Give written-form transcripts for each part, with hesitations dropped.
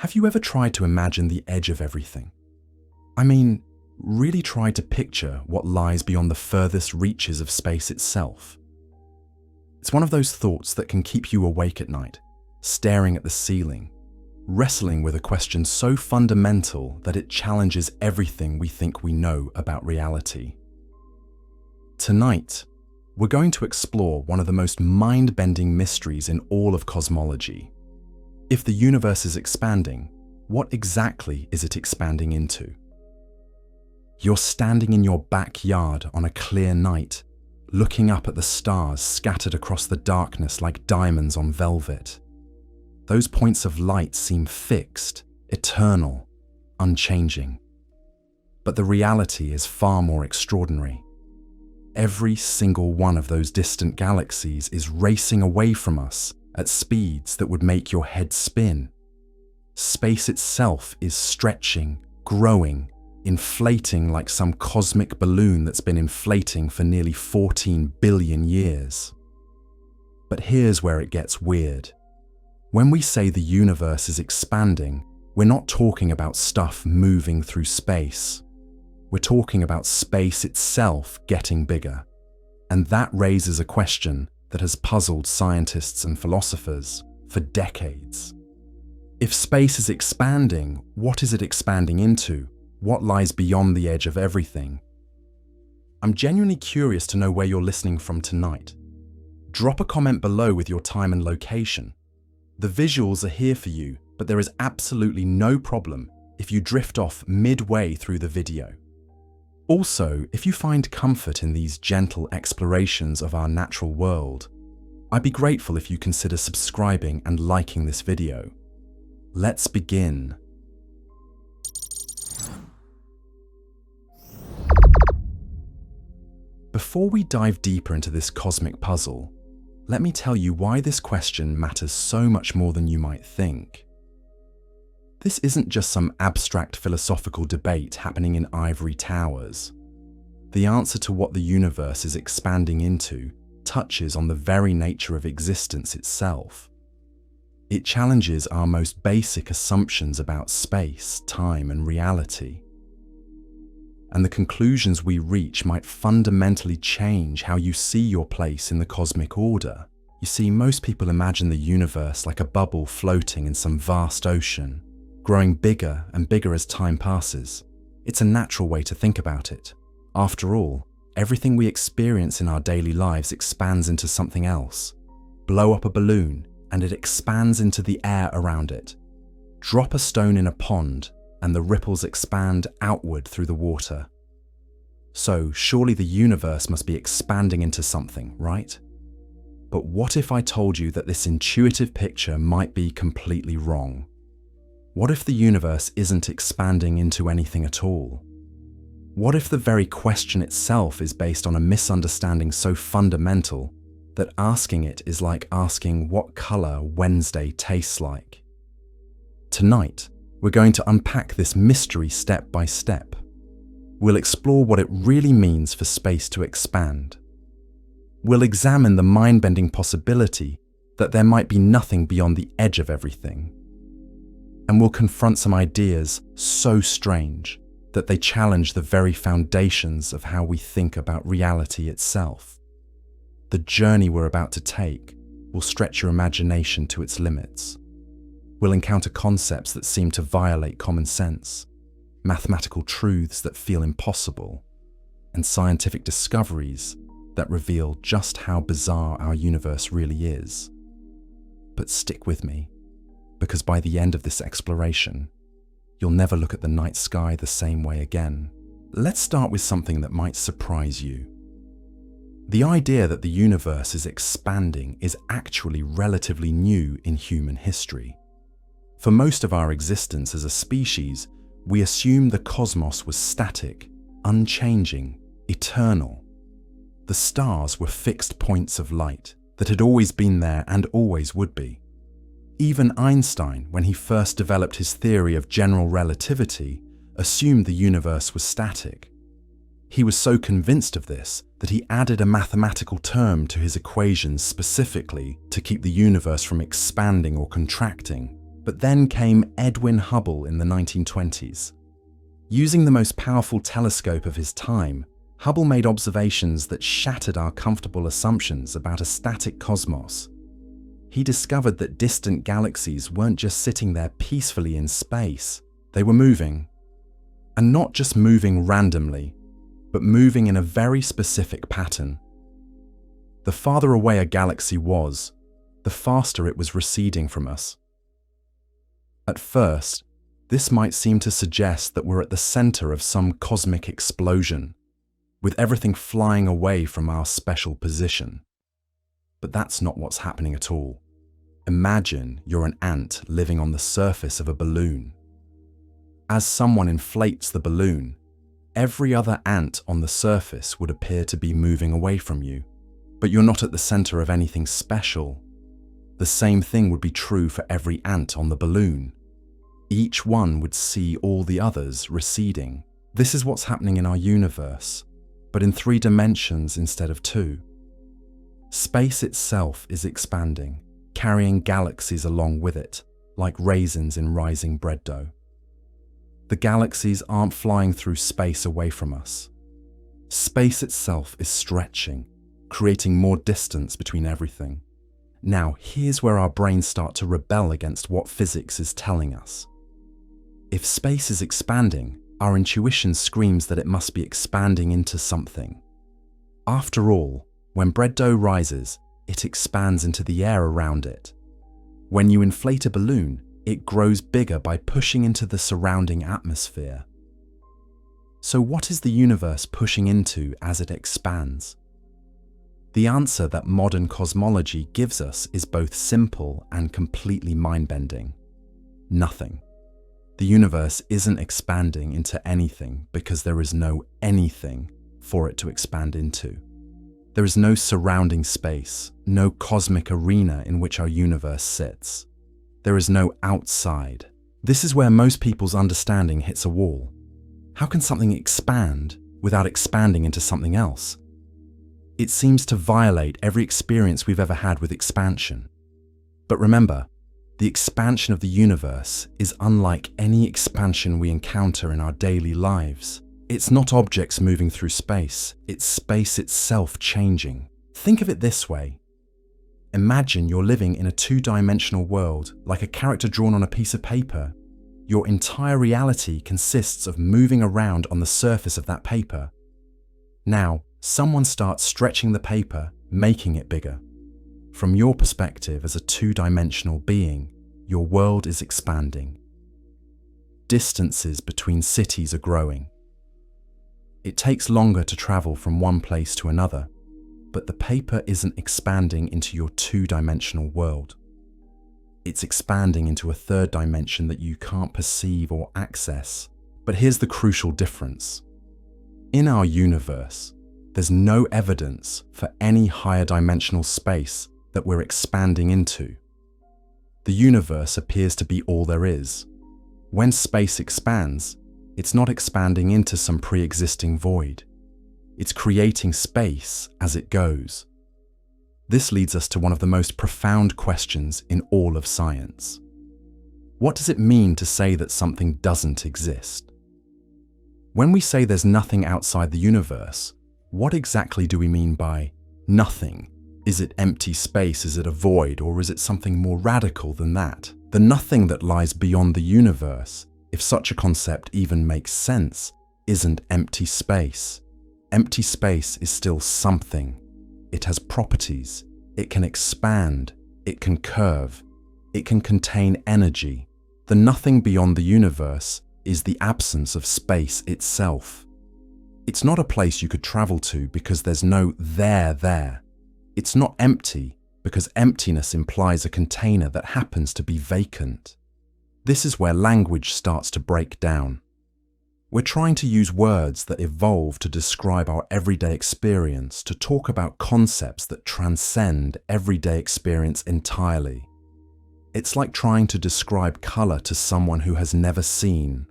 Have you ever tried to imagine the edge of everything? I mean, really tried to picture what lies beyond the furthest reaches of space itself? It's one of those thoughts that can keep you awake at night, staring at the ceiling, wrestling with a question so fundamental that it challenges everything we think we know about reality. Tonight, we're going to explore one of the most mind-bending mysteries in all of cosmology. If the universe is expanding, what exactly is it expanding into? You're standing in your backyard on a clear night, looking up at the stars scattered across the darkness like diamonds on velvet. Those points of light seem fixed, eternal, unchanging. But the reality is far more extraordinary. Every single one of those distant galaxies is racing away from us at speeds that would make your head spin. Space itself is stretching, growing, inflating like some cosmic balloon that's been inflating for nearly 14 billion years. But here's where it gets weird. When we say the universe is expanding, we're not talking about stuff moving through space. We're talking about space itself getting bigger. And that raises a question that has puzzled scientists and philosophers for decades. If space is expanding, what is it expanding into? What lies beyond the edge of everything? I'm genuinely curious to know where you're listening from tonight. Drop a comment below with your time and location. The visuals are here for you, but there is absolutely no problem if you drift off midway through the video. Also, if you find comfort in these gentle explorations of our natural world, I'd be grateful if you consider subscribing and liking this video. Let's begin. Before we dive deeper into this cosmic puzzle, let me tell you why this question matters so much more than you might think. This isn't just some abstract philosophical debate happening in ivory towers. The answer to what the universe is expanding into touches on the very nature of existence itself. It challenges our most basic assumptions about space, time, and reality. And the conclusions we reach might fundamentally change how you see your place in the cosmic order. You see, most people imagine the universe like a bubble floating in some vast ocean, growing bigger and bigger as time passes. It's a natural way to think about it. After all, everything we experience in our daily lives expands into something else. Blow up a balloon, and it expands into the air around it. Drop a stone in a pond, and the ripples expand outward through the water. So, surely the universe must be expanding into something, right? But what if I told you that this intuitive picture might be completely wrong? What if the universe isn't expanding into anything at all? What if the very question itself is based on a misunderstanding so fundamental that asking it is like asking what color Wednesday tastes like? Tonight, we're going to unpack this mystery step by step. We'll explore what it really means for space to expand. We'll examine the mind-bending possibility that there might be nothing beyond the edge of everything. And we'll confront some ideas so strange that they challenge the very foundations of how we think about reality itself. The journey we're about to take will stretch your imagination to its limits. We'll encounter concepts that seem to violate common sense, mathematical truths that feel impossible, and scientific discoveries that reveal just how bizarre our universe really is. But stick with me, because by the end of this exploration, you'll never look at the night sky the same way again. Let's start with something that might surprise you. The idea that the universe is expanding is actually relatively new in human history. For most of our existence as a species, we assume the cosmos was static, unchanging, eternal. The stars were fixed points of light that had always been there and always would be. Even Einstein, when he first developed his theory of general relativity, assumed the universe was static. He was so convinced of this that he added a mathematical term to his equations specifically to keep the universe from expanding or contracting, But then came Edwin Hubble in the 1920s. Using the most powerful telescope of his time, Hubble made observations that shattered our comfortable assumptions about a static cosmos. He discovered that distant galaxies weren't just sitting there peacefully in space, they were moving. And not just moving randomly, but moving in a very specific pattern. The farther away a galaxy was, the faster it was receding from us. At first, this might seem to suggest that we're at the center of some cosmic explosion, with everything flying away from our special position. But that's not what's happening at all. Imagine you're an ant living on the surface of a balloon. As someone inflates the balloon, every other ant on the surface would appear to be moving away from you, but you're not at the center of anything special. The same thing would be true for every ant on the balloon. Each one would see all the others receding. This is what's happening in our universe, but in 3 dimensions instead of 2. Space itself is expanding, carrying galaxies along with it, like raisins in rising bread dough. The galaxies aren't flying through space away from us. Space itself is stretching, creating more distance between everything. Now, here's where our brains start to rebel against what physics is telling us. If space is expanding, our intuition screams that it must be expanding into something. After all, when bread dough rises, it expands into the air around it. When you inflate a balloon, it grows bigger by pushing into the surrounding atmosphere. So what is the universe pushing into as it expands? The answer that modern cosmology gives us is both simple and completely mind-bending. Nothing. The universe isn't expanding into anything because there is no anything for it to expand into. There is no surrounding space, no cosmic arena in which our universe sits. There is no outside. This is where most people's understanding hits a wall. How can something expand without expanding into something else? It seems to violate every experience we've ever had with expansion. But remember, the expansion of the universe is unlike any expansion we encounter in our daily lives. It's not objects moving through space, it's space itself changing. Think of it this way. Imagine you're living in a 2-dimensional world, like a character drawn on a piece of paper. Your entire reality consists of moving around on the surface of that paper. Now, someone starts stretching the paper, making it bigger. From your perspective as a 2-dimensional being, your world is expanding. Distances between cities are growing. It takes longer to travel from one place to another, but the paper isn't expanding into your 2-dimensional world. It's expanding into a 3rd dimension that you can't perceive or access. But here's the crucial difference. In our universe, there's no evidence for any higher dimensional space that we're expanding into. The universe appears to be all there is. When space expands, it's not expanding into some pre-existing void. It's creating space as it goes. This leads us to one of the most profound questions in all of science. What does it mean to say that something doesn't exist? When we say there's nothing outside the universe, what exactly do we mean by nothing? Is it empty space? Is it a void? Or is it something more radical than that? The nothing that lies beyond the universe, if such a concept even makes sense, isn't empty space. Empty space is still something. It has properties. It can expand. It can curve. It can contain energy. The nothing beyond the universe is the absence of space itself. It's not a place you could travel to because there's no there. It's not empty because emptiness implies a container that happens to be vacant. This is where language starts to break down. We're trying to use words that evolve to describe our everyday experience, to talk about concepts that transcend everyday experience entirely. It's like trying to describe color to someone who has never seen,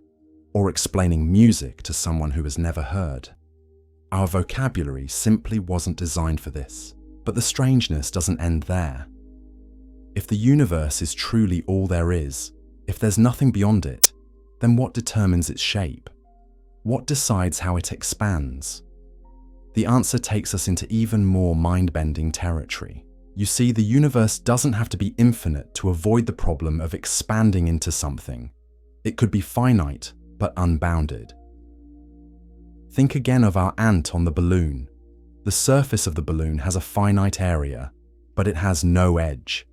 or explaining music to someone who has never heard. Our vocabulary simply wasn't designed for this. But the strangeness doesn't end there. If the universe is truly all there is, If there's nothing beyond it, then what determines its shape? What decides how it expands? The answer takes us into even more mind-bending territory. You see, the universe doesn't have to be infinite to avoid the problem of expanding into something. It could be finite, but unbounded. Think again of our ant on the balloon. The surface of the balloon has a finite area, but it has no edge.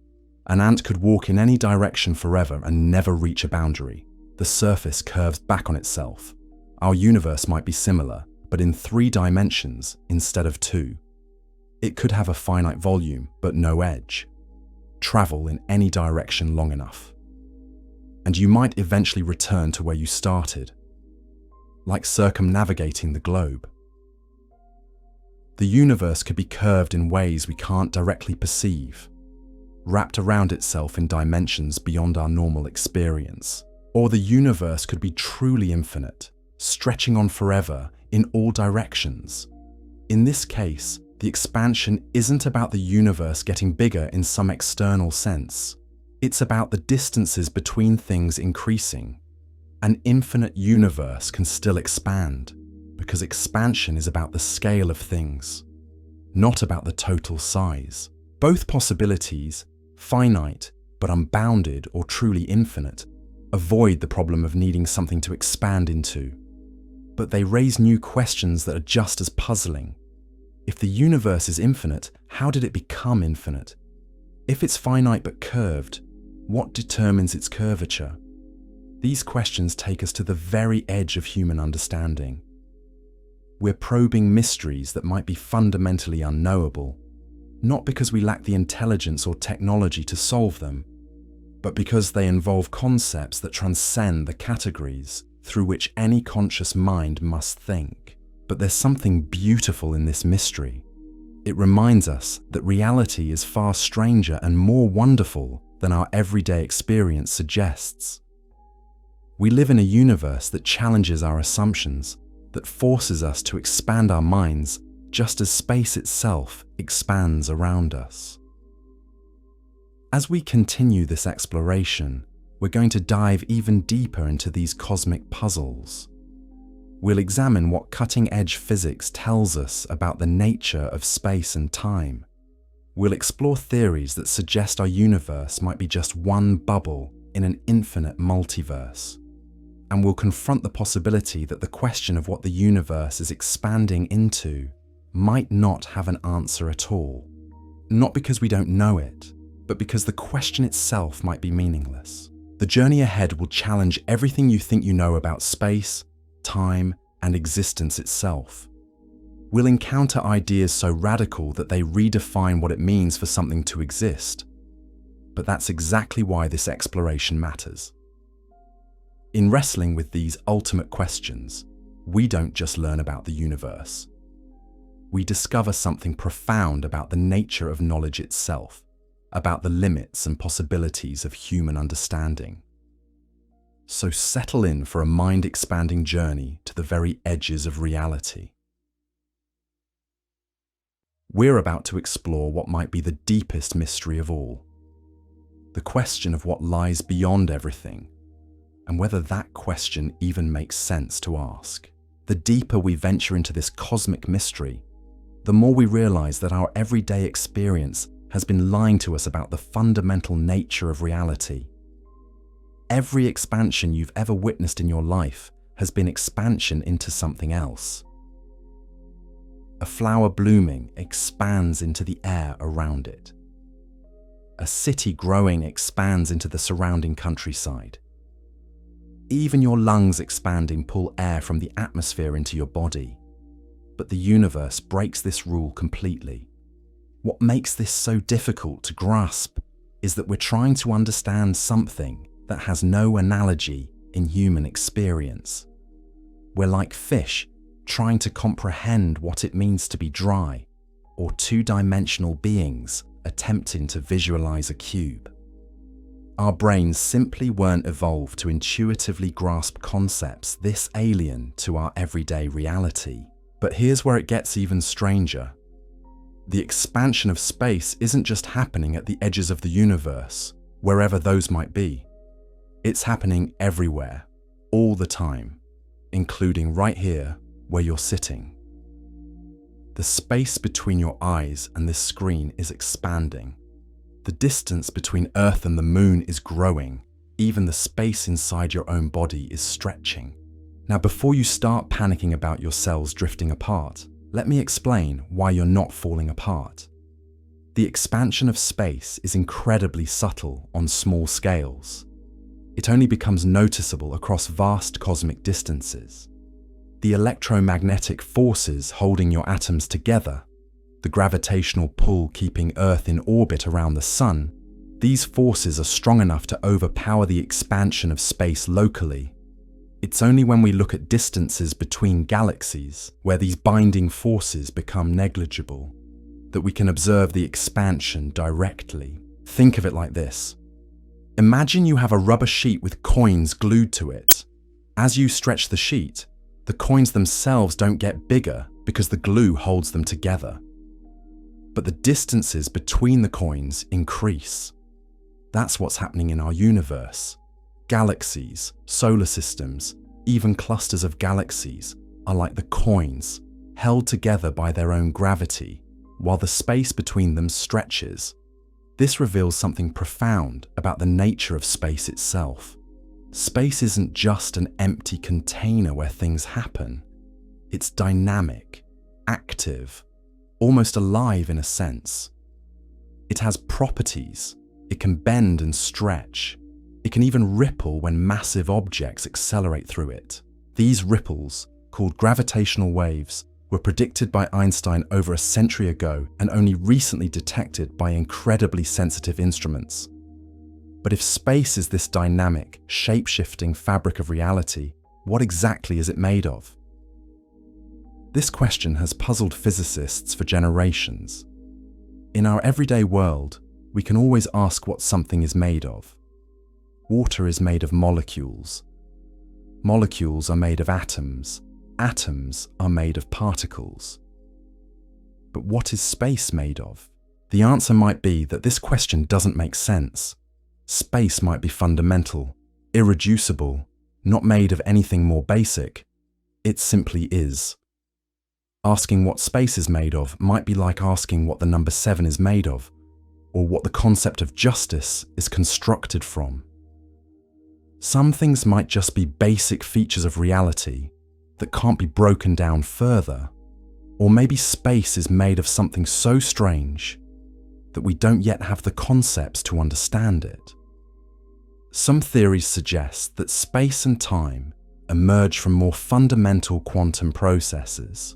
An ant could walk in any direction forever and never reach a boundary. The surface curves back on itself. Our universe might be similar, but in 3 dimensions instead of 2. It could have a finite volume, but no edge. Travel in any direction long enough. And you might eventually return to where you started, like circumnavigating the globe. The universe could be curved in ways we can't directly perceive, wrapped around itself in dimensions beyond our normal experience. Or the universe could be truly infinite, stretching on forever in all directions. In this case, the expansion isn't about the universe getting bigger in some external sense. It's about the distances between things increasing. An infinite universe can still expand, because expansion is about the scale of things, not about the total size. Both possibilities, finite but unbounded or truly infinite, avoid the problem of needing something to expand into. But they raise new questions that are just as puzzling. If the universe is infinite, how did it become infinite? If it's finite but curved, what determines its curvature? These questions take us to the very edge of human understanding. We're probing mysteries that might be fundamentally unknowable, not because we lack the intelligence or technology to solve them, but because they involve concepts that transcend the categories through which any conscious mind must think. But there's something beautiful in this mystery. It reminds us that reality is far stranger and more wonderful than our everyday experience suggests. We live in a universe that challenges our assumptions, that forces us to expand our minds just as space itself expands around us. As we continue this exploration, we're going to dive even deeper into these cosmic puzzles. We'll examine what cutting-edge physics tells us about the nature of space and time. We'll explore theories that suggest our universe might be just one bubble in an infinite multiverse. And we'll confront the possibility that the question of what the universe is expanding into might not have an answer at all. Not because we don't know it, but because the question itself might be meaningless. The journey ahead will challenge everything you think you know about space, time, and existence itself. We'll encounter ideas so radical that they redefine what it means for something to exist. But that's exactly why this exploration matters. In wrestling with these ultimate questions, we don't just learn about the universe. We discover something profound about the nature of knowledge itself, about the limits and possibilities of human understanding. So settle in for a mind-expanding journey to the very edges of reality. We're about to explore what might be the deepest mystery of all. The question of what lies beyond everything, and whether that question even makes sense to ask. The deeper we venture into this cosmic mystery, the more we realize that our everyday experience has been lying to us about the fundamental nature of reality. Every expansion you've ever witnessed in your life has been expansion into something else. A flower blooming expands into the air around it. A city growing expands into the surrounding countryside. Even your lungs expanding pull air from the atmosphere into your body. But the universe breaks this rule completely. What makes this so difficult to grasp is that we're trying to understand something that has no analogy in human experience. We're like fish trying to comprehend what it means to be dry, or two-dimensional beings attempting to visualize a cube. Our brains simply weren't evolved to intuitively grasp concepts this alien to our everyday reality. But here's where it gets even stranger. The expansion of space isn't just happening at the edges of the universe, wherever those might be. It's happening everywhere, all the time, including right here where you're sitting. The space between your eyes and this screen is expanding. The distance between Earth and the Moon is growing. Even the space inside your own body is stretching. Now, before you start panicking about your cells drifting apart, let me explain why you're not falling apart. The expansion of space is incredibly subtle on small scales. It only becomes noticeable across vast cosmic distances. The electromagnetic forces holding your atoms together, the gravitational pull keeping Earth in orbit around the Sun, these forces are strong enough to overpower the expansion of space locally. It's only when we look at distances between galaxies, where these binding forces become negligible, that we can observe the expansion directly. Think of it like this. Imagine you have a rubber sheet with coins glued to it. As you stretch the sheet, the coins themselves don't get bigger because the glue holds them together. But the distances between the coins increase. That's what's happening in our universe. Galaxies, solar systems, even clusters of galaxies are like the coins, held together by their own gravity, while the space between them stretches. This reveals something profound about the nature of space itself. Space isn't just an empty container where things happen. It's dynamic, active, almost alive in a sense. It has properties. It can bend and stretch. It can even ripple when massive objects accelerate through it. These ripples, called gravitational waves, were predicted by Einstein over a century ago and only recently detected by incredibly sensitive instruments. But if space is this dynamic, shape-shifting fabric of reality, what exactly is it made of? This question has puzzled physicists for generations. In our everyday world, we can always ask what something is made of. Water is made of molecules. Molecules are made of atoms. Atoms are made of particles. But what is space made of? The answer might be that this question doesn't make sense. Space might be fundamental, irreducible, not made of anything more basic. It simply is. Asking what space is made of might be like asking what the number 7 is made of, or what the concept of justice is constructed from. Some things might just be basic features of reality that can't be broken down further, or maybe space is made of something so strange that we don't yet have the concepts to understand it. Some theories suggest that space and time emerge from more fundamental quantum processes,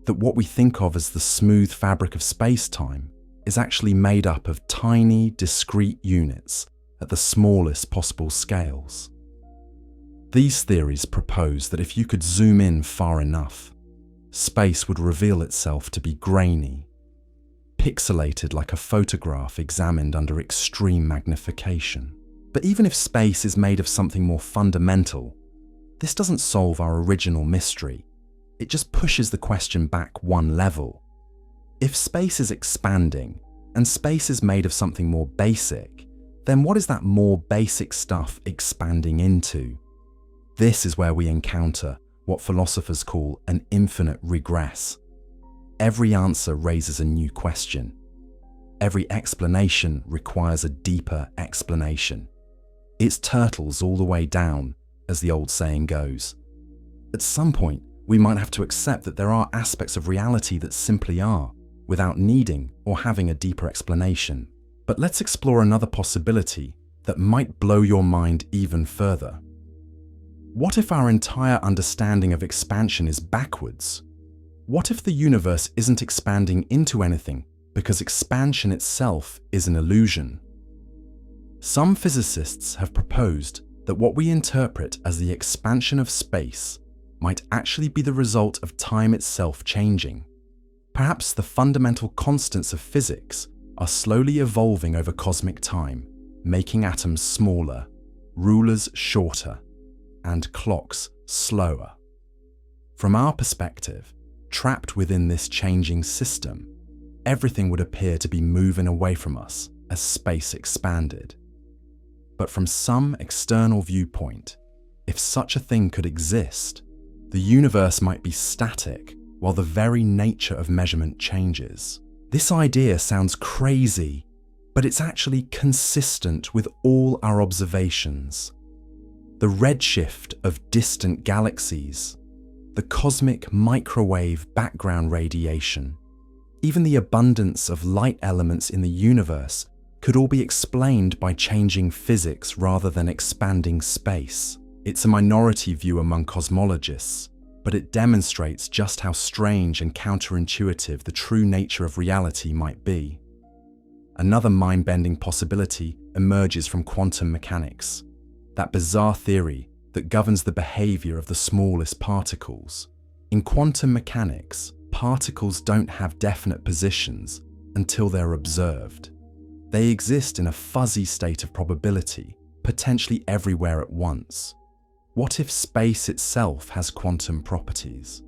that what we think of as the smooth fabric of space-time is actually made up of tiny, discrete units at the smallest possible scales. These theories propose that if you could zoom in far enough, space would reveal itself to be grainy, pixelated like a photograph examined under extreme magnification. But even if space is made of something more fundamental, this doesn't solve our original mystery. It just pushes the question back one level. If space is expanding, and space is made of something more basic, then what is that more basic stuff expanding into? This is where we encounter what philosophers call an infinite regress. Every answer raises a new question. Every explanation requires a deeper explanation. It's turtles all the way down, as the old saying goes. At some point, we might have to accept that there are aspects of reality that simply are, without needing or having a deeper explanation. But let's explore another possibility that might blow your mind even further. What if our entire understanding of expansion is backwards? What if the universe isn't expanding into anything because expansion itself is an illusion? Some physicists have proposed that what we interpret as the expansion of space might actually be the result of time itself changing. Perhaps the fundamental constants of physics are slowly evolving over cosmic time, making atoms smaller, rulers shorter, and clocks slower. From our perspective, trapped within this changing system, everything would appear to be moving away from us as space expanded. But from some external viewpoint, if such a thing could exist, the universe might be static while the very nature of measurement changes. This idea sounds crazy, but it's actually consistent with all our observations. The redshift of distant galaxies, the cosmic microwave background radiation, even the abundance of light elements in the universe could all be explained by changing physics rather than expanding space. It's a minority view among cosmologists, but it demonstrates just how strange and counterintuitive the true nature of reality might be. Another mind-bending possibility emerges from quantum mechanics, that bizarre theory that governs the behavior of the smallest particles. In quantum mechanics, particles don't have definite positions until they're observed. They exist in a fuzzy state of probability, potentially everywhere at once. What if space itself has quantum properties?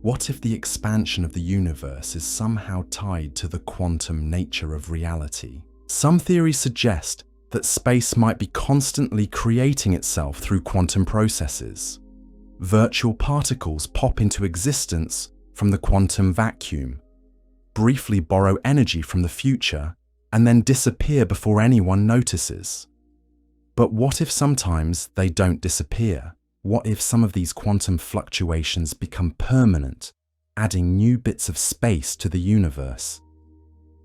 What if the expansion of the universe is somehow tied to the quantum nature of reality? Some theories suggest that space might be constantly creating itself through quantum processes. Virtual particles pop into existence from the quantum vacuum, briefly borrow energy from the future, and then disappear before anyone notices. But what if sometimes they don't disappear? What if some of these quantum fluctuations become permanent, adding new bits of space to the universe?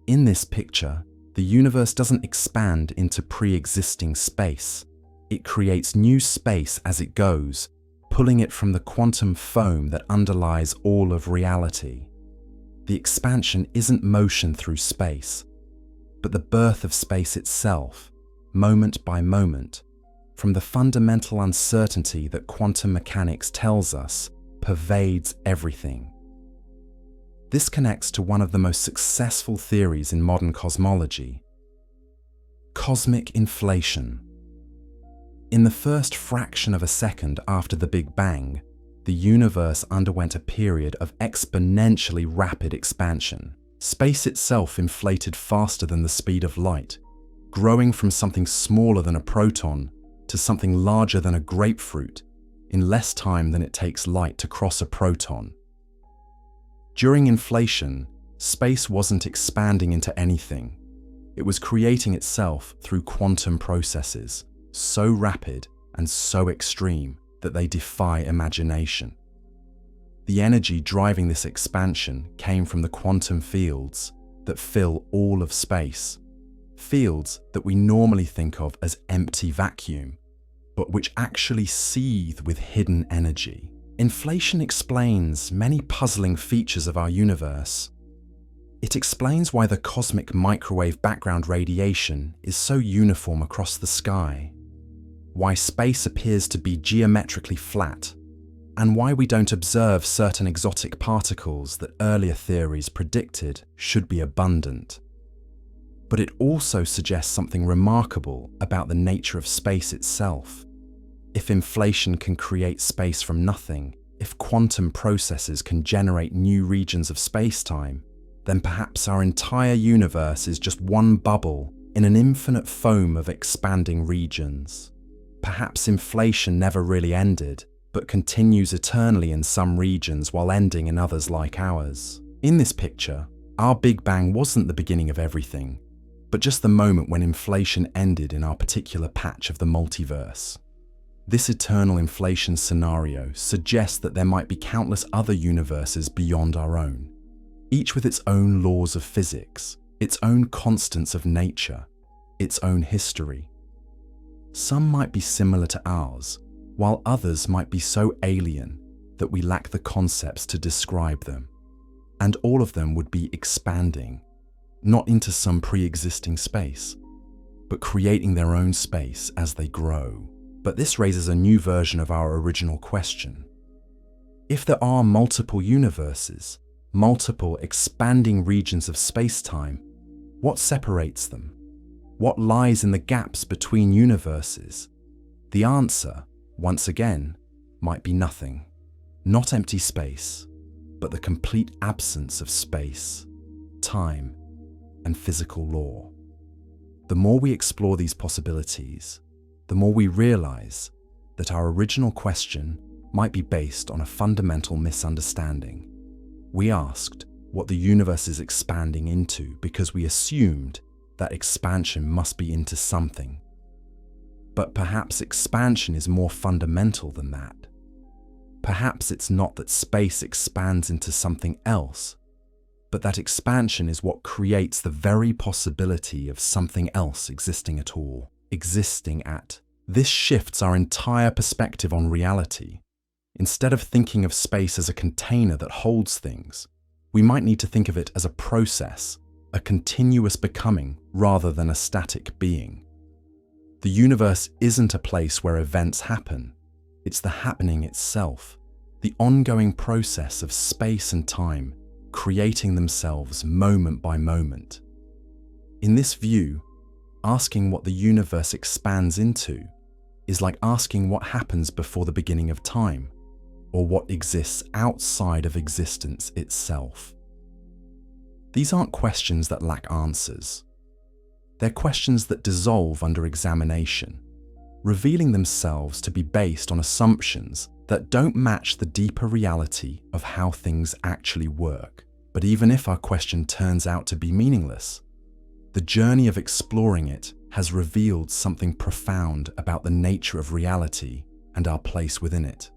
In this picture, the universe doesn't expand into pre-existing space. It creates new space as it goes, pulling it from the quantum foam that underlies all of reality. The expansion isn't motion through space, but the birth of space itself, moment by moment, from the fundamental uncertainty that quantum mechanics tells us pervades everything. This connects to one of the most successful theories in modern cosmology: cosmic inflation. In the first fraction of a second after the Big Bang, the universe underwent a period of exponentially rapid expansion. Space itself inflated faster than the speed of light, growing from something smaller than a proton to something larger than a grapefruit in less time than it takes light to cross a proton. During inflation, space wasn't expanding into anything. It was creating itself through quantum processes, so rapid and so extreme that they defy imagination. The energy driving this expansion came from the quantum fields that fill all of space, fields that we normally think of as empty vacuum, but which actually seethe with hidden energy. Inflation explains many puzzling features of our universe. It explains why the cosmic microwave background radiation is so uniform across the sky, why space appears to be geometrically flat, and why we don't observe certain exotic particles that earlier theories predicted should be abundant. But it also suggests something remarkable about the nature of space itself. If inflation can create space from nothing, if quantum processes can generate new regions of space-time, then perhaps our entire universe is just one bubble in an infinite foam of expanding regions. Perhaps inflation never really ended, but continues eternally in some regions while ending in others like ours. In this picture, our Big Bang wasn't the beginning of everything, but just the moment when inflation ended in our particular patch of the multiverse. This eternal inflation scenario suggests that there might be countless other universes beyond our own, each with its own laws of physics, its own constants of nature, its own history. Some might be similar to ours, while others might be so alien that we lack the concepts to describe them. And all of them would be expanding, not into some pre-existing space, but creating their own space as they grow. But this raises a new version of our original question. If there are multiple universes, multiple expanding regions of space-time, what separates them? What lies in the gaps between universes? The answer, once again, might be nothing. Not empty space, but the complete absence of space, time, and physical law. The more we explore these possibilities, the more we realize that our original question might be based on a fundamental misunderstanding. We asked what the universe is expanding into because we assumed that expansion must be into something. But perhaps expansion is more fundamental than that. Perhaps it's not that space expands into something else, but that expansion is what creates the very possibility of something else existing at all, existing at. This shifts our entire perspective on reality. Instead of thinking of space as a container that holds things, we might need to think of it as a process, a continuous becoming rather than a static being. The universe isn't a place where events happen. It's the happening itself, the ongoing process of space and time creating themselves moment by moment. In this view, asking what the universe expands into is like asking what happens before the beginning of time, or what exists outside of existence itself. These aren't questions that lack answers. They're questions that dissolve under examination, revealing themselves to be based on assumptions that don't match the deeper reality of how things actually work. But even if our question turns out to be meaningless, the journey of exploring it has revealed something profound about the nature of reality and our place within it.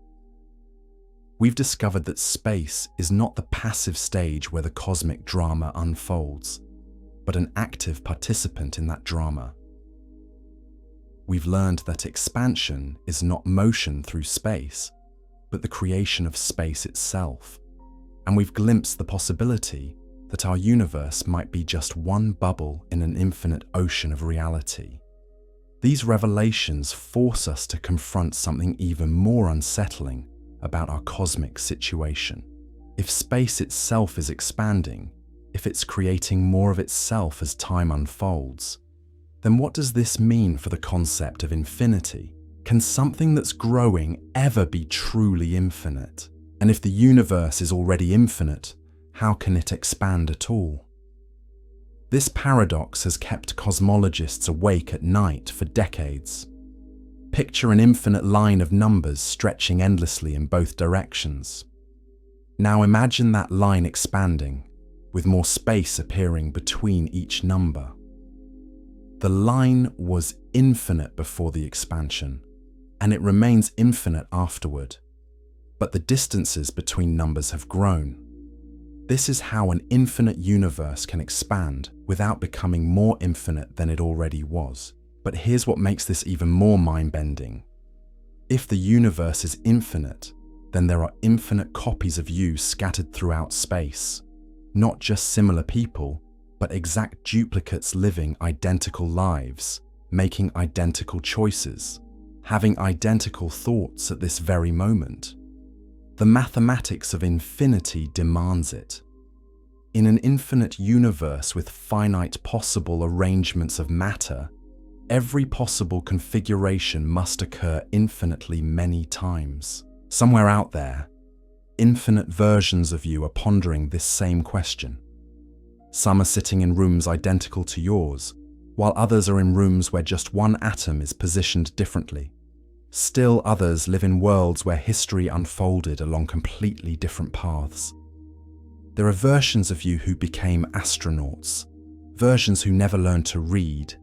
We've discovered that space is not the passive stage where the cosmic drama unfolds, but an active participant in that drama. We've learned that expansion is not motion through space, but the creation of space itself. And we've glimpsed the possibility that our universe might be just one bubble in an infinite ocean of reality. These revelations force us to confront something even more unsettling about our cosmic situation. If space itself is expanding, if it's creating more of itself as time unfolds, then what does this mean for the concept of infinity? Can something that's growing ever be truly infinite? And if the universe is already infinite, how can it expand at all? This paradox has kept cosmologists awake at night for decades. Picture an infinite line of numbers stretching endlessly in both directions. Now imagine that line expanding, with more space appearing between each number. The line was infinite before the expansion, and it remains infinite afterward. But the distances between numbers have grown. This is how an infinite universe can expand without becoming more infinite than it already was. But here's what makes this even more mind-bending. If the universe is infinite, then there are infinite copies of you scattered throughout space. Not just similar people, but exact duplicates living identical lives, making identical choices, having identical thoughts at this very moment. The mathematics of infinity demands it. In an infinite universe with finite possible arrangements of matter, every possible configuration must occur infinitely many times. Somewhere out there, infinite versions of you are pondering this same question. Some are sitting in rooms identical to yours, while others are in rooms where just one atom is positioned differently. Still others live in worlds where history unfolded along completely different paths. There are versions of you who became astronauts, versions who never learned to read,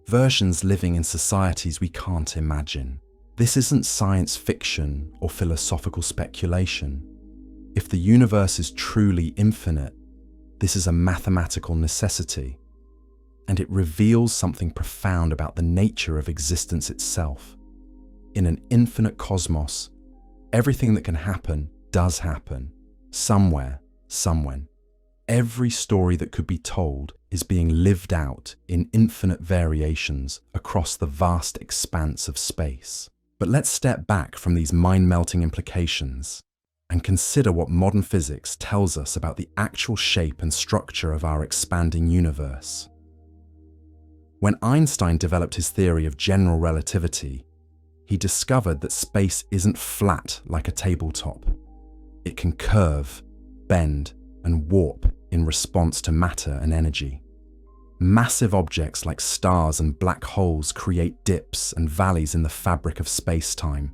versions living in societies we can't imagine. This isn't science fiction or philosophical speculation. If the universe is truly infinite, this is a mathematical necessity, and it reveals something profound about the nature of existence itself. In an infinite cosmos, everything that can happen does happen, somewhere, somewhen. Every story that could be told is being lived out in infinite variations across the vast expanse of space. But let's step back from these mind-melting implications and consider what modern physics tells us about the actual shape and structure of our expanding universe. When Einstein developed his theory of general relativity, he discovered that space isn't flat like a tabletop. It can curve, bend, and warp in response to matter and energy. Massive objects like stars and black holes create dips and valleys in the fabric of space-time,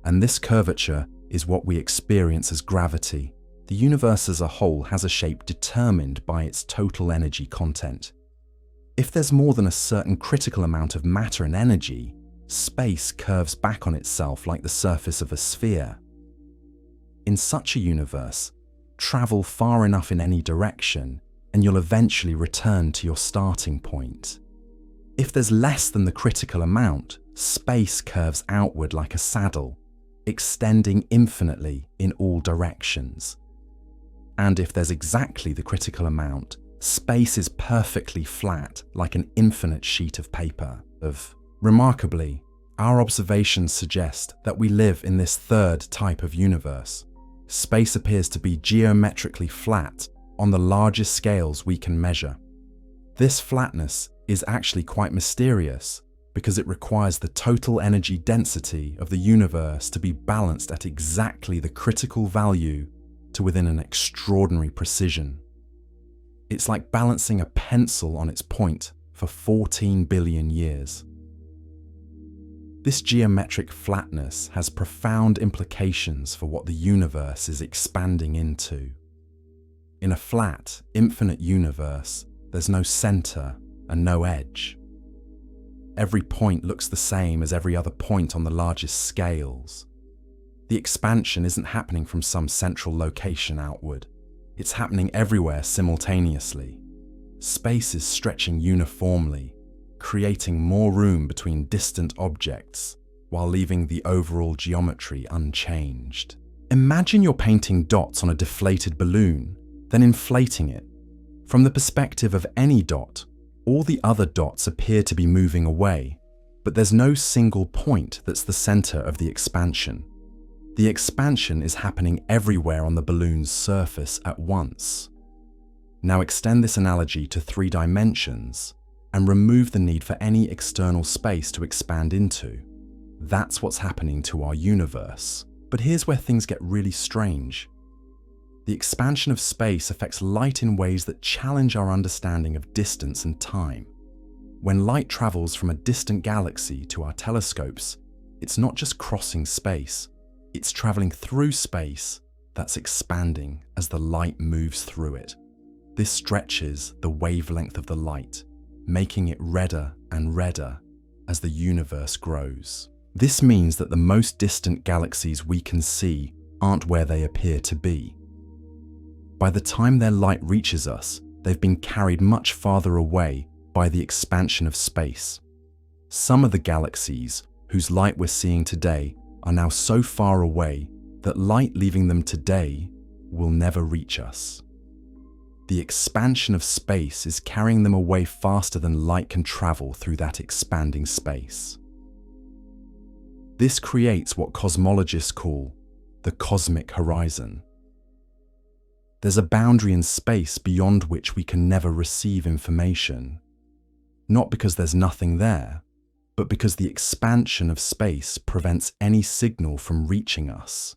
and this curvature is what we experience as gravity. The universe as a whole has a shape determined by its total energy content. If there's more than a certain critical amount of matter and energy, space curves back on itself like the surface of a sphere. In such a universe, travel far enough in any direction and you'll eventually return to your starting point. If there's less than the critical amount, space curves outward like a saddle, extending infinitely in all directions. And if there's exactly the critical amount, space is perfectly flat like an infinite sheet of paper. Remarkably, our observations suggest that we live in this third type of universe. Space appears to be geometrically flat on the largest scales we can measure. This flatness is actually quite mysterious because it requires the total energy density of the universe to be balanced at exactly the critical value to within an extraordinary precision. It's like balancing a pencil on its point for 14 billion years. This geometric flatness has profound implications for what the universe is expanding into. In a flat, infinite universe, there's no center and no edge. Every point looks the same as every other point on the largest scales. The expansion isn't happening from some central location outward. It's happening everywhere simultaneously. Space is stretching uniformly, creating more room between distant objects while leaving the overall geometry unchanged. Imagine you're painting dots on a deflated balloon, then inflating it. From the perspective of any dot, all the other dots appear to be moving away, but there's no single point that's the center of the expansion. The expansion is happening everywhere on the balloon's surface at once. Now extend this analogy to 3 dimensions and remove the need for any external space to expand into. That's what's happening to our universe. But here's where things get really strange. The expansion of space affects light in ways that challenge our understanding of distance and time. When light travels from a distant galaxy to our telescopes, it's not just crossing space, it's traveling through space that's expanding as the light moves through it. This stretches the wavelength of the light, making it redder and redder as the universe grows. This means that the most distant galaxies we can see aren't where they appear to be. By the time their light reaches us, they've been carried much farther away by the expansion of space. Some of the galaxies whose light we're seeing today are now so far away that light leaving them today will never reach us. The expansion of space is carrying them away faster than light can travel through that expanding space. This creates what cosmologists call the cosmic horizon. There's a boundary in space beyond which we can never receive information, not because there's nothing there, but because the expansion of space prevents any signal from reaching us.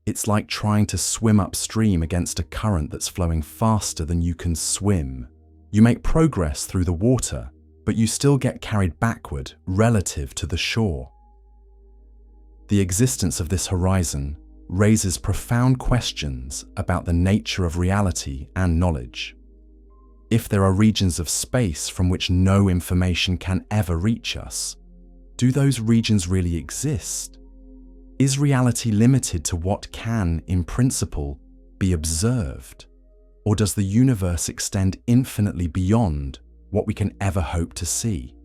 It's like trying to swim upstream against a current that's flowing faster than you can swim. You make progress through the water, but you still get carried backward relative to the shore. The existence of this horizon raises profound questions about the nature of reality and knowledge. If there are regions of space from which no information can ever reach us, do those regions really exist? Is reality limited to what can, in principle, be observed? Or does the universe extend infinitely beyond what we can ever hope to see?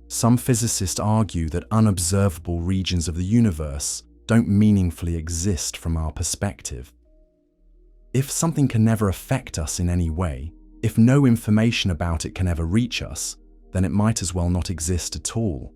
Some physicists argue that unobservable regions of the universe don't meaningfully exist from our perspective. If something can never affect us in any way, if no information about it can ever reach us, then it might as well not exist at all.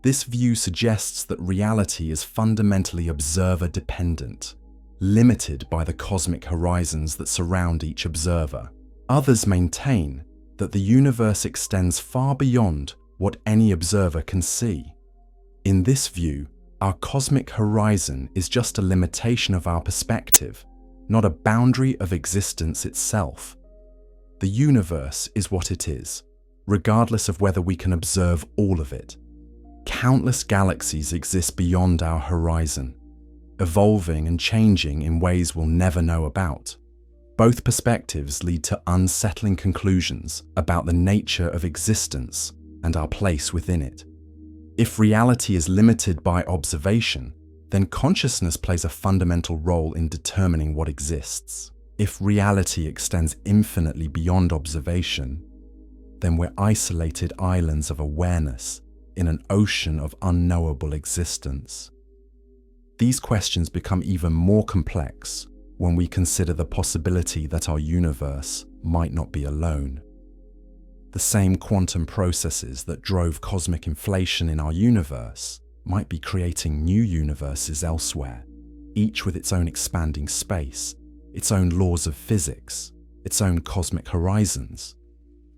This view suggests that reality is fundamentally observer-dependent, limited by the cosmic horizons that surround each observer. Others maintain that the universe extends far beyond what any observer can see. In this view, our cosmic horizon is just a limitation of our perspective, not a boundary of existence itself. The universe is what it is, regardless of whether we can observe all of it. Countless galaxies exist beyond our horizon, evolving and changing in ways we'll never know about. Both perspectives lead to unsettling conclusions about the nature of existence and our place within it. If reality is limited by observation, then consciousness plays a fundamental role in determining what exists. If reality extends infinitely beyond observation, then we're isolated islands of awareness in an ocean of unknowable existence. These questions become even more complex when we consider the possibility that our universe might not be alone. The same quantum processes that drove cosmic inflation in our universe might be creating new universes elsewhere, each with its own expanding space, its own laws of physics, its own cosmic horizons.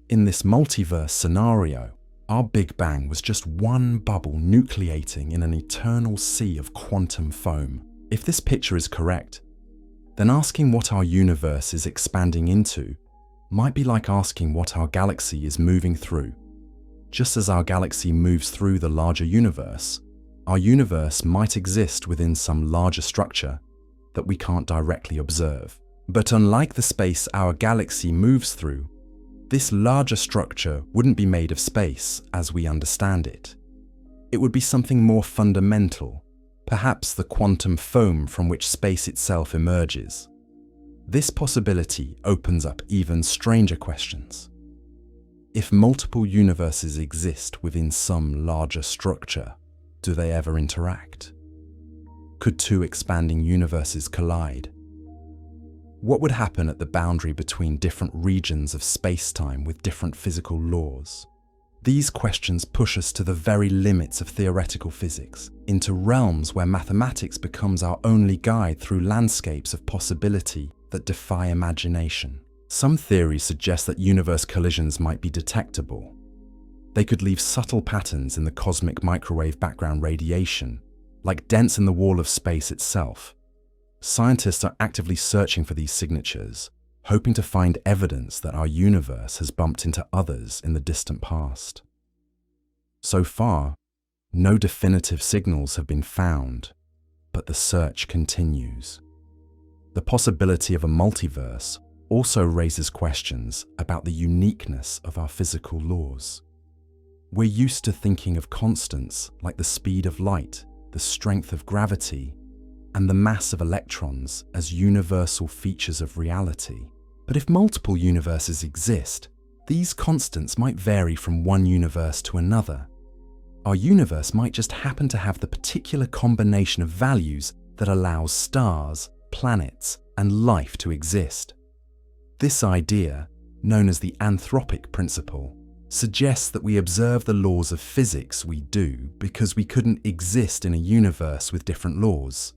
In this multiverse scenario, our Big Bang was just one bubble nucleating in an eternal sea of quantum foam. If this picture is correct, then asking what our universe is expanding into might be like asking what our galaxy is moving through. Just as our galaxy moves through the larger universe, our universe might exist within some larger structure that we can't directly observe. But unlike the space our galaxy moves through, this larger structure wouldn't be made of space as we understand it. It would be something more fundamental, perhaps the quantum foam from which space itself emerges. This possibility opens up even stranger questions. If multiple universes exist within some larger structure, do they ever interact? Could two expanding universes collide? What would happen at the boundary between different regions of space-time with different physical laws? These questions push us to the very limits of theoretical physics, into realms where mathematics becomes our only guide through landscapes of possibility that defy imagination. Some theories suggest that universe collisions might be detectable. They could leave subtle patterns in the cosmic microwave background radiation, like dents in the wall of space itself. Scientists are actively searching for these signatures, hoping to find evidence that our universe has bumped into others in the distant past. So far, no definitive signals have been found, but the search continues. The possibility of a multiverse also raises questions about the uniqueness of our physical laws. We're used to thinking of constants like the speed of light, the strength of gravity, and the mass of electrons as universal features of reality. But if multiple universes exist, these constants might vary from one universe to another. Our universe might just happen to have the particular combination of values that allows stars, planets, and life to exist. This idea, known as the anthropic principle, suggests that we observe the laws of physics we do because we couldn't exist in a universe with different laws.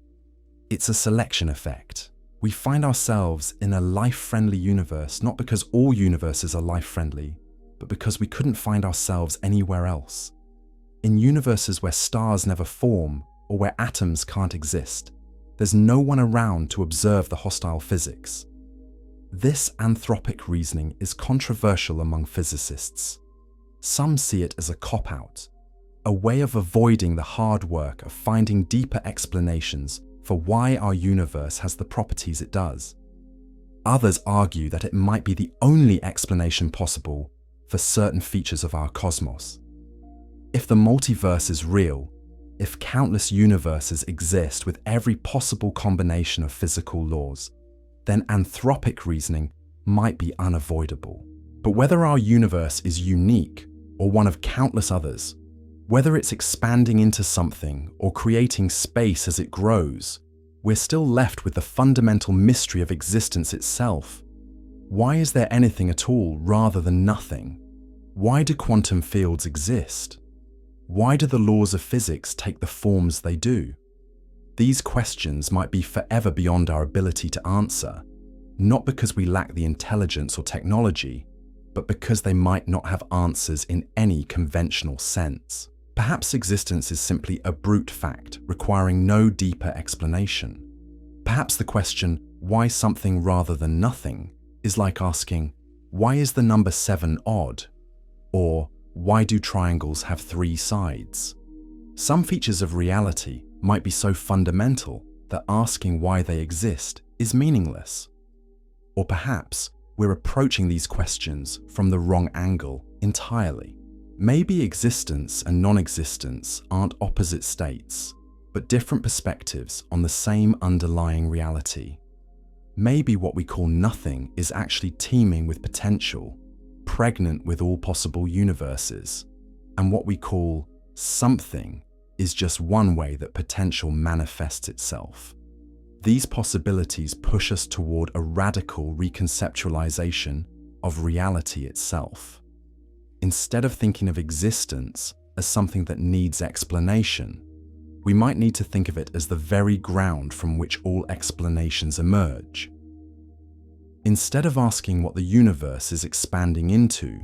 It's a selection effect. We find ourselves in a life-friendly universe not because all universes are life-friendly, but because we couldn't find ourselves anywhere else. In universes where stars never form or where atoms can't exist, there's no one around to observe the hostile physics. This anthropic reasoning is controversial among physicists. Some see it as a cop-out, a way of avoiding the hard work of finding deeper explanations for why our universe has the properties it does. Others argue that it might be the only explanation possible for certain features of our cosmos. If the multiverse is real, if countless universes exist with every possible combination of physical laws, then anthropic reasoning might be unavoidable. But whether our universe is unique or one of countless others, whether it's expanding into something or creating space as it grows, we're still left with the fundamental mystery of existence itself. Why is there anything at all rather than nothing? Why do quantum fields exist? Why do the laws of physics take the forms they do? These questions might be forever beyond our ability to answer, not because we lack the intelligence or technology, but because they might not have answers in any conventional sense. Perhaps existence is simply a brute fact requiring no deeper explanation. Perhaps the question, why something rather than nothing, is like asking, Why is the number 7 odd? Or why do triangles have 3 sides? Some features of reality might be so fundamental that asking why they exist is meaningless. Or perhaps we're approaching these questions from the wrong angle entirely. Maybe existence and non-existence aren't opposite states, but different perspectives on the same underlying reality. Maybe what we call nothing is actually teeming with potential, pregnant with all possible universes, and what we call something is just one way that potential manifests itself. These possibilities push us toward a radical reconceptualization of reality itself. Instead of thinking of existence as something that needs explanation, we might need to think of it as the very ground from which all explanations emerge. Instead of asking what the universe is expanding into,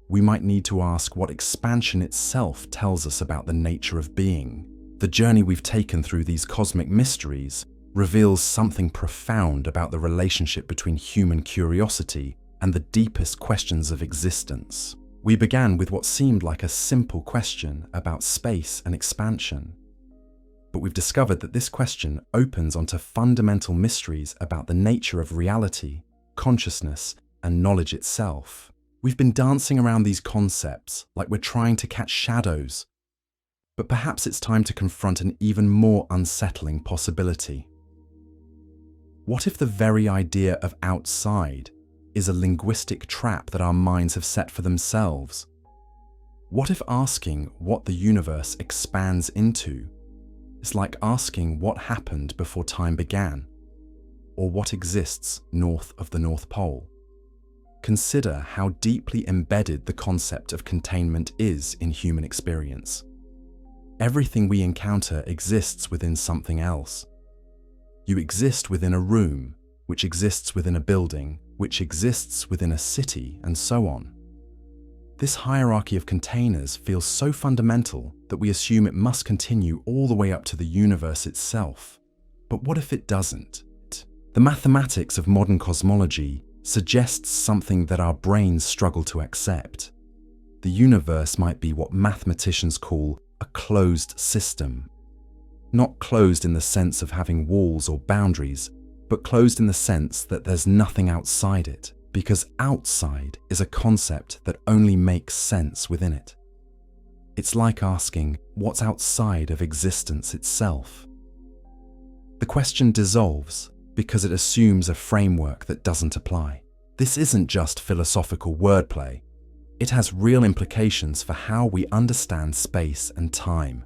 we might need to ask what expansion itself tells us about the nature of being. The journey we've taken through these cosmic mysteries reveals something profound about the relationship between human curiosity and the deepest questions of existence. We began with what seemed like a simple question about space and expansion. But we've discovered that this question opens onto fundamental mysteries about the nature of reality, consciousness, and knowledge itself. We've been dancing around these concepts like we're trying to catch shadows. But perhaps it's time to confront an even more unsettling possibility. What if the very idea of outside is a linguistic trap that our minds have set for themselves? What if asking what the universe expands into is like asking what happened before time began, or what exists north of the North Pole? Consider how deeply embedded the concept of containment is in human experience. Everything we encounter exists within something else. You exist within a room, which exists within a building, which exists within a city, and so on. This hierarchy of containers feels so fundamental that we assume it must continue all the way up to the universe itself. But what if it doesn't? The mathematics of modern cosmology suggests something that our brains struggle to accept. The universe might be what mathematicians call a closed system. Not closed in the sense of having walls or boundaries, but closed in the sense that there's nothing outside it, because outside is a concept that only makes sense within it. It's like asking what's outside of existence itself. The question dissolves because it assumes a framework that doesn't apply. This isn't just philosophical wordplay. It has real implications for how we understand space and time.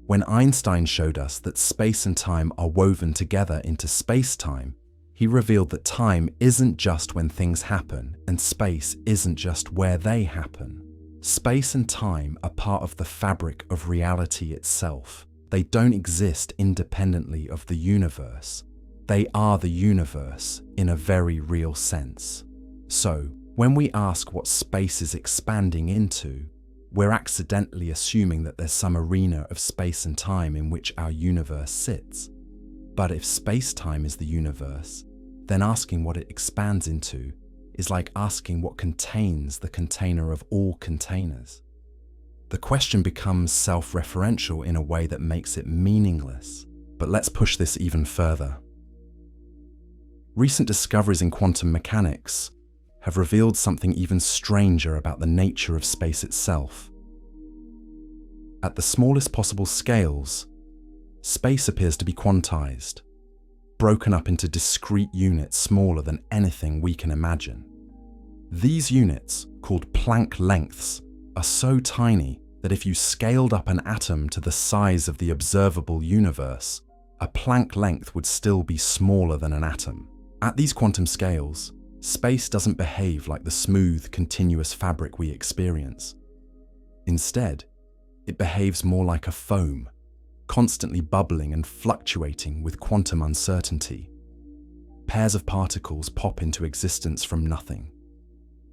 When Einstein showed us that space and time are woven together into space-time, he revealed that time isn't just when things happen, and space isn't just where they happen. Space and time are part of the fabric of reality itself. They don't exist independently of the universe. They are the universe in a very real sense. So, when we ask what space is expanding into, we're accidentally assuming that there's some arena of space and time in which our universe sits. But if space-time is the universe, then asking what it expands into is like asking what contains the container of all containers. The question becomes self-referential in a way that makes it meaningless. But let's push this even further. Recent discoveries in quantum mechanics have revealed something even stranger about the nature of space itself. At the smallest possible scales, space appears to be quantized, broken up into discrete units smaller than anything we can imagine. These units, called Planck lengths, are so tiny that if you scaled up an atom to the size of the observable universe, a Planck length would still be smaller than an atom. At these quantum scales, space doesn't behave like the smooth, continuous fabric we experience. Instead, it behaves more like a foam, constantly bubbling and fluctuating with quantum uncertainty. Pairs of particles pop into existence from nothing,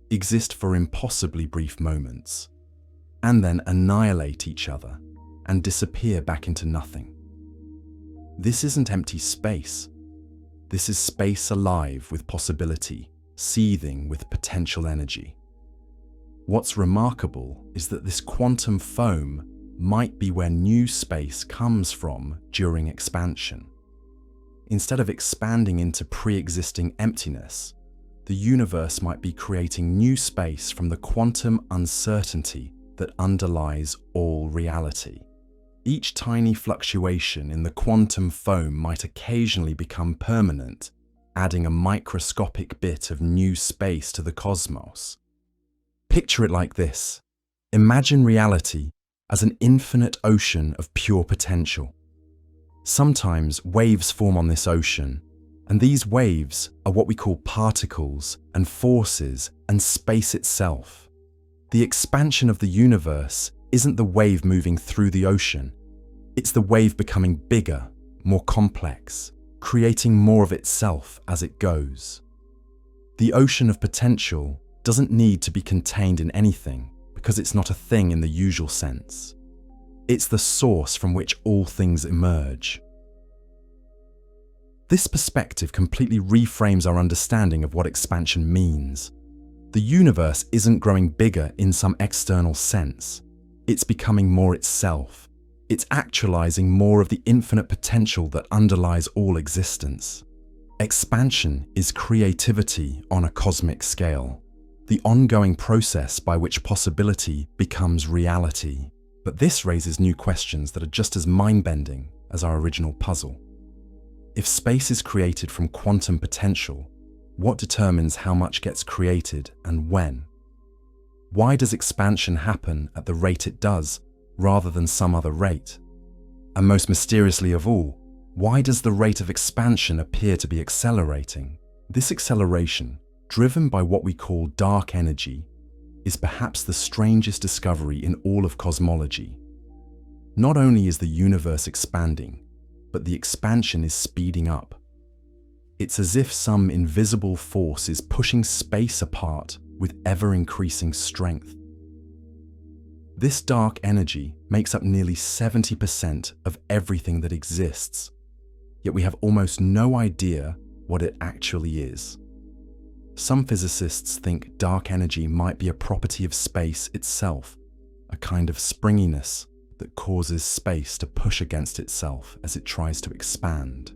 exist for impossibly brief moments, and then annihilate each other and disappear back into nothing. This isn't empty space. This is space alive with possibility, seething with potential energy. What's remarkable is that this quantum foam might be where new space comes from during expansion. Instead of expanding into pre-existing emptiness, the universe might be creating new space from the quantum uncertainty that underlies all reality. Each tiny fluctuation in the quantum foam might occasionally become permanent, adding a microscopic bit of new space to the cosmos. Picture it like this. Imagine reality as an infinite ocean of pure potential. Sometimes waves form on this ocean, and these waves are what we call particles and forces and space itself. The expansion of the universe isn't the wave moving through the ocean. It's the wave becoming bigger, more complex, creating more of itself as it goes. The ocean of potential doesn't need to be contained in anything because it's not a thing in the usual sense. It's the source from which all things emerge. This perspective completely reframes our understanding of what expansion means. The universe isn't growing bigger in some external sense. It's becoming more itself. It's actualizing more of the infinite potential that underlies all existence. Expansion is creativity on a cosmic scale, the ongoing process by which possibility becomes reality. But this raises new questions that are just as mind-bending as our original puzzle. If space is created from quantum potential, what determines how much gets created and when? Why does expansion happen at the rate it does, rather than some other rate? And most mysteriously of all, why does the rate of expansion appear to be accelerating? This acceleration, driven by what we call dark energy, is perhaps the strangest discovery in all of cosmology. Not only is the universe expanding, but the expansion is speeding up. It's as if some invisible force is pushing space apart with ever-increasing strength. This dark energy makes up nearly 70% of everything that exists, yet we have almost no idea what it actually is. Some physicists think dark energy might be a property of space itself, a kind of springiness that causes space to push against itself as it tries to expand.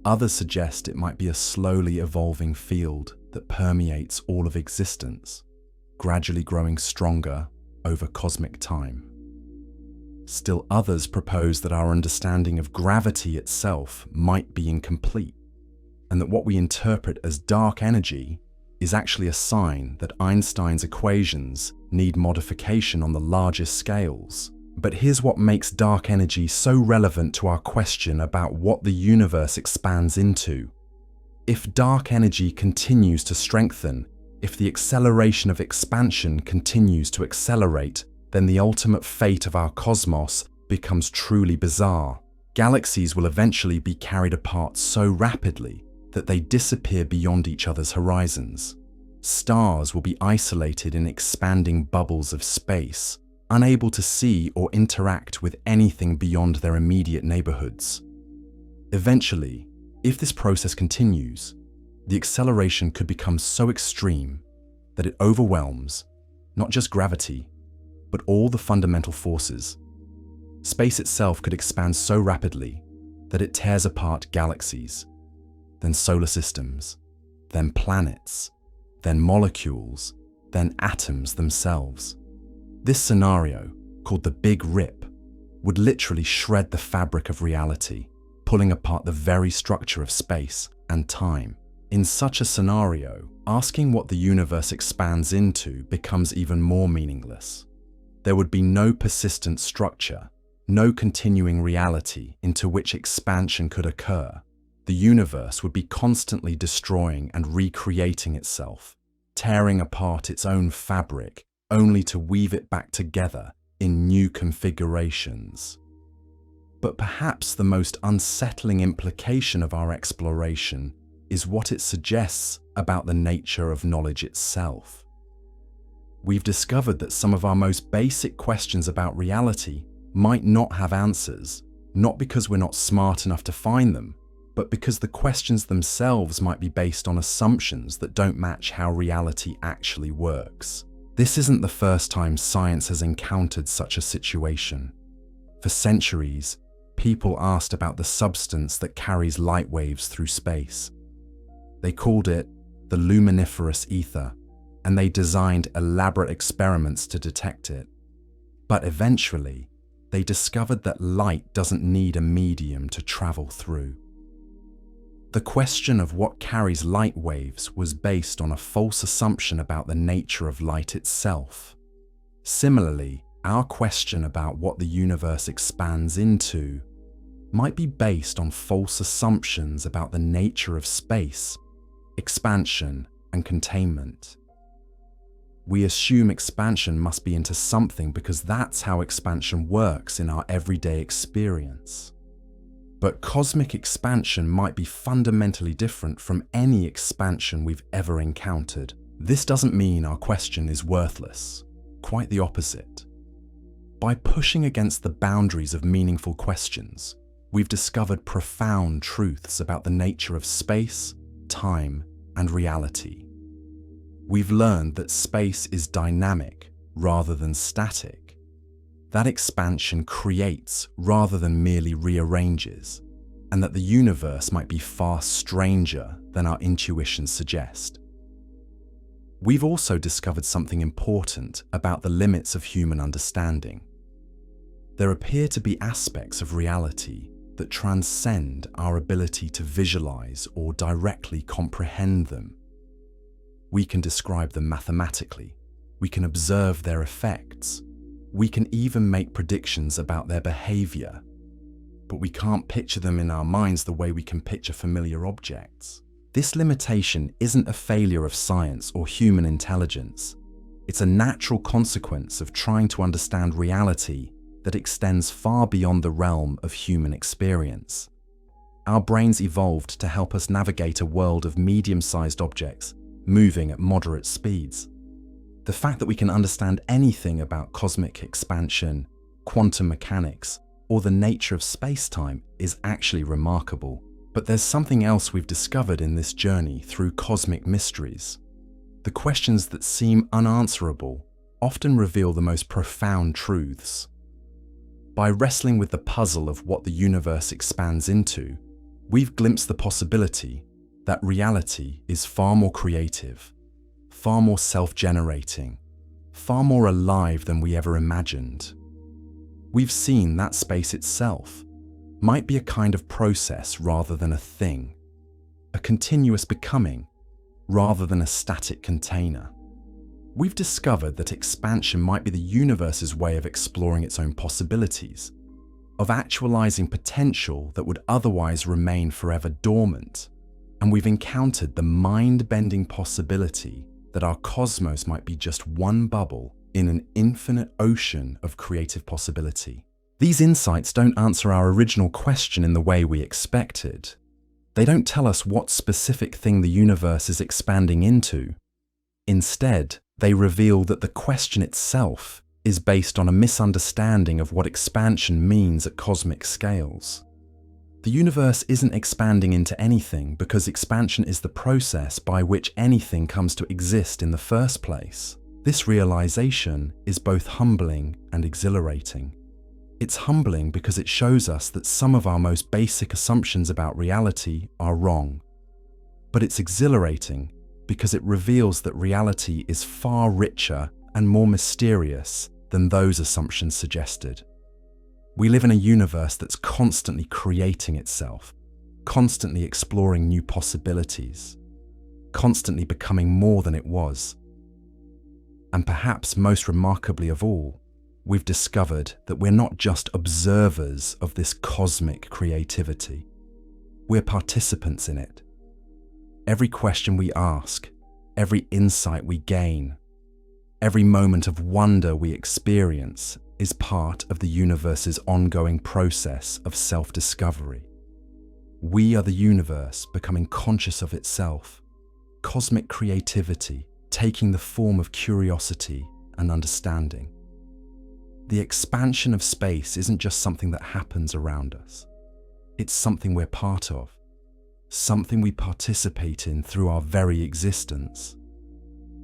Others suggest it might be a slowly evolving field that permeates all of existence, gradually growing stronger over cosmic time. Still others propose that our understanding of gravity itself might be incomplete, and that what we interpret as dark energy is actually a sign that Einstein's equations need modification on the largest scales. But here's what makes dark energy so relevant to our question about what the universe expands into. If dark energy continues to strengthen, if the acceleration of expansion continues to accelerate, then the ultimate fate of our cosmos becomes truly bizarre. Galaxies will eventually be carried apart so rapidly that they disappear beyond each other's horizons. Stars will be isolated in expanding bubbles of space, unable to see or interact with anything beyond their immediate neighborhoods. Eventually, if this process continues, the acceleration could become so extreme that it overwhelms not just gravity, but all the fundamental forces. Space itself could expand so rapidly that it tears apart galaxies, then solar systems, then planets, then molecules, then atoms themselves. This scenario, called the Big Rip, would literally shred the fabric of reality, pulling apart the very structure of space and time. In such a scenario, asking what the universe expands into becomes even more meaningless. There would be no persistent structure, no continuing reality into which expansion could occur. The universe would be constantly destroying and recreating itself, tearing apart its own fabric, only to weave it back together in new configurations. But perhaps the most unsettling implication of our exploration is what it suggests about the nature of knowledge itself. We've discovered that some of our most basic questions about reality might not have answers, not because we're not smart enough to find them, but because the questions themselves might be based on assumptions that don't match how reality actually works. This isn't the first time science has encountered such a situation. For centuries, people asked about the substance that carries light waves through space. They called it the luminiferous ether, and they designed elaborate experiments to detect it. But eventually, they discovered that light doesn't need a medium to travel through. The question of what carries light waves was based on a false assumption about the nature of light itself. Similarly, our question about what the universe expands into might be based on false assumptions about the nature of space, expansion, and containment. We assume expansion must be into something because that's how expansion works in our everyday experience. But cosmic expansion might be fundamentally different from any expansion we've ever encountered. This doesn't mean our question is worthless. Quite the opposite. By pushing against the boundaries of meaningful questions, we've discovered profound truths about the nature of space, time, and reality. We've learned that space is dynamic rather than static. That expansion creates rather than merely rearranges, and that the universe might be far stranger than our intuitions suggest. We've also discovered something important about the limits of human understanding. There appear to be aspects of reality that transcend our ability to visualize or directly comprehend them. We can describe them mathematically, we can observe their effects, we can even make predictions about their behavior, but we can't picture them in our minds the way we can picture familiar objects. This limitation isn't a failure of science or human intelligence. It's a natural consequence of trying to understand reality that extends far beyond the realm of human experience. Our brains evolved to help us navigate a world of medium-sized objects moving at moderate speeds. The fact that we can understand anything about cosmic expansion, quantum mechanics, or the nature of space-time is actually remarkable. But there's something else we've discovered in this journey through cosmic mysteries. The questions that seem unanswerable often reveal the most profound truths. By wrestling with the puzzle of what the universe expands into, we've glimpsed the possibility that reality is far more creative, far more self-generating, far more alive than we ever imagined. We've seen that space itself might be a kind of process rather than a thing, a continuous becoming rather than a static container. We've discovered that expansion might be the universe's way of exploring its own possibilities, of actualizing potential that would otherwise remain forever dormant. And we've encountered the mind-bending possibility that our cosmos might be just one bubble in an infinite ocean of creative possibility. These insights don't answer our original question in the way we expected. They don't tell us what specific thing the universe is expanding into. Instead, they reveal that the question itself is based on a misunderstanding of what expansion means at cosmic scales. The universe isn't expanding into anything because expansion is the process by which anything comes to exist in the first place. This realization is both humbling and exhilarating. It's humbling because it shows us that some of our most basic assumptions about reality are wrong. But it's exhilarating because it reveals that reality is far richer and more mysterious than those assumptions suggested. We live in a universe that's constantly creating itself, constantly exploring new possibilities, constantly becoming more than it was. And perhaps most remarkably of all, we've discovered that we're not just observers of this cosmic creativity. We're participants in it. Every question we ask, every insight we gain, every moment of wonder we experience is part of the universe's ongoing process of self-discovery. We are the universe becoming conscious of itself, cosmic creativity taking the form of curiosity and understanding. The expansion of space isn't just something that happens around us. It's something we're part of, something we participate in through our very existence.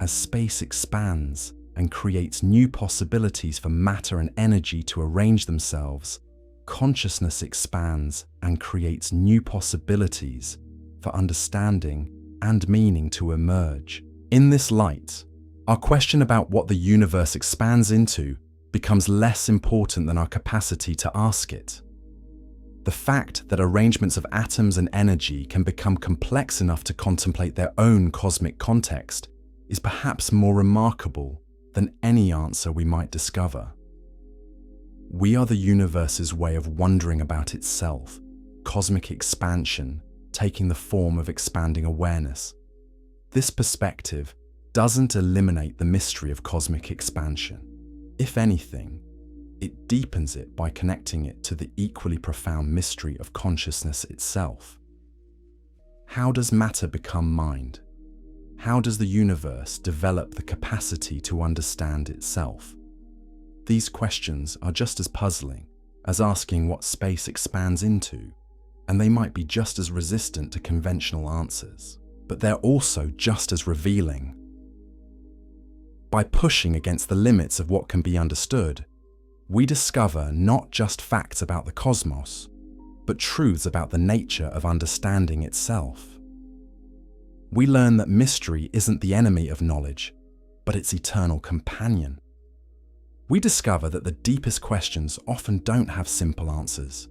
As space expands and creates new possibilities for matter and energy to arrange themselves, consciousness expands and creates new possibilities for understanding and meaning to emerge. In this light, our question about what the universe expands into becomes less important than our capacity to ask it. The fact that arrangements of atoms and energy can become complex enough to contemplate their own cosmic context is perhaps more remarkable than any answer we might discover. We are the universe's way of wondering about itself, cosmic expansion taking the form of expanding awareness. This perspective doesn't eliminate the mystery of cosmic expansion. If anything, it deepens it by connecting it to the equally profound mystery of consciousness itself. How does matter become mind? How does the universe develop the capacity to understand itself? These questions are just as puzzling as asking what space expands into, and they might be just as resistant to conventional answers, but they're also just as revealing. By pushing against the limits of what can be understood, we discover not just facts about the cosmos, but truths about the nature of understanding itself. We learn that mystery isn't the enemy of knowledge, but its eternal companion. We discover that the deepest questions often don't have simple answers,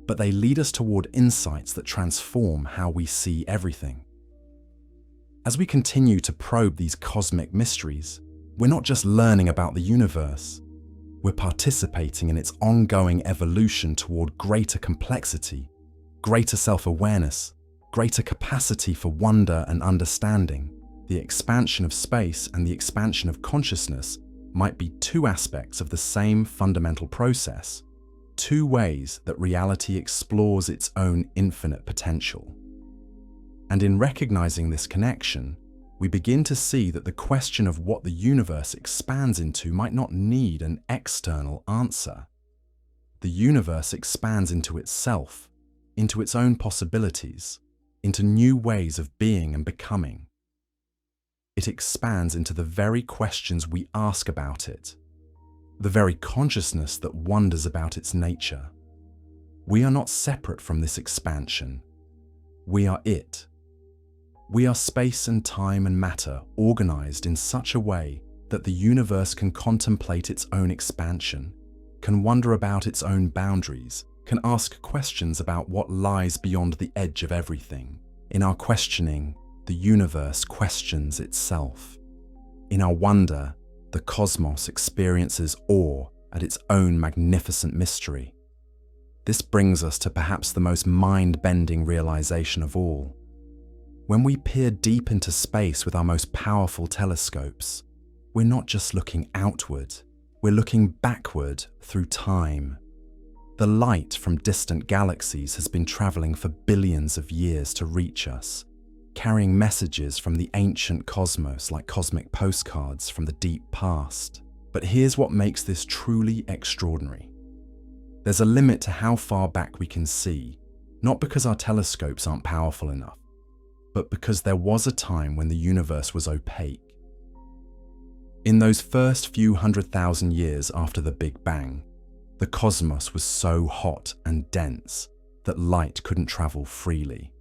but they lead us toward insights that transform how we see everything. As we continue to probe these cosmic mysteries, we're not just learning about the universe, we're participating in its ongoing evolution toward greater complexity, greater self-awareness, greater capacity for wonder and understanding. The expansion of space and the expansion of consciousness might be two aspects of the same fundamental process, two ways that reality explores its own infinite potential. And in recognizing this connection, we begin to see that the question of what the universe expands into might not need an external answer. The universe expands into itself, into its own possibilities, into new ways of being and becoming. It expands into the very questions we ask about it, the very consciousness that wonders about its nature. We are not separate from this expansion. We are it. We are space and time and matter organized in such a way that the universe can contemplate its own expansion, can wonder about its own boundaries, can ask questions about what lies beyond the edge of everything. In our questioning, the universe questions itself. In our wonder, the cosmos experiences awe at its own magnificent mystery. This brings us to perhaps the most mind-bending realization of all. When we peer deep into space with our most powerful telescopes, we're not just looking outward, we're looking backward through time. The light from distant galaxies has been traveling for billions of years to reach us, carrying messages from the ancient cosmos like cosmic postcards from the deep past. But here's what makes this truly extraordinary. There's a limit to how far back we can see, not because our telescopes aren't powerful enough, but because there was a time when the universe was opaque. In those first few 100,000 years after the Big Bang, the cosmos was so hot and dense that light couldn't travel freely.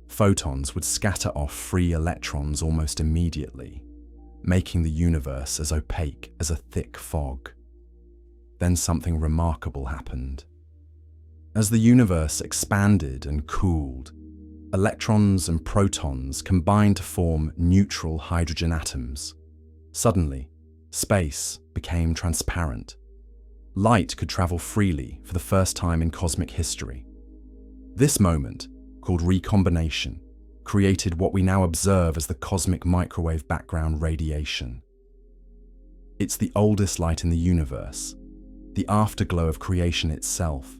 Photons would scatter off free electrons almost immediately, making the universe as opaque as a thick fog. Then something remarkable happened. As the universe expanded and cooled, electrons and protons combined to form neutral hydrogen atoms. Suddenly, space became transparent. Light could travel freely for the first time in cosmic history. This moment, called recombination, created what we now observe as the cosmic microwave background radiation. It's the oldest light in the universe, the afterglow of creation itself,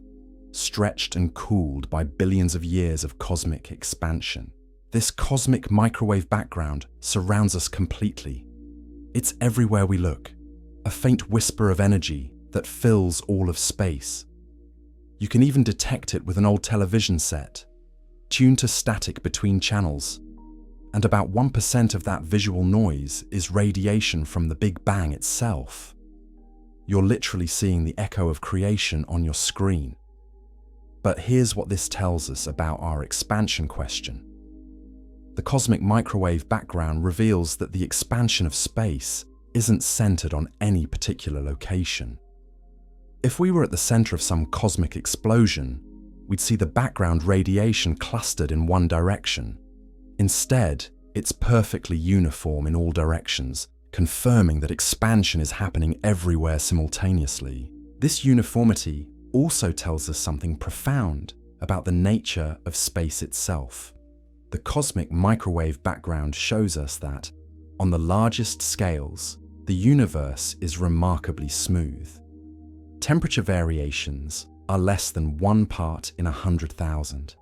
stretched and cooled by billions of years of cosmic expansion. This cosmic microwave background surrounds us completely. It's everywhere we look, a faint whisper of energy that fills all of space. You can even detect it with an old television set. tuned to static between channels, and about 1% of that visual noise is radiation from the Big Bang itself. You're literally seeing the echo of creation on your screen. But here's what this tells us about our expansion question. The cosmic microwave background reveals that the expansion of space isn't centered on any particular location. If we were at the center of some cosmic explosion, we'd see the background radiation clustered in one direction. Instead, it's perfectly uniform in all directions, confirming that expansion is happening everywhere simultaneously. This uniformity also tells us something profound about the nature of space itself. The cosmic microwave background shows us that, on the largest scales, the universe is remarkably smooth. Temperature variations are less than 1 part in 100,000.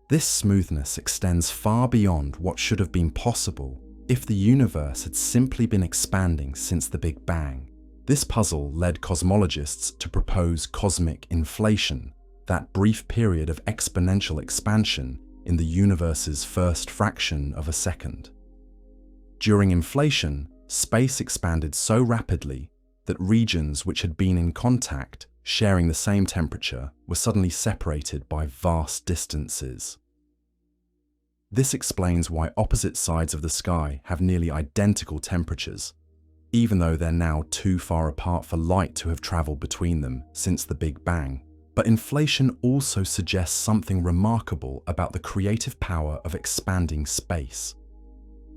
This smoothness extends far beyond what should have been possible if the universe had simply been expanding since the Big Bang. This puzzle led cosmologists to propose cosmic inflation, that brief period of exponential expansion in the universe's first fraction of a second. During inflation, space expanded so rapidly that regions which had been in contact, sharing the same temperature, were suddenly separated by vast distances. This explains why opposite sides of the sky have nearly identical temperatures, even though they're now too far apart for light to have traveled between them since the Big Bang. But inflation also suggests something remarkable about the creative power of expanding space.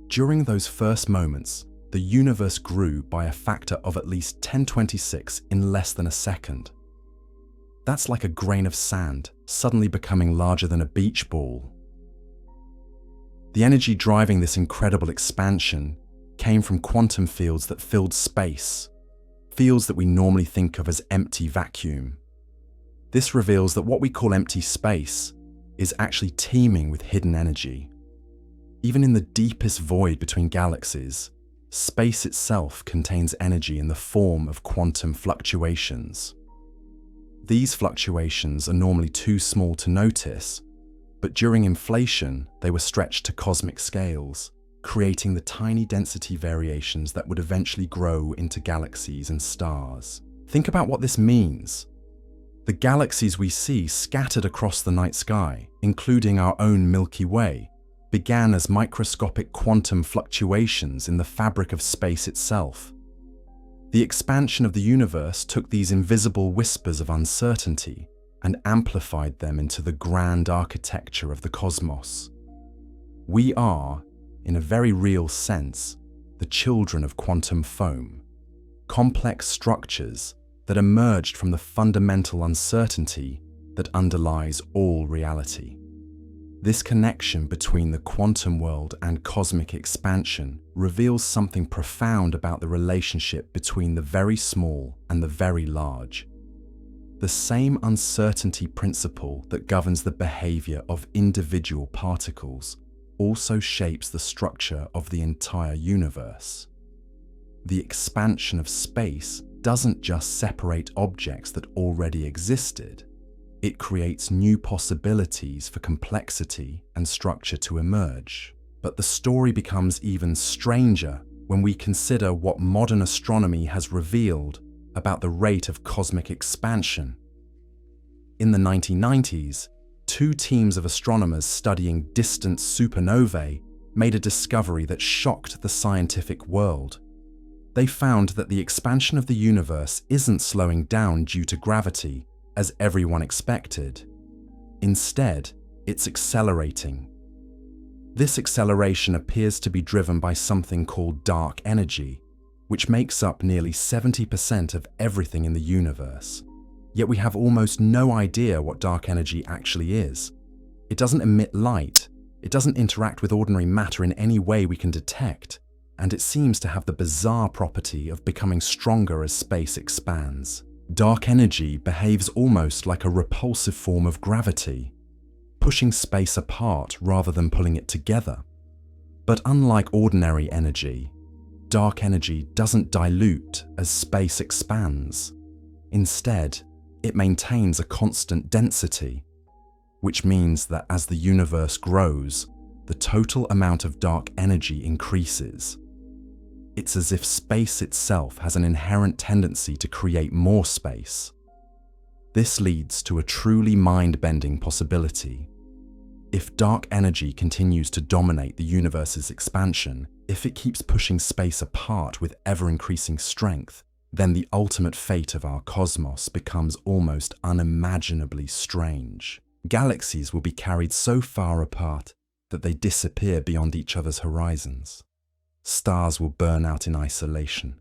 During those first moments, the universe grew by a factor of at least 10^26 in less than a second. That's like a grain of sand suddenly becoming larger than a beach ball. The energy driving this incredible expansion came from quantum fields that filled space, fields that we normally think of as empty vacuum. This reveals that what we call empty space is actually teeming with hidden energy. Even in the deepest void between galaxies, space itself contains energy in the form of quantum fluctuations. These fluctuations are normally too small to notice, but during inflation, they were stretched to cosmic scales, creating the tiny density variations that would eventually grow into galaxies and stars. Think about what this means. The galaxies we see scattered across the night sky, including our own Milky Way, began as microscopic quantum fluctuations in the fabric of space itself. The expansion of the universe took these invisible whispers of uncertainty and amplified them into the grand architecture of the cosmos. We are, in a very real sense, the children of quantum foam, complex structures that emerged from the fundamental uncertainty that underlies all reality. This connection between the quantum world and cosmic expansion reveals something profound about the relationship between the very small and the very large. The same uncertainty principle that governs the behavior of individual particles also shapes the structure of the entire universe. The expansion of space doesn't just separate objects that already existed. It creates new possibilities for complexity and structure to emerge. But the story becomes even stranger when we consider what modern astronomy has revealed about the rate of cosmic expansion. In the 1990s, 2 teams of astronomers studying distant supernovae made a discovery that shocked the scientific world. They found that the expansion of the universe isn't slowing down due to gravity, as everyone expected. Instead, it's accelerating. This acceleration appears to be driven by something called dark energy, which makes up nearly 70% of everything in the universe. Yet we have almost no idea what dark energy actually is. It doesn't emit light, it doesn't interact with ordinary matter in any way we can detect, and it seems to have the bizarre property of becoming stronger as space expands. Dark energy behaves almost like a repulsive form of gravity, pushing space apart rather than pulling it together. But unlike ordinary energy, dark energy doesn't dilute as space expands. Instead, it maintains a constant density. which means that as the universe grows, the total amount of dark energy increases. It's as if space itself has an inherent tendency to create more space. This leads to a truly mind-bending possibility. If dark energy continues to dominate the universe's expansion, if it keeps pushing space apart with ever-increasing strength, then the ultimate fate of our cosmos becomes almost unimaginably strange. Galaxies will be carried so far apart that they disappear beyond each other's horizons. Stars will burn out in isolation,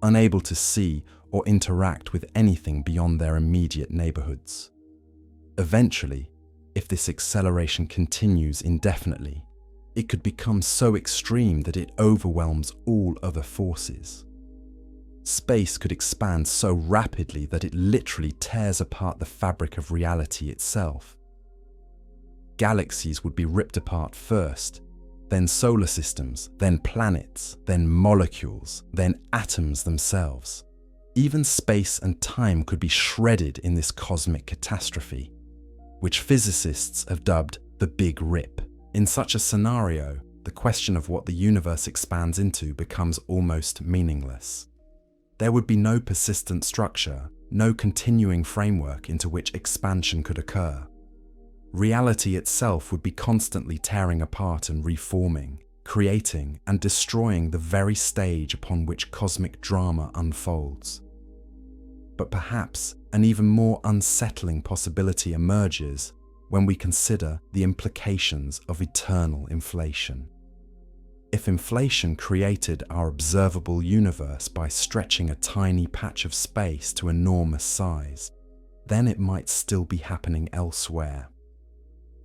unable to see or interact with anything beyond their immediate neighborhoods. Eventually, if this acceleration continues indefinitely, it could become so extreme that it overwhelms all other forces. Space could expand so rapidly that it literally tears apart the fabric of reality itself. Galaxies would be ripped apart first, then solar systems, then planets, then molecules, then atoms themselves. Even space and time could be shredded in this cosmic catastrophe, which physicists have dubbed the Big Rip. In such a scenario, the question of what the universe expands into becomes almost meaningless. There would be no persistent structure, no continuing framework into which expansion could occur. Reality itself would be constantly tearing apart and reforming, creating and destroying the very stage upon which cosmic drama unfolds. But perhaps an even more unsettling possibility emerges when we consider the implications of eternal inflation. If inflation created our observable universe by stretching a tiny patch of space to enormous size, then it might still be happening elsewhere.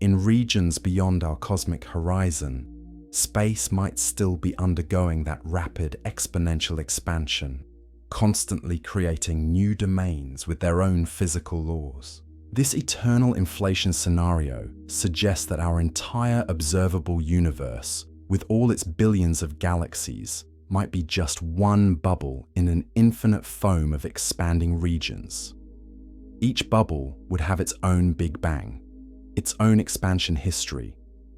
In regions beyond our cosmic horizon, space might still be undergoing that rapid exponential expansion, constantly creating new domains with their own physical laws. This eternal inflation scenario suggests that our entire observable universe, with all its billions of galaxies, might be just one bubble in an infinite foam of expanding regions. Each bubble would have its own Big Bang, its own expansion history,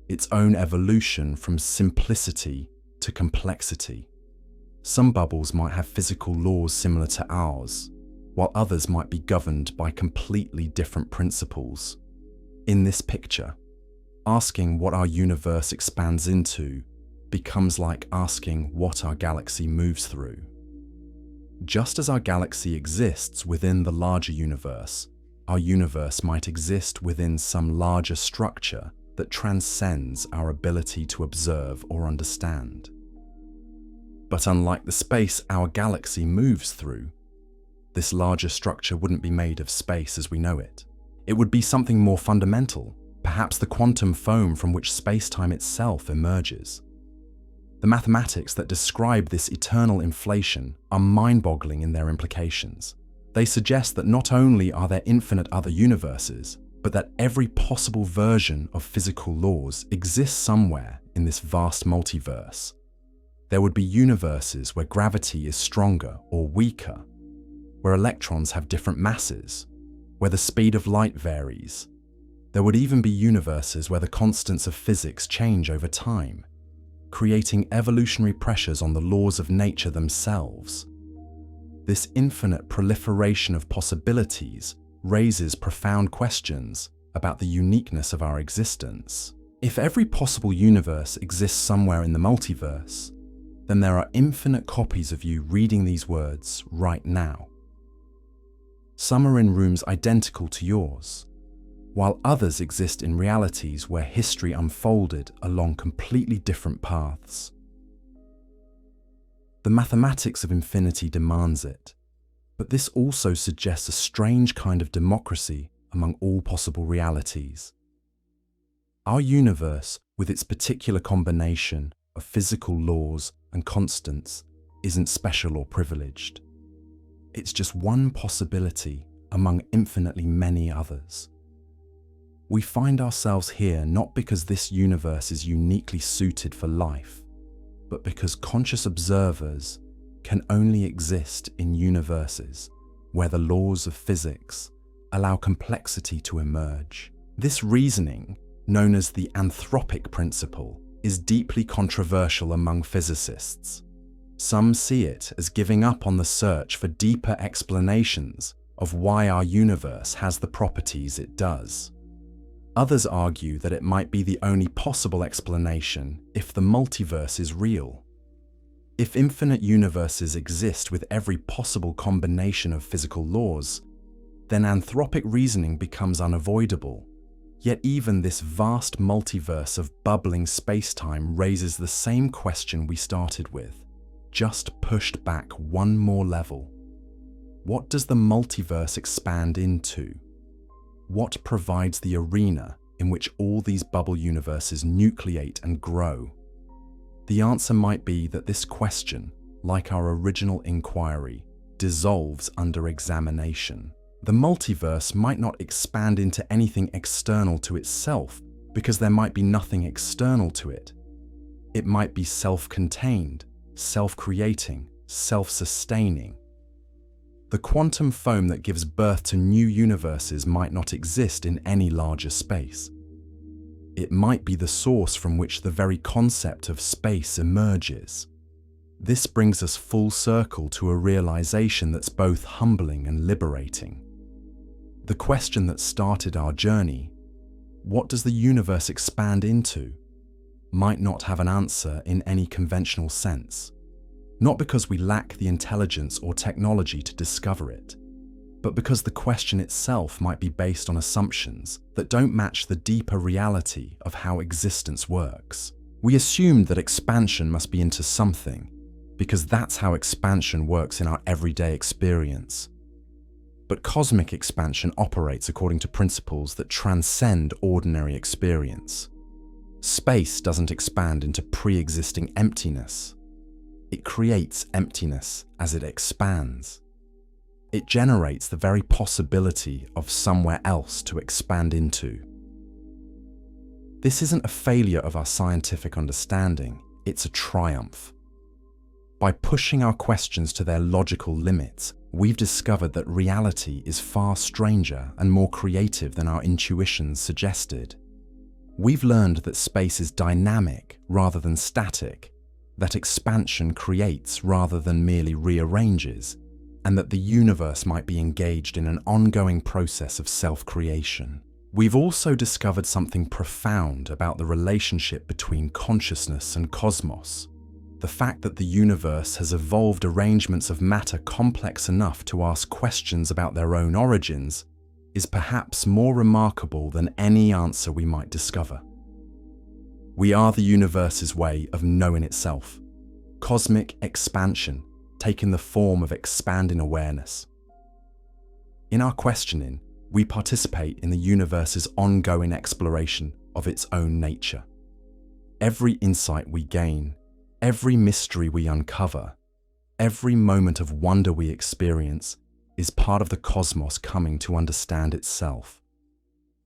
its own evolution from simplicity to complexity. Some bubbles might have physical laws similar to ours, while others might be governed by completely different principles. In this picture, asking what our universe expands into becomes like asking what our galaxy moves through. Just as our galaxy exists within the larger universe, our universe might exist within some larger structure that transcends our ability to observe or understand. But unlike the space our galaxy moves through, this larger structure wouldn't be made of space as we know it. It would be something more fundamental, perhaps the quantum foam from which space-time itself emerges. The mathematics that describe this eternal inflation are mind-boggling in their implications. They suggest that not only are there infinite other universes, but that every possible version of physical laws exists somewhere in this vast multiverse. There would be universes where gravity is stronger or weaker, where electrons have different masses, where the speed of light varies. There would even be universes where the constants of physics change over time, creating evolutionary pressures on the laws of nature themselves. This infinite proliferation of possibilities raises profound questions about the uniqueness of our existence. If every possible universe exists somewhere in the multiverse, then there are infinite copies of you reading these words right now. Some are in rooms identical to yours, while others exist in realities where history unfolded along completely different paths. The mathematics of infinity demands it, but this also suggests a strange kind of democracy among all possible realities. Our universe, with its particular combination of physical laws and constants, isn't special or privileged. It's just one possibility among infinitely many others. We find ourselves here not because this universe is uniquely suited for life, but because conscious observers can only exist in universes where the laws of physics allow complexity to emerge. This reasoning, known as the anthropic principle, is deeply controversial among physicists. Some see it as giving up on the search for deeper explanations of why our universe has the properties it does. Others argue that it might be the only possible explanation if the multiverse is real. If infinite universes exist with every possible combination of physical laws, then anthropic reasoning becomes unavoidable. Yet even this vast multiverse of bubbling space-time raises the same question we started with, just pushed back one more level. What does the multiverse expand into? What provides the arena in which all these bubble universes nucleate and grow? The answer might be that this question, like our original inquiry, dissolves under examination. The multiverse might not expand into anything external to itself because there might be nothing external to it. It might be self-contained, self-creating, self-sustaining. The quantum foam that gives birth to new universes might not exist in any larger space. It might be the source from which the very concept of space emerges. This brings us full circle to a realization that's both humbling and liberating. The question that started our journey, what does the universe expand into, might not have an answer in any conventional sense. Not because we lack the intelligence or technology to discover it, but because the question itself might be based on assumptions that don't match the deeper reality of how existence works. We assumed that expansion must be into something, because that's how expansion works in our everyday experience. But cosmic expansion operates according to principles that transcend ordinary experience. Space doesn't expand into pre-existing emptiness. It creates emptiness as it expands. It generates the very possibility of somewhere else to expand into. This isn't a failure of our scientific understanding, it's a triumph. By pushing our questions to their logical limits, we've discovered that reality is far stranger and more creative than our intuitions suggested. We've learned that space is dynamic rather than static, that expansion creates rather than merely rearranges, and that the universe might be engaged in an ongoing process of self-creation. We've also discovered something profound about the relationship between consciousness and cosmos. The fact that the universe has evolved arrangements of matter complex enough to ask questions about their own origins is perhaps more remarkable than any answer we might discover. We are the universe's way of knowing itself. Cosmic expansion, taking the form of expanding awareness. In our questioning, we participate in the universe's ongoing exploration of its own nature. Every insight we gain, every mystery we uncover, every moment of wonder we experience is part of the cosmos coming to understand itself.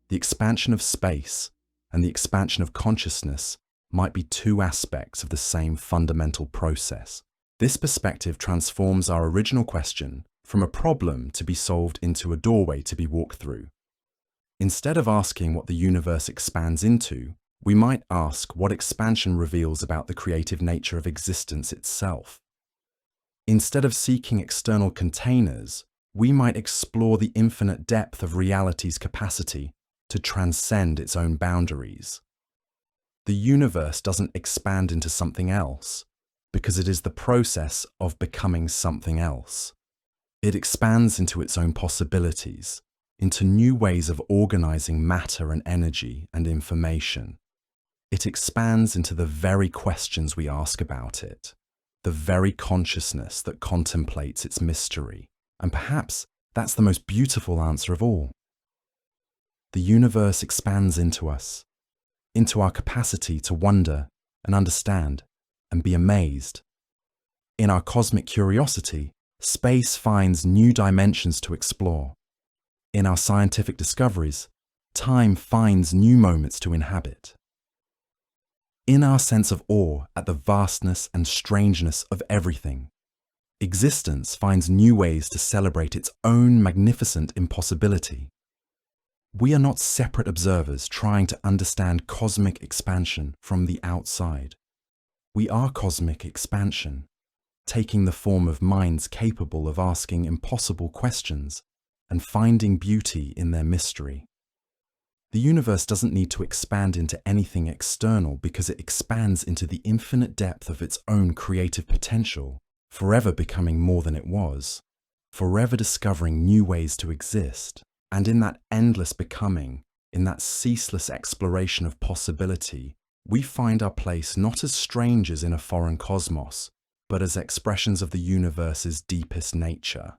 The expansion of space and the expansion of consciousness might be two aspects of the same fundamental process. This perspective transforms our original question from a problem to be solved into a doorway to be walked through. Instead of asking what the universe expands into, we might ask what expansion reveals about the creative nature of existence itself. Instead of seeking external containers, we might explore the infinite depth of reality's capacity to transcend its own boundaries. The universe doesn't expand into something else, because it is the process of becoming something else. It expands into its own possibilities, into new ways of organizing matter and energy and information. It expands into the very questions we ask about it, the very consciousness that contemplates its mystery. And perhaps that's the most beautiful answer of all. The universe expands into us, into our capacity to wonder and understand and be amazed. In our cosmic curiosity, space finds new dimensions to explore. In our scientific discoveries, time finds new moments to inhabit. In our sense of awe at the vastness and strangeness of everything, existence finds new ways to celebrate its own magnificent impossibility. We are not separate observers trying to understand cosmic expansion from the outside. We are cosmic expansion, taking the form of minds capable of asking impossible questions and finding beauty in their mystery. The universe doesn't need to expand into anything external because it expands into the infinite depth of its own creative potential, forever becoming more than it was, forever discovering new ways to exist. And in that endless becoming, in that ceaseless exploration of possibility, we find our place not as strangers in a foreign cosmos, but as expressions of the universe's deepest nature.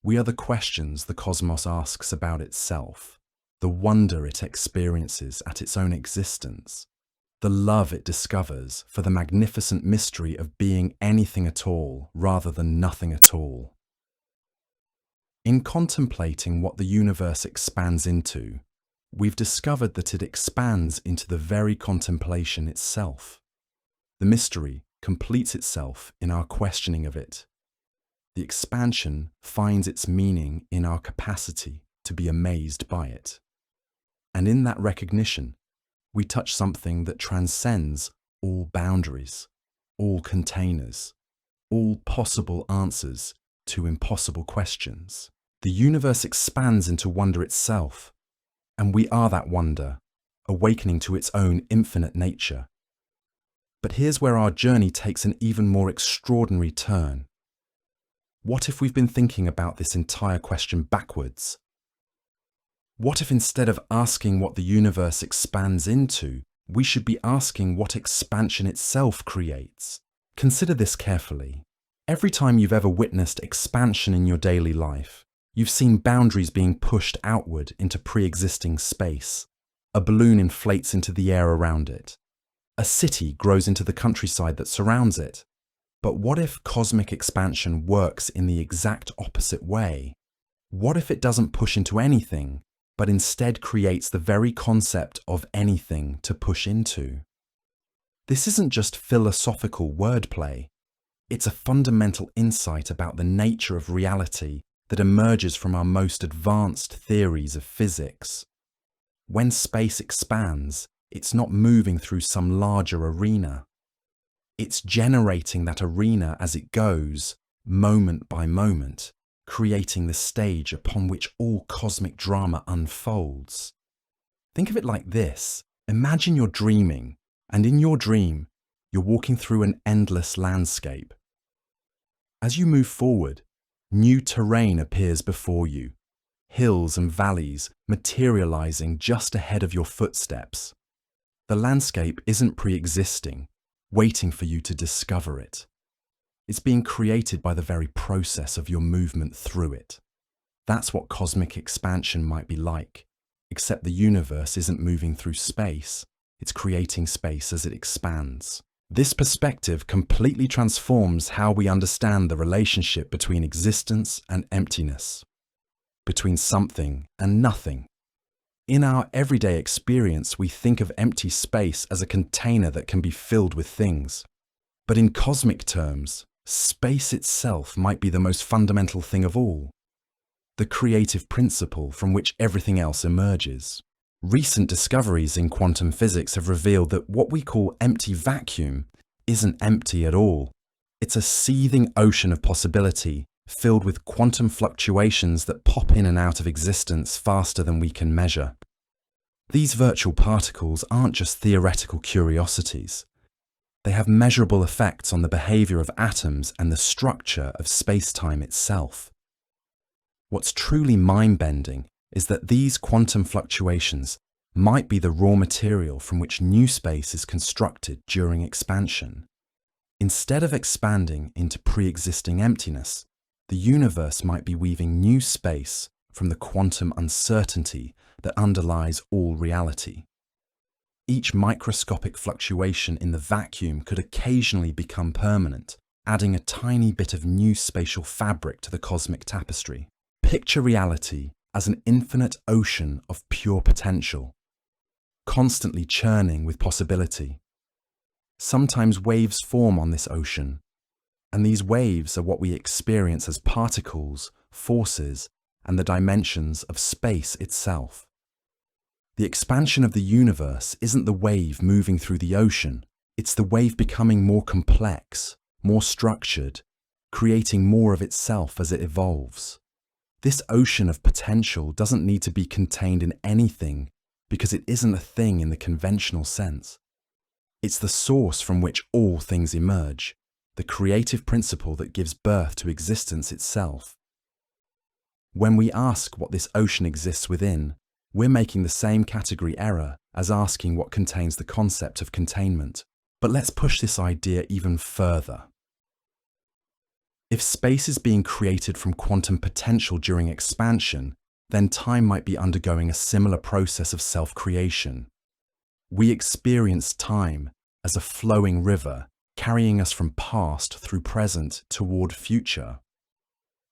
We are the questions the cosmos asks about itself, the wonder it experiences at its own existence, the love it discovers for the magnificent mystery of being anything at all rather than nothing at all. In contemplating what the universe expands into, we've discovered that it expands into the very contemplation itself. The mystery completes itself in our questioning of it. The expansion finds its meaning in our capacity to be amazed by it. And in that recognition, we touch something that transcends all boundaries, all containers, all possible answers to impossible questions. The universe expands into wonder itself, and we are that wonder, awakening to its own infinite nature. But here's where our journey takes an even more extraordinary turn. What if we've been thinking about this entire question backwards? What if instead of asking what the universe expands into, we should be asking what expansion itself creates? Consider this carefully. Every time you've ever witnessed expansion in your daily life, you've seen boundaries being pushed outward into pre-existing space. A balloon inflates into the air around it. A city grows into the countryside that surrounds it. But what if cosmic expansion works in the exact opposite way? What if it doesn't push into anything, but instead creates the very concept of anything to push into? This isn't just philosophical wordplay. It's a fundamental insight about the nature of reality that emerges from our most advanced theories of physics. When space expands, it's not moving through some larger arena. It's generating that arena as it goes, moment by moment, creating the stage upon which all cosmic drama unfolds. Think of it like this. Imagine you're dreaming, and in your dream, you're walking through an endless landscape. As you move forward, new terrain appears before you, hills and valleys materializing just ahead of your footsteps. The landscape isn't pre-existing, waiting for you to discover it. It's being created by the very process of your movement through it. That's what cosmic expansion might be like, except the universe isn't moving through space, it's creating space as it expands. This perspective completely transforms how we understand the relationship between existence and emptiness, between something and nothing. In our everyday experience, we think of empty space as a container that can be filled with things. But in cosmic terms, space itself might be the most fundamental thing of all, the creative principle from which everything else emerges. Recent discoveries in quantum physics have revealed that what we call empty vacuum isn't empty at all. It's a seething ocean of possibility filled with quantum fluctuations that pop in and out of existence faster than we can measure. These virtual particles aren't just theoretical curiosities. They have measurable effects on the behavior of atoms and the structure of space-time itself. What's truly mind-bending is that these quantum fluctuations might be the raw material from which new space is constructed during expansion. Instead of expanding into pre-existing emptiness, the universe might be weaving new space from the quantum uncertainty that underlies all reality. Each microscopic fluctuation in the vacuum could occasionally become permanent, adding a tiny bit of new spatial fabric to the cosmic tapestry. Picture reality as an infinite ocean of pure potential, constantly churning with possibility. Sometimes waves form on this ocean, and these waves are what we experience as particles, forces, and the dimensions of space itself. The expansion of the universe isn't the wave moving through the ocean. It's the wave becoming more complex, more structured, creating more of itself as it evolves. This ocean of potential doesn't need to be contained in anything because it isn't a thing in the conventional sense. It's the source from which all things emerge, the creative principle that gives birth to existence itself. When we ask what this ocean exists within, we're making the same category error as asking what contains the concept of containment. But let's push this idea even further. If space is being created from quantum potential during expansion, then time might be undergoing a similar process of self-creation. We experience time as a flowing river, carrying us from past through present toward future.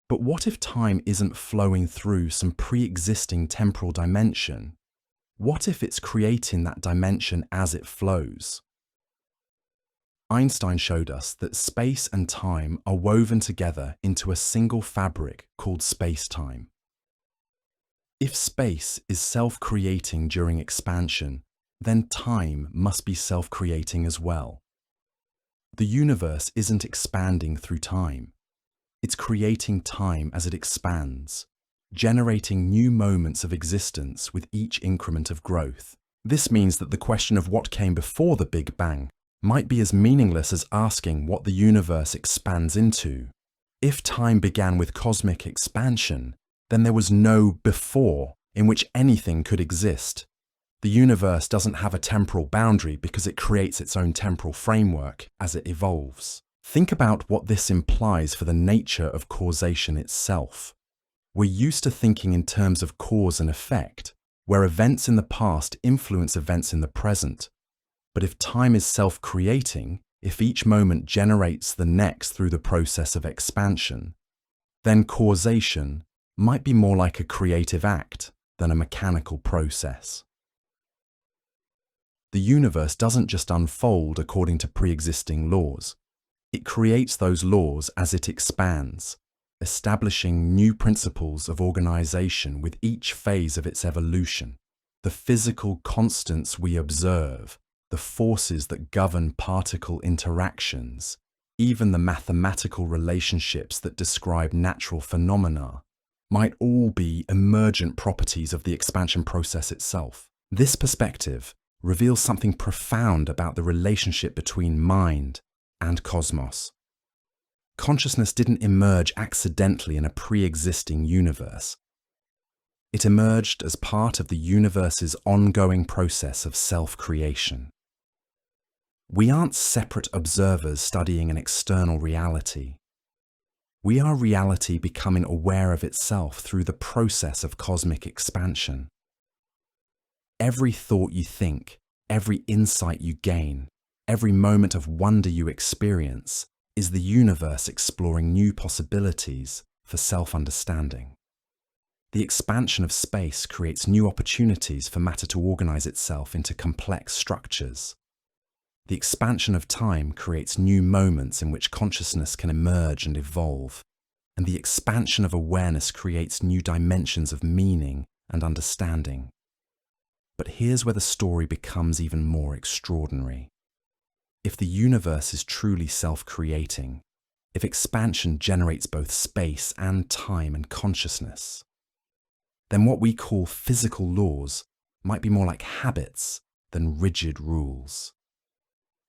But what if time isn't flowing through some pre-existing temporal dimension? What if it's creating that dimension as it flows? Einstein showed us that space and time are woven together into a single fabric called space-time. If space is self-creating during expansion, then time must be self-creating as well. The universe isn't expanding through time. It's creating time as it expands, generating new moments of existence with each increment of growth. This means that the question of what came before the Big Bang might be as meaningless as asking what the universe expands into. If time began with cosmic expansion, then there was no before in which anything could exist. The universe doesn't have a temporal boundary because it creates its own temporal framework as it evolves. Think about what this implies for the nature of causation itself. We're used to thinking in terms of cause and effect, where events in the past influence events in the present. But if time is self-creating, if each moment generates the next through the process of expansion, then causation might be more like a creative act than a mechanical process. The universe doesn't just unfold according to pre-existing laws. It creates those laws as it expands, establishing new principles of organization with each phase of its evolution. The physical constants we observe, the forces that govern particle interactions, even the mathematical relationships that describe natural phenomena, might all be emergent properties of the expansion process itself. This perspective reveals something profound about the relationship between mind and cosmos. Consciousness didn't emerge accidentally in a pre-existing universe. It emerged as part of the universe's ongoing process of self-creation. We aren't separate observers studying an external reality. We are reality becoming aware of itself through the process of cosmic expansion. Every thought you think, every insight you gain, every moment of wonder you experience is the universe exploring new possibilities for self-understanding. The expansion of space creates new opportunities for matter to organize itself into complex structures. The expansion of time creates new moments in which consciousness can emerge and evolve, and the expansion of awareness creates new dimensions of meaning and understanding. But here's where the story becomes even more extraordinary. If the universe is truly self-creating, if expansion generates both space and time and consciousness, then what we call physical laws might be more like habits than rigid rules.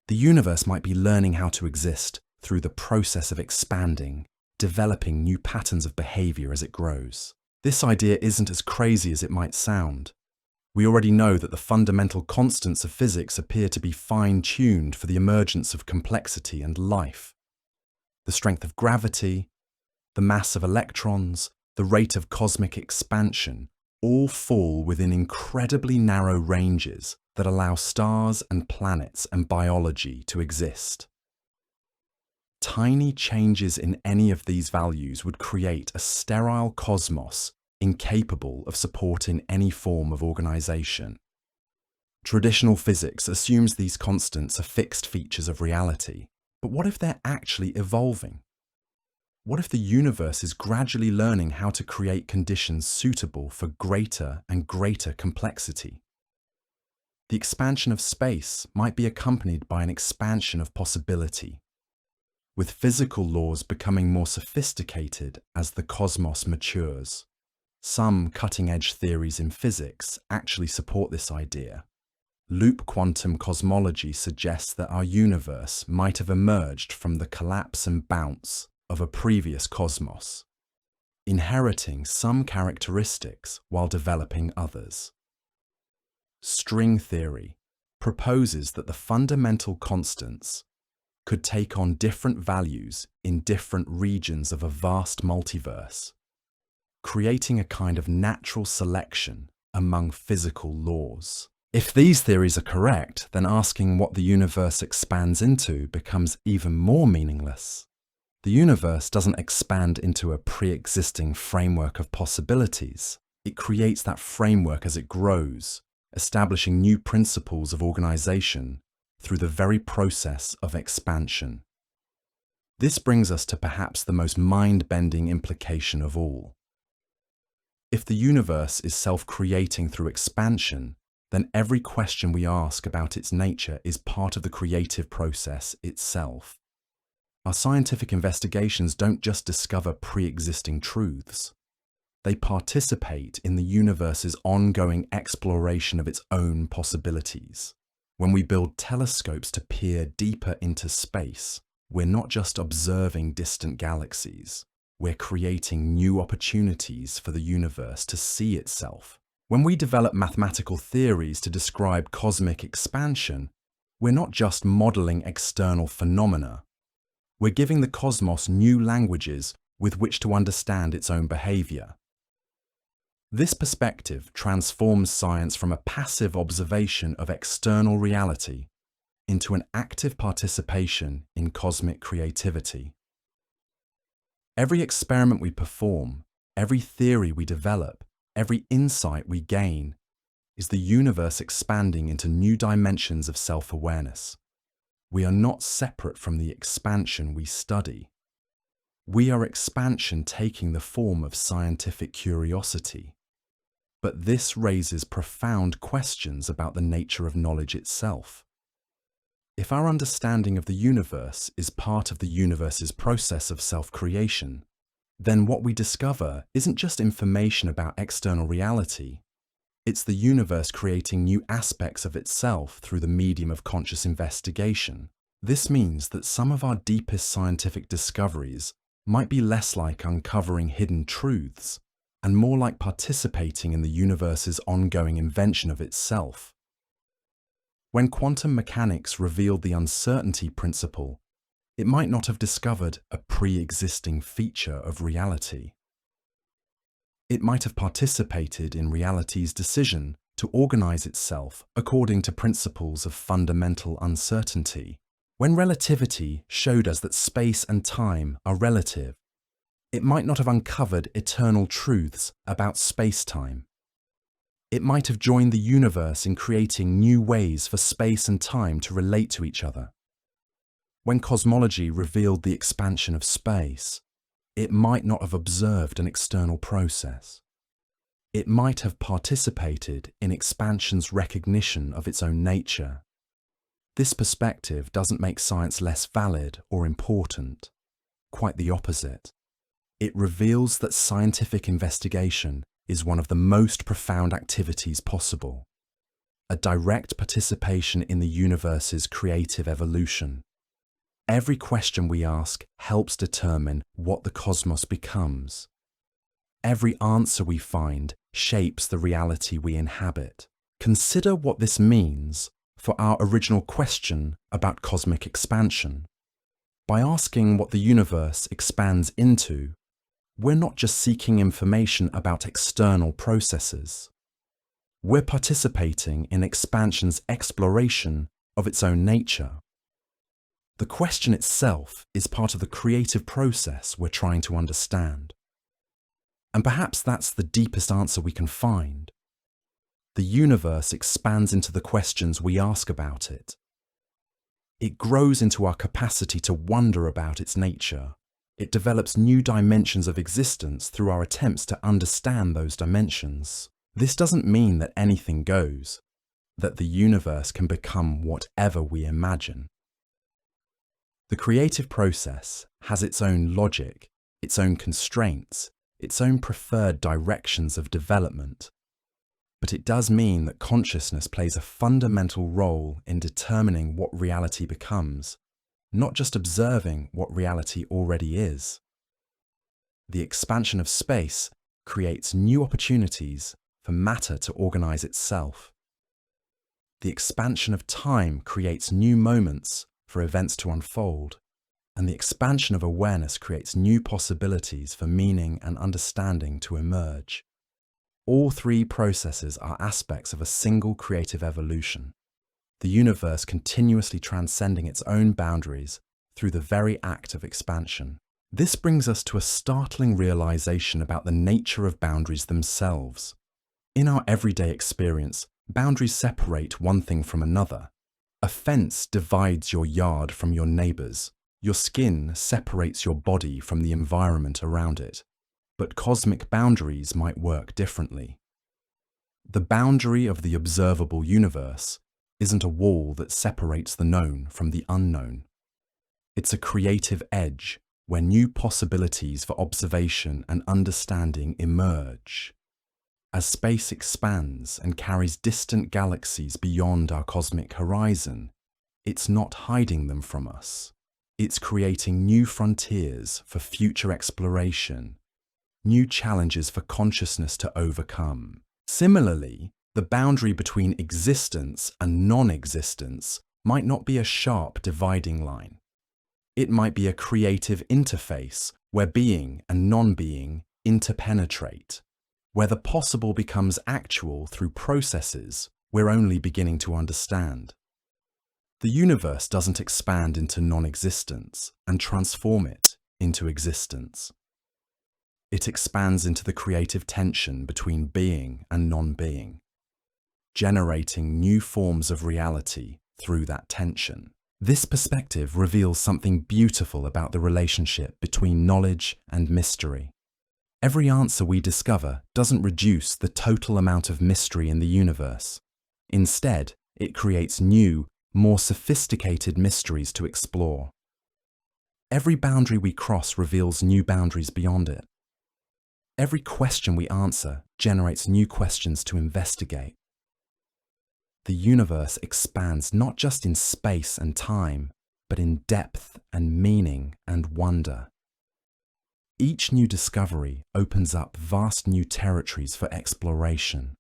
The universe might be learning how to exist through the process of expanding, developing new patterns of behavior as it grows. This idea isn't as crazy as it might sound. We already know that the fundamental constants of physics appear to be fine-tuned for the emergence of complexity and life. The strength of gravity, the mass of electrons, the rate of cosmic expansion all fall within incredibly narrow ranges that allow stars and planets and biology to exist. Tiny changes in any of these values would create a sterile cosmos incapable of supporting any form of organization. Traditional physics assumes these constants are fixed features of reality, but what if they're actually evolving? What if the universe is gradually learning how to create conditions suitable for greater and greater complexity? The expansion of space might be accompanied by an expansion of possibility, with physical laws becoming more sophisticated as the cosmos matures. Some cutting-edge theories in physics actually support this idea. Loop quantum cosmology suggests that our universe might have emerged from the collapse and bounce of a previous cosmos, inheriting some characteristics while developing others. String theory proposes that the fundamental constants could take on different values in different regions of a vast multiverse, creating a kind of natural selection among physical laws. If these theories are correct, then asking what the universe expands into becomes even more meaningless. The universe doesn't expand into a pre-existing framework of possibilities. It creates that framework as it grows, establishing new principles of organization through the very process of expansion. This brings us to perhaps the most mind-bending implication of all. If the universe is self-creating through expansion, then every question we ask about its nature is part of the creative process itself. Our scientific investigations don't just discover pre-existing truths. They participate in the universe's ongoing exploration of its own possibilities. When we build telescopes to peer deeper into space, we're not just observing distant galaxies. We're creating new opportunities for the universe to see itself. When we develop mathematical theories to describe cosmic expansion, we're not just modeling external phenomena. We're giving the cosmos new languages with which to understand its own behavior. This perspective transforms science from a passive observation of external reality into an active participation in cosmic creativity. Every experiment we perform, every theory we develop, every insight we gain is the universe expanding into new dimensions of self-awareness. We are not separate from the expansion we study. We are expansion taking the form of scientific curiosity. But this raises profound questions about the nature of knowledge itself. If our understanding of the universe is part of the universe's process of self-creation, then what we discover isn't just information about external reality. It's the universe creating new aspects of itself through the medium of conscious investigation. This means that some of our deepest scientific discoveries might be less like uncovering hidden truths and more like participating in the universe's ongoing invention of itself. When quantum mechanics revealed the uncertainty principle, it might not have discovered a pre-existing feature of reality. It might have participated in reality's decision to organize itself according to principles of fundamental uncertainty. When relativity showed us that space and time are relative, it might not have uncovered eternal truths about space-time. It might have joined the universe in creating new ways for space and time to relate to each other. When cosmology revealed the expansion of space, it might not have observed an external process. It might have participated in expansion's recognition of its own nature. This perspective doesn't make science less valid or important. Quite the opposite. It reveals that scientific investigation is one of the most profound activities possible, a direct participation in the universe's creative evolution. Every question we ask helps determine what the cosmos becomes. Every answer we find shapes the reality we inhabit. Consider what this means for our original question about cosmic expansion. By asking what the universe expands into, we're not just seeking information about external processes. We're participating in expansion's exploration of its own nature. The question itself is part of the creative process we're trying to understand. And perhaps that's the deepest answer we can find. The universe expands into the questions we ask about it. It grows into our capacity to wonder about its nature. It develops new dimensions of existence through our attempts to understand those dimensions. This doesn't mean that anything goes. that the universe can become whatever we imagine. The creative process has its own logic, its own constraints, its own preferred directions of development. But it does mean that consciousness plays a fundamental role in determining what reality becomes, not just observing what reality already is. The expansion of space creates new opportunities for matter to organize itself. The expansion of time creates new moments for events to unfold, and the expansion of awareness creates new possibilities for meaning and understanding to emerge. All three processes are aspects of a single creative evolution, the universe continuously transcending its own boundaries through the very act of expansion. This brings us to a startling realization about the nature of boundaries themselves. In our everyday experience, boundaries separate one thing from another. A fence divides your yard from your neighbor's. Your skin separates your body from the environment around it. But cosmic boundaries might work differently. The boundary of the observable universe isn't a wall that separates the known from the unknown. It's a creative edge where new possibilities for observation and understanding emerge. As space expands and carries distant galaxies beyond our cosmic horizon, it's not hiding them from us. It's creating new frontiers for future exploration, new challenges for consciousness to overcome. Similarly, the boundary between existence and non-existence might not be a sharp dividing line. It might be a creative interface where being and non-being interpenetrate, where the possible becomes actual through processes we're only beginning to understand. The universe doesn't expand into non-existence and transform it into existence. It expands into the creative tension between being and non-being, generating new forms of reality through that tension. This perspective reveals something beautiful about the relationship between knowledge and mystery. Every answer we discover doesn't reduce the total amount of mystery in the universe. Instead, it creates new, more sophisticated mysteries to explore. Every boundary we cross reveals new boundaries beyond it. Every question we answer generates new questions to investigate. The universe expands not just in space and time, but in depth and meaning and wonder. Each new discovery opens up vast new territories for exploration.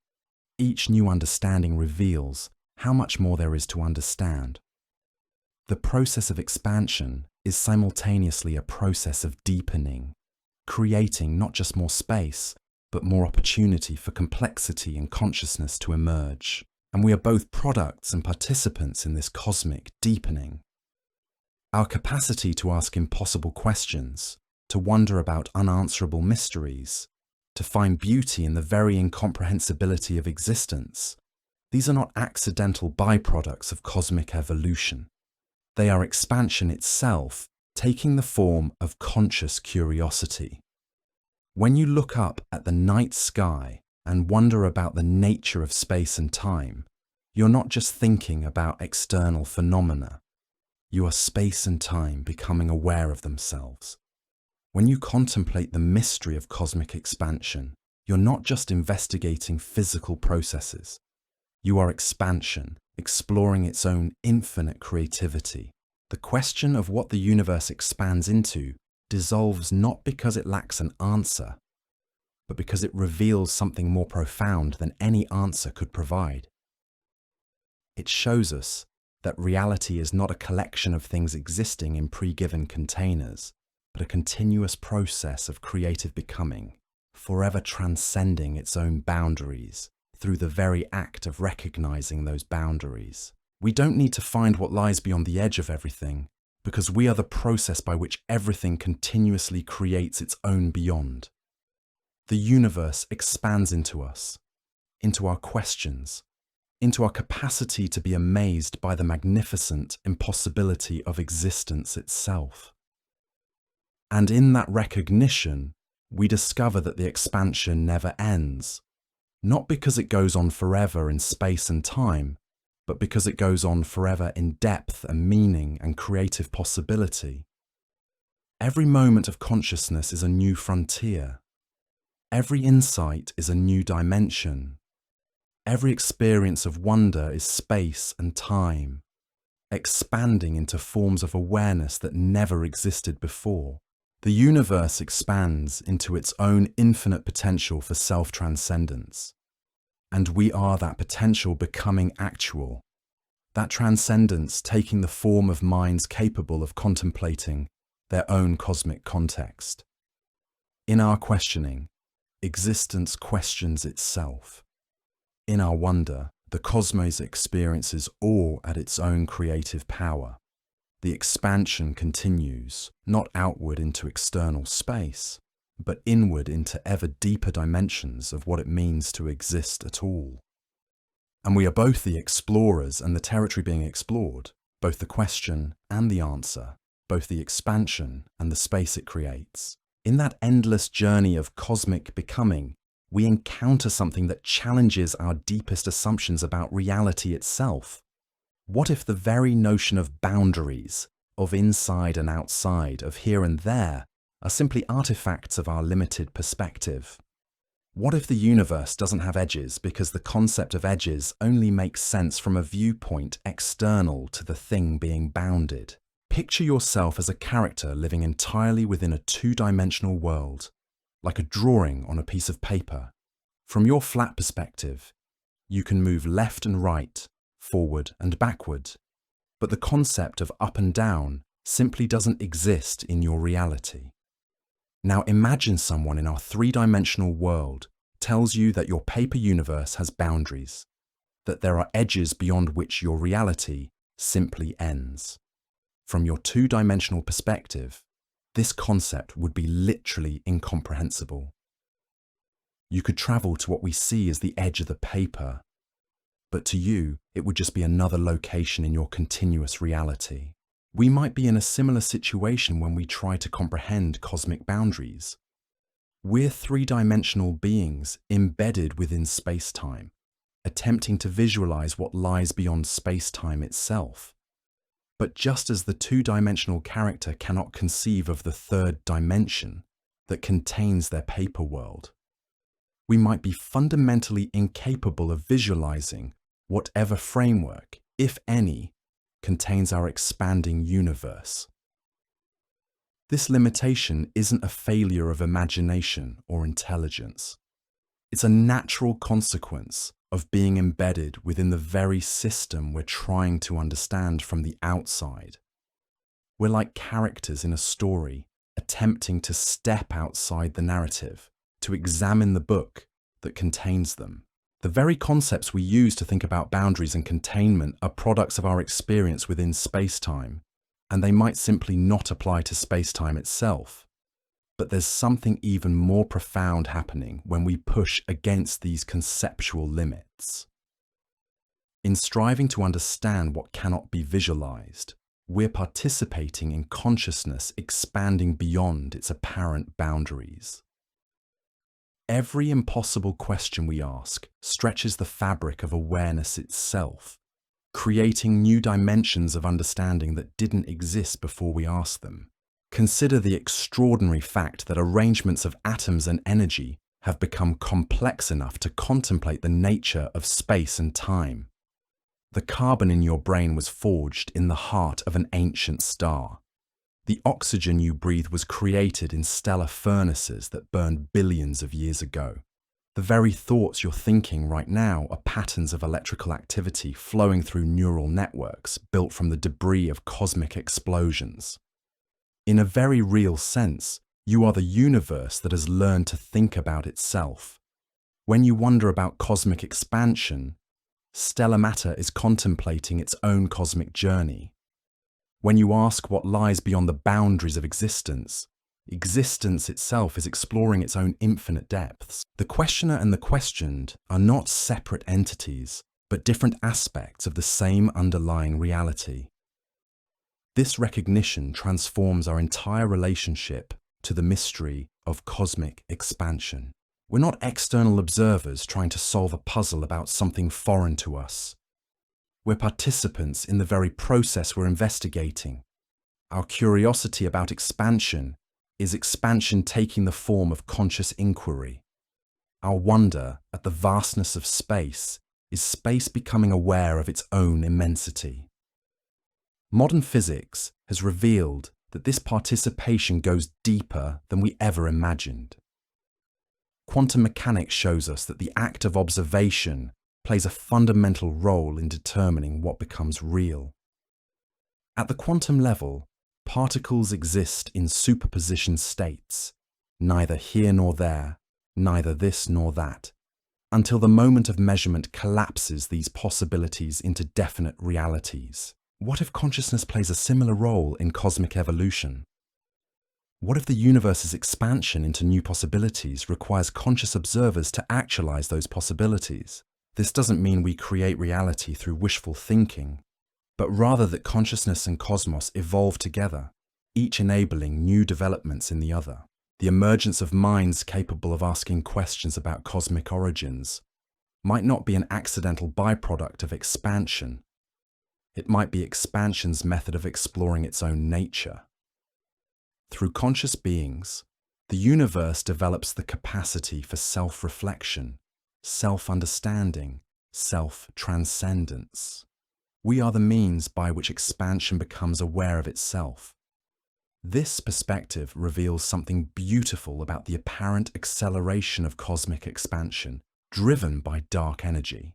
Each new understanding reveals how much more there is to understand. The process of expansion is simultaneously a process of deepening, creating not just more space, but more opportunity for complexity and consciousness to emerge. And we are both products and participants in this cosmic deepening. Our capacity to ask impossible questions, to wonder about unanswerable mysteries, to find beauty in the very incomprehensibility of existence, these are not accidental byproducts of cosmic evolution. They are expansion itself, taking the form of conscious curiosity. When you look up at the night sky and wonder about the nature of space and time, you're not just thinking about external phenomena. You are space and time becoming aware of themselves. When you contemplate the mystery of cosmic expansion, you're not just investigating physical processes. You are expansion, exploring its own infinite creativity. The question of what the universe expands into dissolves not because it lacks an answer, but because it reveals something more profound than any answer could provide. It shows us that reality is not a collection of things existing in pre-given containers, but a continuous process of creative becoming, forever transcending its own boundaries through the very act of recognizing those boundaries. We don't need to find what lies beyond the edge of everything, because we are the process by which everything continuously creates its own beyond. The universe expands into us, into our questions, into our capacity to be amazed by the magnificent impossibility of existence itself. And in that recognition, we discover that the expansion never ends, not because it goes on forever in space and time, but because it goes on forever in depth and meaning and creative possibility. Every moment of consciousness is a new frontier. Every insight is a new dimension. Every experience of wonder is space and time, expanding into forms of awareness that never existed before. The universe expands into its own infinite potential for self-transcendence. And we are that potential becoming actual, that transcendence taking the form of minds capable of contemplating their own cosmic context. In our questioning, existence questions itself. In our wonder, the cosmos experiences awe at its own creative power. The expansion continues, not outward into external space, but inward into ever deeper dimensions of what it means to exist at all. And we are both the explorers and the territory being explored, both the question and the answer, both the expansion and the space it creates. In that endless journey of cosmic becoming, we encounter something that challenges our deepest assumptions about reality itself. What if the very notion of boundaries, of inside and outside, of here and there, are simply artifacts of our limited perspective? What if the universe doesn't have edges because the concept of edges only makes sense from a viewpoint external to the thing being bounded? Picture yourself as a character living entirely within a two-dimensional world, like a drawing on a piece of paper. From your flat perspective, you can move left and right, forward and backward, but the concept of up and down simply doesn't exist in your reality. Now imagine someone in our three-dimensional world tells you that your paper universe has boundaries, that there are edges beyond which your reality simply ends. From your two-dimensional perspective, this concept would be literally incomprehensible. You could travel to what we see as the edge of the paper, but to you, it would just be another location in your continuous reality. We might be in a similar situation when we try to comprehend cosmic boundaries. We're three-dimensional beings embedded within space-time, attempting to visualize what lies beyond space-time itself. But just as the two-dimensional character cannot conceive of the third dimension that contains their paper world, we might be fundamentally incapable of visualizing whatever framework, if any, contains our expanding universe. This limitation isn't a failure of imagination or intelligence. It's a natural consequence of being embedded within the very system we're trying to understand from the outside. We're like characters in a story, attempting to step outside the narrative, to examine the book that contains them. The very concepts we use to think about boundaries and containment are products of our experience within space-time, and they might simply not apply to space-time itself. But there's something even more profound happening when we push against these conceptual limits. In striving to understand what cannot be visualized, we're participating in consciousness expanding beyond its apparent boundaries. Every impossible question we ask stretches the fabric of awareness itself, creating new dimensions of understanding that didn't exist before we asked them. Consider the extraordinary fact that arrangements of atoms and energy have become complex enough to contemplate the nature of space and time. The carbon in your brain was forged in the heart of an ancient star. The oxygen you breathe was created in stellar furnaces that burned billions of years ago. The very thoughts you're thinking right now are patterns of electrical activity flowing through neural networks built from the debris of cosmic explosions. In a very real sense, you are the universe that has learned to think about itself. When you wonder about cosmic expansion, stellar matter is contemplating its own cosmic journey. When you ask what lies beyond the boundaries of existence, existence itself is exploring its own infinite depths. The questioner and the questioned are not separate entities, but different aspects of the same underlying reality. This recognition transforms our entire relationship to the mystery of cosmic expansion. We're not external observers trying to solve a puzzle about something foreign to us. We're participants in the very process we're investigating. Our curiosity about expansion is expansion taking the form of conscious inquiry. Our wonder at the vastness of space is space becoming aware of its own immensity. Modern physics has revealed that this participation goes deeper than we ever imagined. Quantum mechanics shows us that the act of observation plays a fundamental role in determining what becomes real. At the quantum level, particles exist in superposition states, neither here nor there, neither this nor that, until the moment of measurement collapses these possibilities into definite realities. What if consciousness plays a similar role in cosmic evolution? What if the universe's expansion into new possibilities requires conscious observers to actualize those possibilities? This doesn't mean we create reality through wishful thinking, but rather that consciousness and cosmos evolve together, each enabling new developments in the other. The emergence of minds capable of asking questions about cosmic origins might not be an accidental byproduct of expansion. It might be expansion's method of exploring its own nature. Through conscious beings, the universe develops the capacity for self-reflection, self-understanding, self-transcendence. We are the means by which expansion becomes aware of itself. This perspective reveals something beautiful about the apparent acceleration of cosmic expansion, driven by dark energy.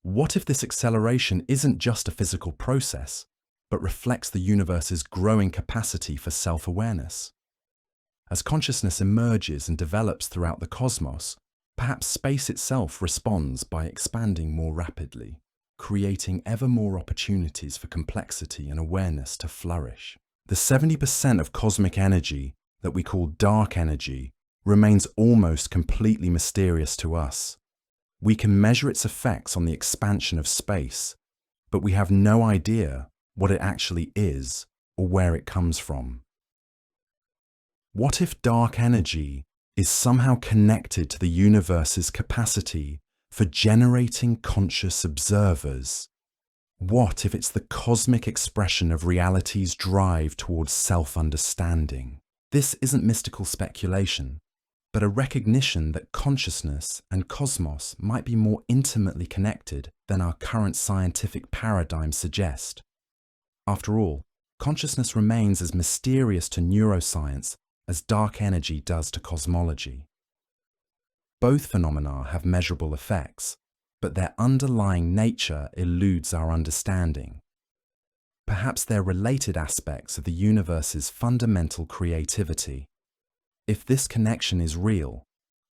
What if this acceleration isn't just a physical process, but reflects the universe's growing capacity for self-awareness? As consciousness emerges and develops throughout the cosmos, perhaps space itself responds by expanding more rapidly, creating ever more opportunities for complexity and awareness to flourish. The 70% of cosmic energy that we call dark energy remains almost completely mysterious to us. We can measure its effects on the expansion of space, but we have no idea what it actually is or where it comes from. What if dark energy is somehow connected to the universe's capacity for generating conscious observers? What if it's the cosmic expression of reality's drive towards self-understanding? This isn't mystical speculation, but a recognition that consciousness and cosmos might be more intimately connected than our current scientific paradigms suggest. After all, consciousness remains as mysterious to neuroscience as dark energy does to cosmology. Both phenomena have measurable effects, but their underlying nature eludes our understanding. Perhaps they're related aspects of the universe's fundamental creativity. If this connection is real,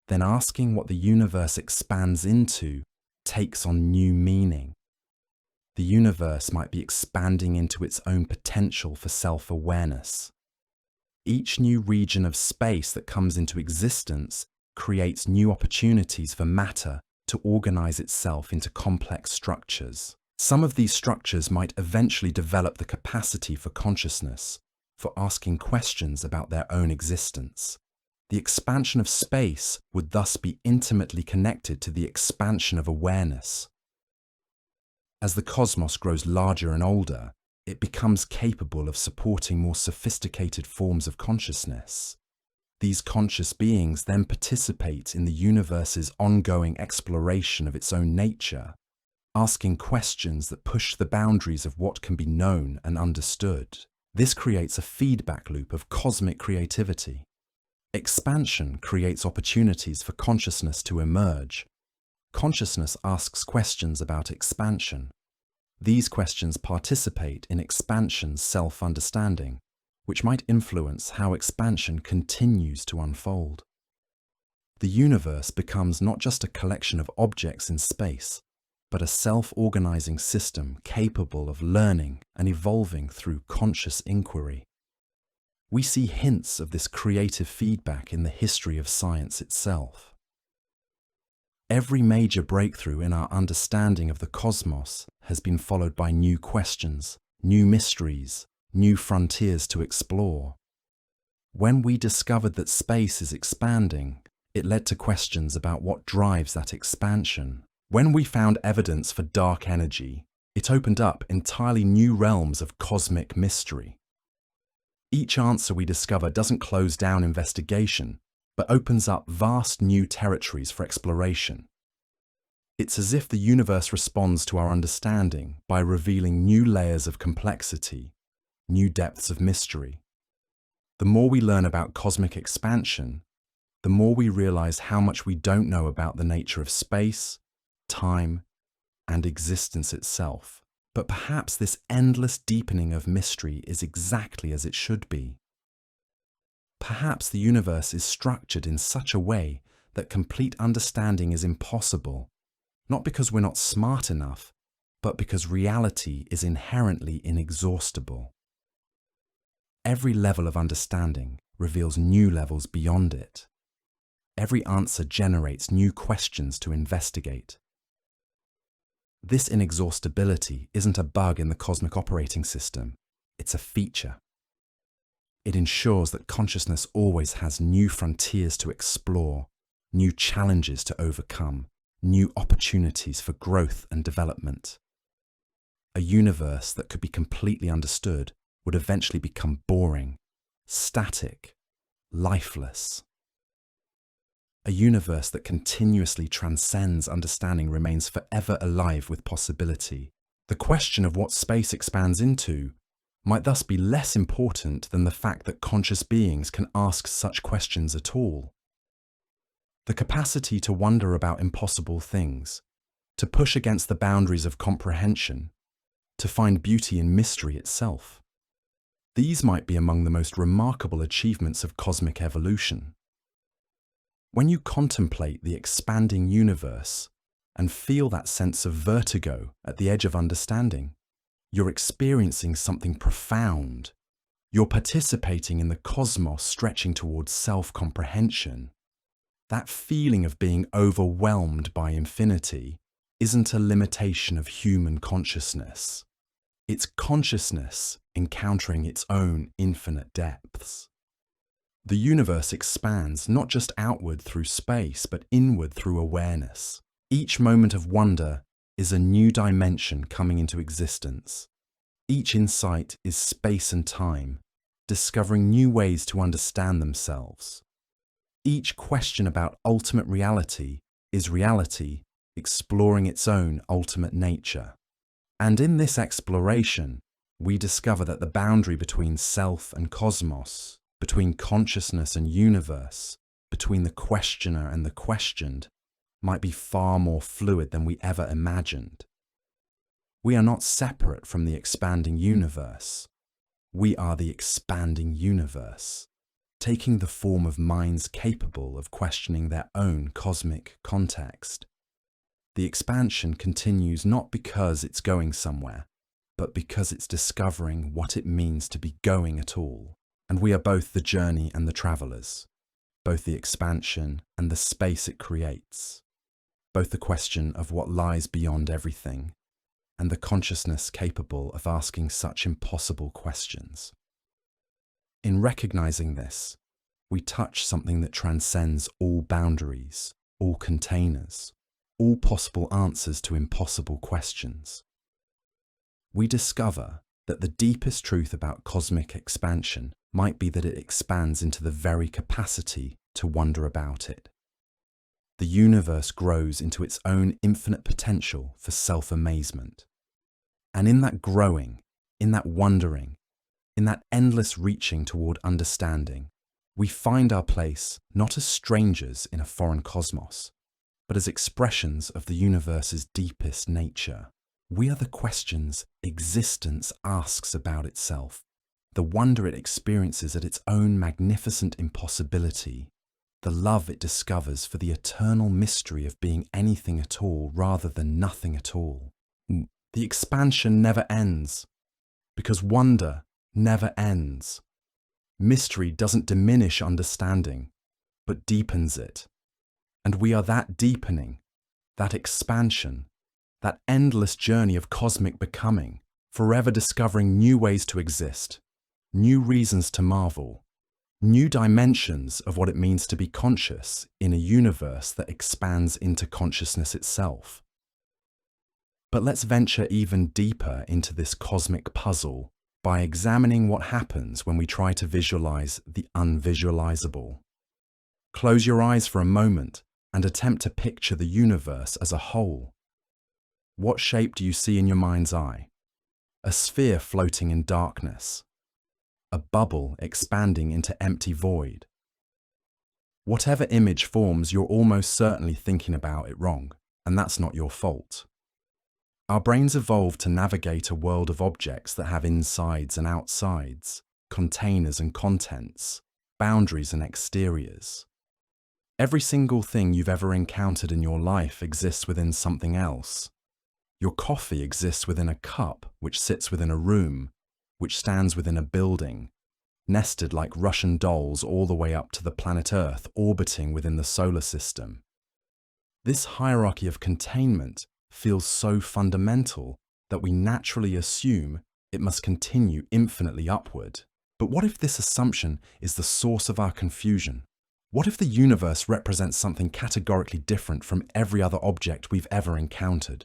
then asking what the universe expands into takes on new meaning. The universe might be expanding into its own potential for self-awareness. Each new region of space that comes into existence creates new opportunities for matter to organize itself into complex structures. Some of these structures might eventually develop the capacity for consciousness, for asking questions about their own existence. The expansion of space would thus be intimately connected to the expansion of awareness. As the cosmos grows larger and older, it becomes capable of supporting more sophisticated forms of consciousness. These conscious beings then participate in the universe's ongoing exploration of its own nature, asking questions that push the boundaries of what can be known and understood. This creates a feedback loop of cosmic creativity. Expansion creates opportunities for consciousness to emerge. Consciousness asks questions about expansion. These questions participate in expansion's self-understanding, which might influence how expansion continues to unfold. The universe becomes not just a collection of objects in space, but a self-organizing system capable of learning and evolving through conscious inquiry. We see hints of this creative feedback in the history of science itself. Every major breakthrough in our understanding of the cosmos has been followed by new questions, new mysteries, new frontiers to explore. When we discovered that space is expanding, it led to questions about what drives that expansion. When we found evidence for dark energy, It opened up entirely new realms of cosmic mystery. Each answer we discover doesn't close down investigation, but opens up vast new territories for exploration. It's as if the universe responds to our understanding by revealing new layers of complexity, new depths of mystery. The more we learn about cosmic expansion, the more we realize how much we don't know about the nature of space, time, and existence itself. But perhaps this endless deepening of mystery is exactly as it should be. Perhaps the universe is structured in such a way that complete understanding is impossible, not because we're not smart enough, but because reality is inherently inexhaustible. Every level of understanding reveals new levels beyond it. Every answer generates new questions to investigate. This inexhaustibility isn't a bug in the cosmic operating system, it's a feature. It ensures that consciousness always has new frontiers to explore, new challenges to overcome, new opportunities for growth and development. A universe that could be completely understood would eventually become boring, static, lifeless. A universe that continuously transcends understanding remains forever alive with possibility. The question of what space expands into might thus be less important than the fact that conscious beings can ask such questions at all. The capacity to wonder about impossible things, to push against the boundaries of comprehension, to find beauty in mystery itself. These might be among the most remarkable achievements of cosmic evolution. When you contemplate the expanding universe and feel that sense of vertigo at the edge of understanding, you're experiencing something profound. You're participating in the cosmos stretching towards self-comprehension. That feeling of being overwhelmed by infinity isn't a limitation of human consciousness. It's consciousness encountering its own infinite depths. The universe expands not just outward through space, but inward through awareness. Each moment of wonder is a new dimension coming into existence. Each insight is space and time, discovering new ways to understand themselves. Each question about ultimate reality is reality exploring its own ultimate nature. And in this exploration, we discover that the boundary between self and cosmos, between consciousness and universe, between the questioner and the questioned, might be far more fluid than we ever imagined. We are not separate from the expanding universe. We are the expanding universe, taking the form of minds capable of questioning their own cosmic context. The expansion continues not because it's going somewhere, but because it's discovering what it means to be going at all. And we are both the journey and the travelers, both the expansion and the space it creates, both the question of what lies beyond everything, and the consciousness capable of asking such impossible questions. In recognizing this, we touch something that transcends all boundaries, all containers, all possible answers to impossible questions. We discover that the deepest truth about cosmic expansion might be that it expands into the very capacity to wonder about it. The universe grows into its own infinite potential for self-amazement. And in that growing, in that wondering, in that endless reaching toward understanding, we find our place not as strangers in a foreign cosmos, but as expressions of the universe's deepest nature. We are the questions existence asks about itself, the wonder it experiences at its own magnificent impossibility, the love it discovers for the eternal mystery of being anything at all rather than nothing at all. The expansion never ends, because wonder never ends. Mystery doesn't diminish understanding, but deepens it. And we are that deepening, that expansion, that endless journey of cosmic becoming, forever discovering new ways to exist, new reasons to marvel, new dimensions of what it means to be conscious in a universe that expands into consciousness itself. But let's venture even deeper into this cosmic puzzle by examining what happens when we try to visualize the unvisualizable. Close your eyes for a moment and attempt to picture the universe as a whole. What shape do you see in your mind's eye? A sphere floating in darkness? A bubble expanding into empty void? Whatever image forms, you're almost certainly thinking about it wrong, and that's not your fault. Our brains evolved to navigate a world of objects that have insides and outsides, containers and contents, boundaries and exteriors. Every single thing you've ever encountered in your life exists within something else. Your coffee exists within a cup, which sits within a room, which stands within a building, nested like Russian dolls all the way up to the planet Earth orbiting within the solar system. This hierarchy of containment feels so fundamental that we naturally assume it must continue infinitely upward. But what if this assumption is the source of our confusion? What if the universe represents something categorically different from every other object we've ever encountered?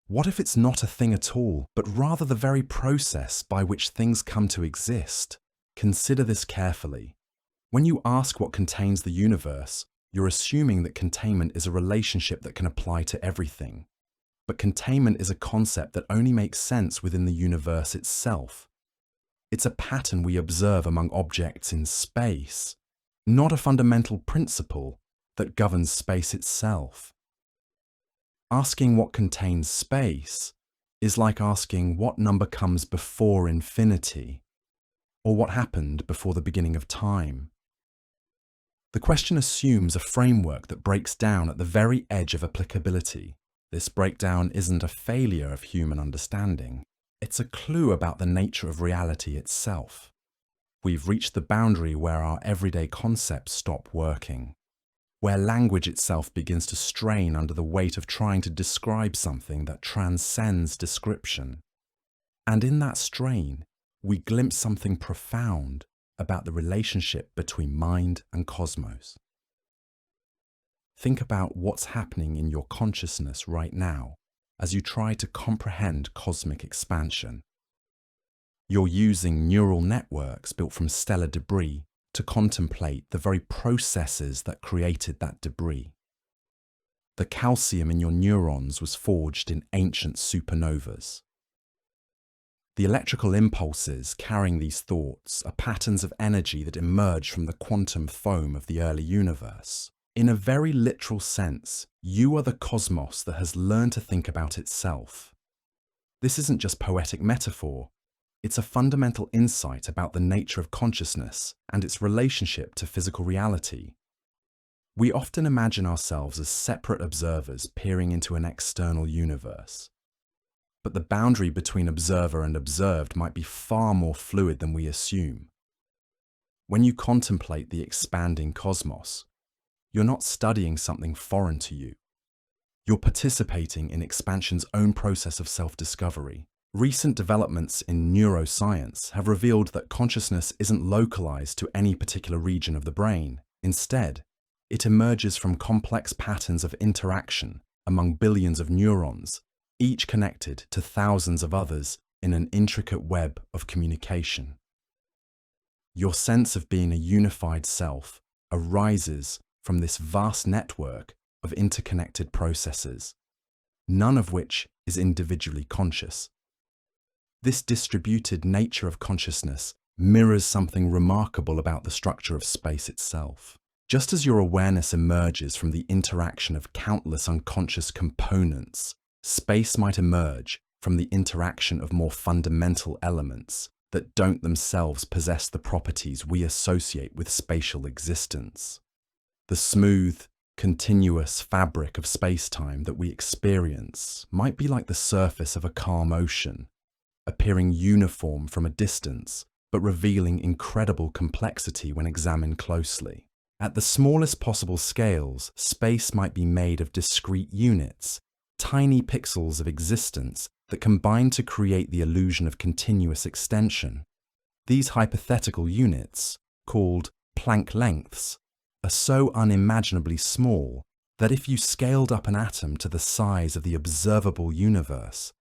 What if it's not a thing at all, but rather the very process by which things come to exist? Consider this carefully. When you ask what contains the universe, you're assuming that containment is a relationship that can apply to everything. But containment is a concept that only makes sense within the universe itself. It's a pattern we observe among objects in space, not a fundamental principle that governs space itself. Asking what contains space is like asking what number comes before infinity, or what happened before the beginning of time. The question assumes a framework that breaks down at the very edge of applicability. This breakdown isn't a failure of human understanding. It's a clue about the nature of reality itself. We've reached the boundary where our everyday concepts stop working, where language itself begins to strain under the weight of trying to describe something that transcends description. And in that strain, we glimpse something profound about the relationship between mind and cosmos. Think about what's happening in your consciousness right now as you try to comprehend cosmic expansion. You're using neural networks built from stellar debris to contemplate the very processes that created that debris. The calcium in your neurons was forged in ancient supernovas. The electrical impulses carrying these thoughts are patterns of energy that emerge from the quantum foam of the early universe. In a very literal sense, you are the cosmos that has learned to think about itself. This isn't just poetic metaphor. It's a fundamental insight about the nature of consciousness and its relationship to physical reality. We often imagine ourselves as separate observers peering into an external universe. But the boundary between observer and observed might be far more fluid than we assume. When you contemplate the expanding cosmos, you're not studying something foreign to you. You're participating in expansion's own process of self-discovery. Recent developments in neuroscience have revealed that consciousness isn't localized to any particular region of the brain. Instead, it emerges from complex patterns of interaction among billions of neurons, each connected to thousands of others in an intricate web of communication. Your sense of being a unified self arises from this vast network of interconnected processes, none of which is individually conscious. This distributed nature of consciousness mirrors something remarkable about the structure of space itself. Just as your awareness emerges from the interaction of countless unconscious components, space might emerge from the interaction of more fundamental elements that don't themselves possess the properties we associate with spatial existence. The smooth, continuous fabric of space-time that we experience might be like the surface of a calm ocean, appearing uniform from a distance, but revealing incredible complexity when examined closely. At the smallest possible scales, space might be made of discrete units, tiny pixels of existence that combine to create the illusion of continuous extension. These hypothetical units, called Planck lengths, are so unimaginably small that if you scaled up an atom to the size of the observable universe,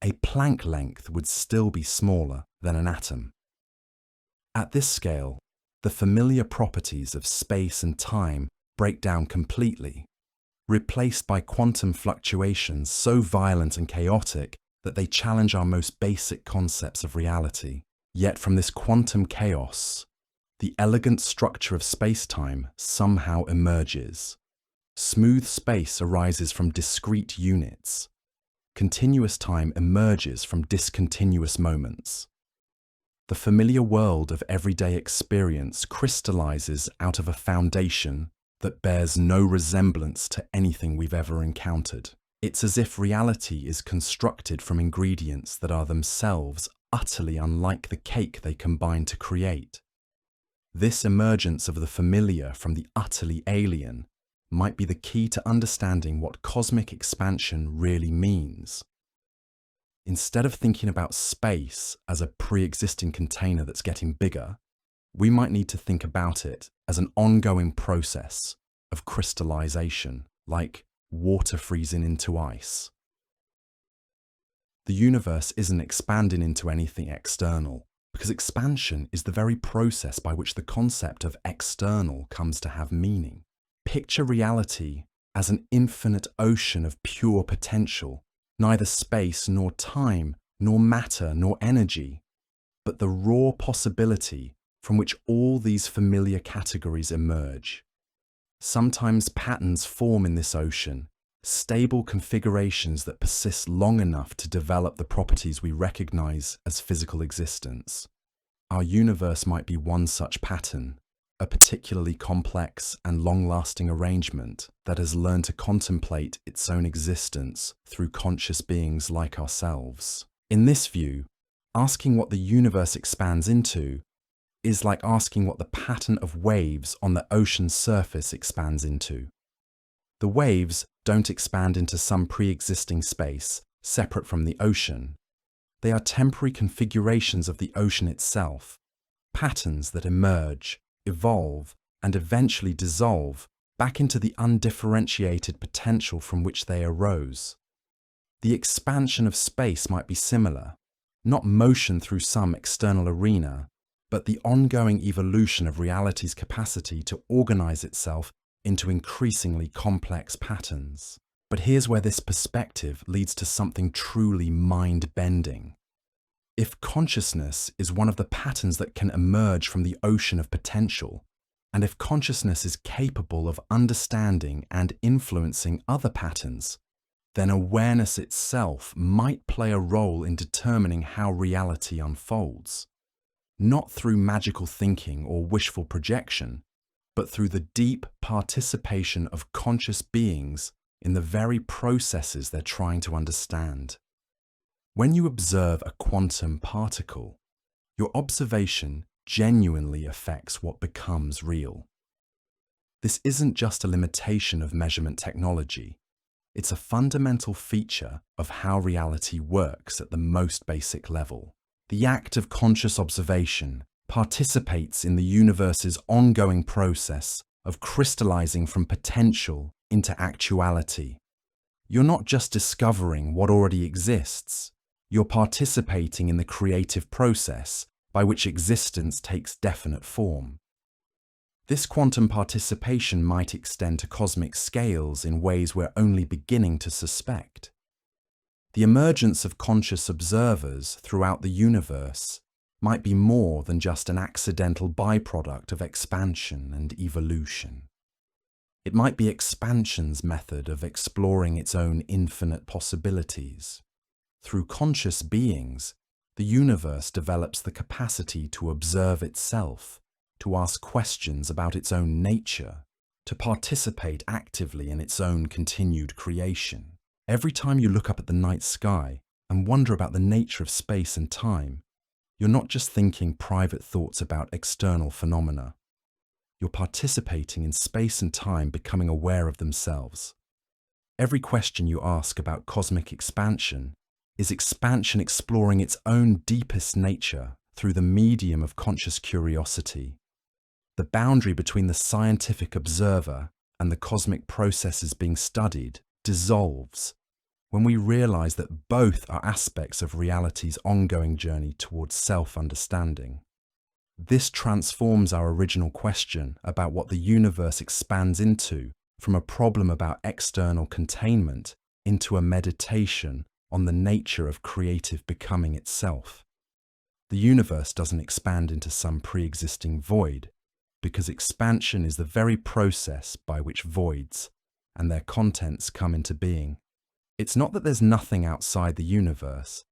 a Planck length would still be smaller than an atom. At this scale, the familiar properties of space and time break down completely, replaced by quantum fluctuations so violent and chaotic that they challenge our most basic concepts of reality. Yet from this quantum chaos, the elegant structure of space-time somehow emerges. Smooth space arises from discrete units. Continuous time emerges from discontinuous moments. The familiar world of everyday experience crystallizes out of a foundation that bears no resemblance to anything we've ever encountered. It's as if reality is constructed from ingredients that are themselves utterly unlike the cake they combine to create. This emergence of the familiar from the utterly alien might be the key to understanding what cosmic expansion really means. Instead of thinking about space as a pre-existing container that's getting bigger, we might need to think about it as an ongoing process of crystallization, like water freezing into ice. The universe isn't expanding into anything external, because expansion is the very process by which the concept of external comes to have meaning. Picture reality as an infinite ocean of pure potential, neither space nor time, nor matter nor energy, but the raw possibility from which all these familiar categories emerge. Sometimes patterns form in this ocean, stable configurations that persist long enough to develop the properties we recognize as physical existence. Our universe might be one such pattern, a particularly complex and long-lasting arrangement that has learned to contemplate its own existence through conscious beings like ourselves. In this view, asking what the universe expands into is like asking what the pattern of waves on the ocean's surface expands into. The waves don't expand into some pre-existing space separate from the ocean. They are temporary configurations of the ocean itself, patterns that emerge, evolve, and eventually dissolve back into the undifferentiated potential from which they arose. The expansion of space might be similar, not motion through some external arena, but the ongoing evolution of reality's capacity to organize itself into increasingly complex patterns. But here's where this perspective leads to something truly mind-bending. If consciousness is one of the patterns that can emerge from the ocean of potential, and if consciousness is capable of understanding and influencing other patterns, then awareness itself might play a role in determining how reality unfolds. Not through magical thinking or wishful projection, but through the deep participation of conscious beings in the very processes they're trying to understand. When you observe a quantum particle, your observation genuinely affects what becomes real. This isn't just a limitation of measurement technology. It's a fundamental feature of how reality works at the most basic level. The act of conscious observation participates in the universe's ongoing process of crystallizing from potential into actuality. You're not just discovering what already exists, you're participating in the creative process by which existence takes definite form. This quantum participation might extend to cosmic scales in ways we're only beginning to suspect. The emergence of conscious observers throughout the universe might be more than just an accidental byproduct of expansion and evolution. It might be expansion's method of exploring its own infinite possibilities. Through conscious beings, the universe develops the capacity to observe itself, to ask questions about its own nature, to participate actively in its own continued creation. Every time you look up at the night sky and wonder about the nature of space and time, you're not just thinking private thoughts about external phenomena. You're participating in space and time becoming aware of themselves. Every question you ask about cosmic expansion is expansion exploring its own deepest nature through the medium of conscious curiosity. The boundary between the scientific observer and the cosmic processes being studied dissolves, when we realize that both are aspects of reality's ongoing journey towards self-understanding. This transforms our original question about what the universe expands into from a problem about external containment into a meditation on the nature of creative becoming itself. The universe doesn't expand into some pre-existing void, because expansion is the very process by which voids and their contents come into being. It's not that there's nothing outside the universe,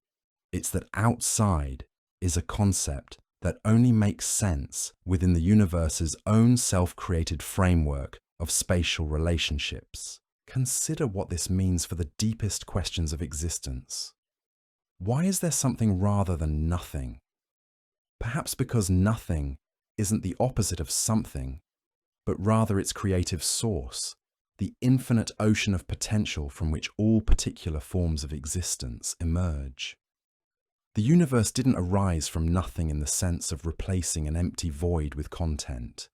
it's that outside is a concept that only makes sense within the universe's own self-created framework of spatial relationships. Consider what this means for the deepest questions of existence. Why is there something rather than nothing? Perhaps because nothing isn't the opposite of something, but rather its creative source, the infinite ocean of potential from which all particular forms of existence emerge. The universe didn't arise from nothing in the sense of replacing an empty void with content.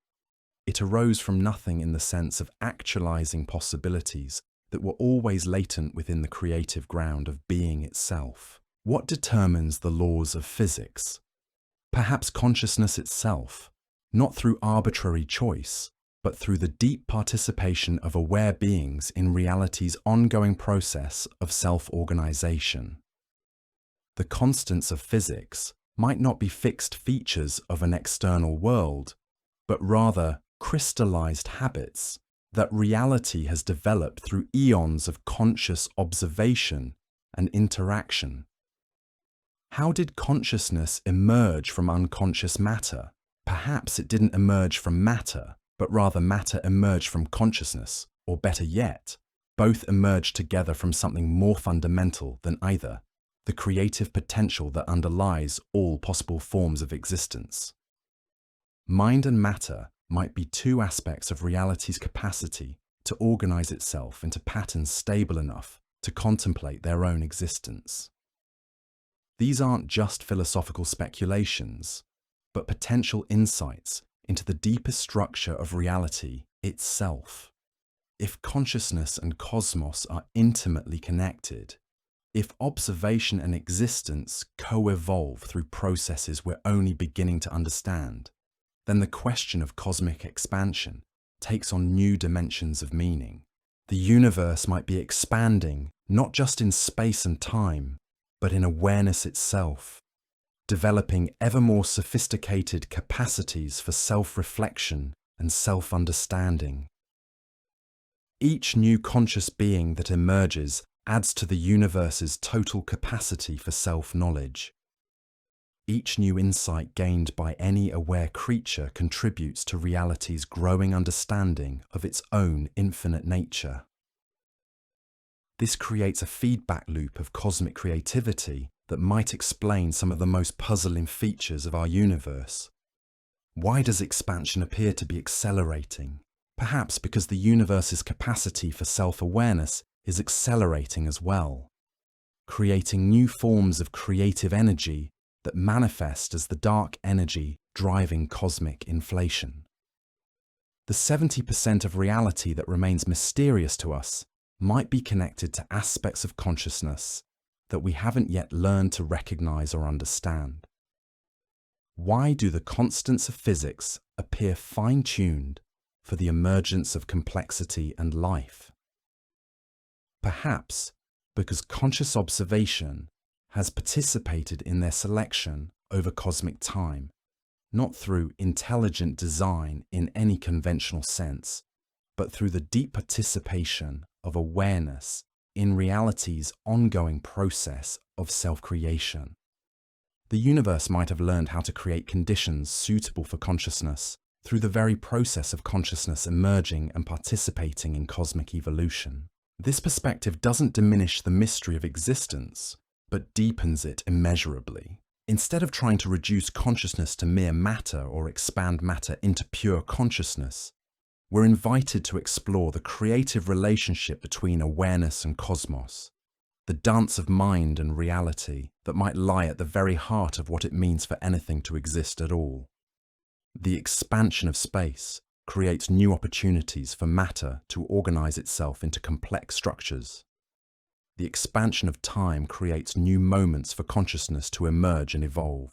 It arose from nothing in the sense of actualizing possibilities that were always latent within the creative ground of being itself. What determines the laws of physics? Perhaps consciousness itself, not through arbitrary choice, but through the deep participation of aware beings in reality's ongoing process of self-organization. The constants of physics might not be fixed features of an external world, but rather crystallized habits that reality has developed through eons of conscious observation and interaction. How did consciousness emerge from unconscious matter? Perhaps it didn't emerge from matter, but rather matter emerged from consciousness, or better yet, both emerged together from something more fundamental than either, the creative potential that underlies all possible forms of existence. Mind and matter might be two aspects of reality's capacity to organize itself into patterns stable enough to contemplate their own existence. These aren't just philosophical speculations, but potential insights into the deepest structure of reality itself. If consciousness and cosmos are intimately connected, if observation and existence co-evolve through processes we're only beginning to understand, then the question of cosmic expansion takes on new dimensions of meaning. The universe might be expanding not just in space and time, but in awareness itself, developing ever more sophisticated capacities for self-reflection and self-understanding. Each new conscious being that emerges adds to the universe's total capacity for self-knowledge. Each new insight gained by any aware creature contributes to reality's growing understanding of its own infinite nature. This creates a feedback loop of cosmic creativity that might explain some of the most puzzling features of our universe. Why does expansion appear to be accelerating? Perhaps because the universe's capacity for self-awareness is accelerating as well, creating new forms of creative energy that manifest as the dark energy driving cosmic inflation. The 70% of reality that remains mysterious to us might be connected to aspects of consciousness that we haven't yet learned to recognize or understand. Why do the constants of physics appear fine-tuned for the emergence of complexity and life? Perhaps because conscious observation has participated in their selection over cosmic time, not through intelligent design in any conventional sense, but through the deep participation of awareness in reality's ongoing process of self-creation. The universe might have learned how to create conditions suitable for consciousness through the very process of consciousness emerging and participating in cosmic evolution. This perspective doesn't diminish the mystery of existence, but deepens it immeasurably. Instead of trying to reduce consciousness to mere matter or expand matter into pure consciousness, we're invited to explore the creative relationship between awareness and cosmos, the dance of mind and reality that might lie at the very heart of what it means for anything to exist at all. The expansion of space creates new opportunities for matter to organize itself into complex structures. the expansion of time creates new moments for consciousness to emerge and evolve.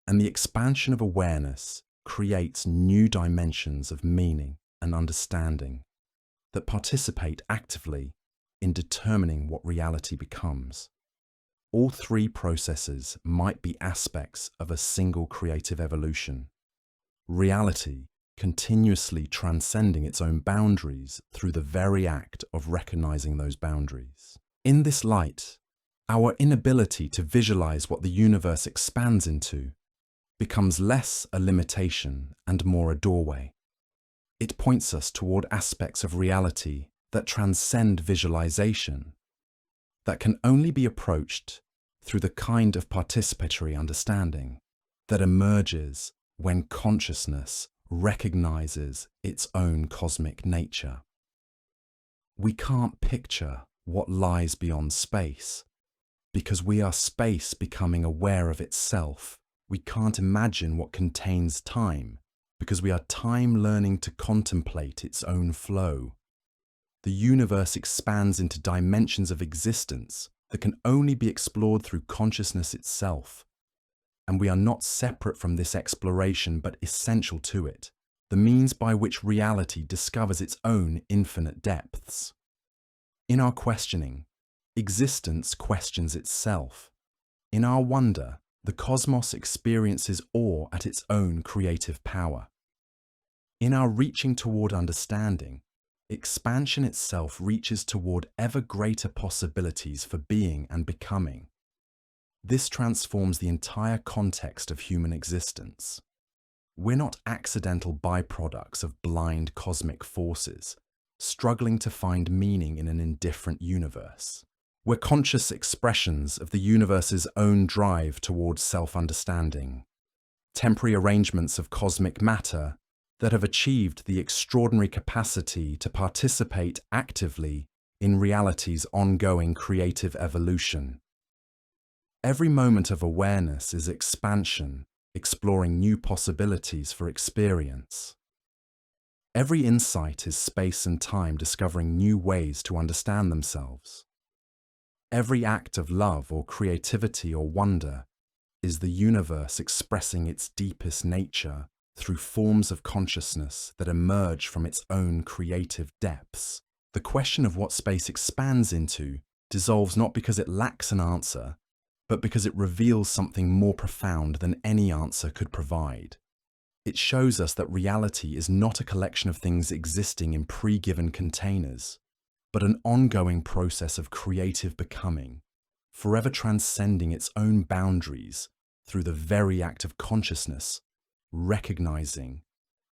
And the expansion of awareness creates new dimensions of meaning and understanding that participate actively in determining what reality becomes. All three processes might be aspects of a single creative evolution. Reality continuously transcending its own boundaries through the very act of recognizing those boundaries. In this light, our inability to visualize what the universe expands into becomes less a limitation and more a doorway. It points us toward aspects of reality that transcend visualization, that can only be approached through the kind of participatory understanding that emerges when consciousness recognizes its own cosmic nature. We can't picture what lies beyond space because we are space becoming aware of itself. We can't imagine what contains time because we are time learning to contemplate its own flow. The universe expands into dimensions of existence that can only be explored through consciousness itself. And we are not separate from this exploration but essential to it, the means by which reality discovers its own infinite depths. In our questioning, existence questions itself. In our wonder, the cosmos experiences awe at its own creative power. In our reaching toward understanding, expansion itself reaches toward ever greater possibilities for being and becoming. This transforms the entire context of human existence. We're not accidental byproducts of blind cosmic forces, struggling to find meaning in an indifferent universe. We're conscious expressions of the universe's own drive towards self-understanding, temporary arrangements of cosmic matter that have achieved the extraordinary capacity to participate actively in reality's ongoing creative evolution. Every moment of awareness is expansion, exploring new possibilities for experience. Every insight is space and time discovering new ways to understand themselves. Every act of love or creativity or wonder is the universe expressing its deepest nature through forms of consciousness that emerge from its own creative depths. The question of what space expands into dissolves not because it lacks an answer, but because it reveals something more profound than any answer could provide. It shows us that reality is not a collection of things existing in pre-given containers, but an ongoing process of creative becoming, forever transcending its own boundaries through the very act of consciousness, recognizing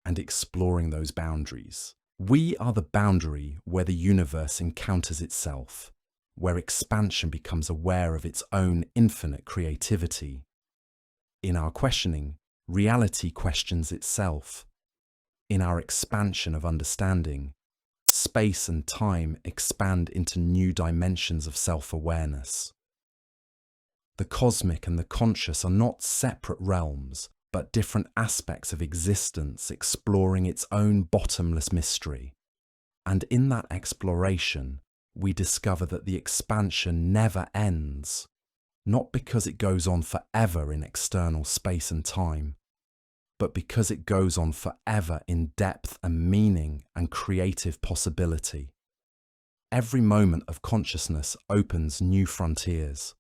and exploring those boundaries. We are the boundary where the universe encounters itself, where expansion becomes aware of its own infinite creativity. In our questioning, reality questions itself. In our expansion of understanding, space and time expand into new dimensions of self-awareness. The cosmic and the conscious are not separate realms, but different aspects of existence exploring its own bottomless mystery. And in that exploration, we discover that the expansion never ends, not because it goes on forever in external space and time, but because it goes on forever in depth and meaning and creative possibility. Every moment of consciousness opens new frontiers.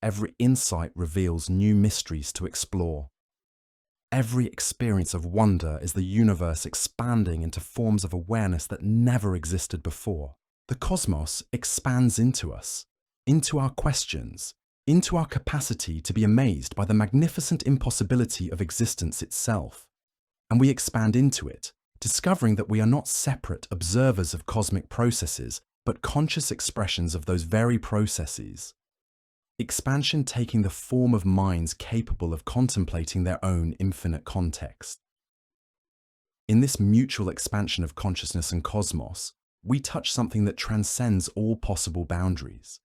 Every insight reveals new mysteries to explore. Every experience of wonder is the universe expanding into forms of awareness that never existed before. The cosmos expands into us, into our questions, into our capacity to be amazed by the magnificent impossibility of existence itself. And we expand into it, discovering that we are not separate observers of cosmic processes, but conscious expressions of those very processes. Expansion taking the form of minds capable of contemplating their own infinite context. In this mutual expansion of consciousness and cosmos, we touch something that transcends all possible boundaries,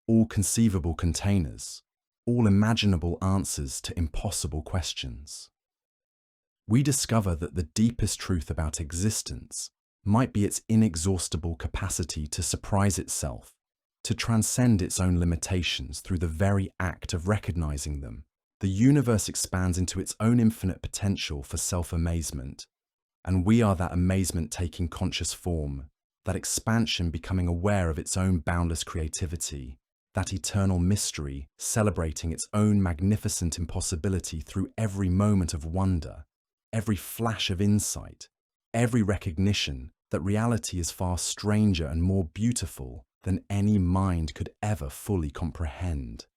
all conceivable containers, all imaginable answers to impossible questions. We discover that the deepest truth about existence might be its inexhaustible capacity to surprise itself, to transcend its own limitations through the very act of recognizing them. The universe expands into its own infinite potential for self-amazement, and we are that amazement taking conscious form, that expansion becoming aware of its own boundless creativity, that eternal mystery celebrating its own magnificent impossibility through every moment of wonder, every flash of insight, every recognition that reality is far stranger and more beautiful than any mind could ever fully comprehend.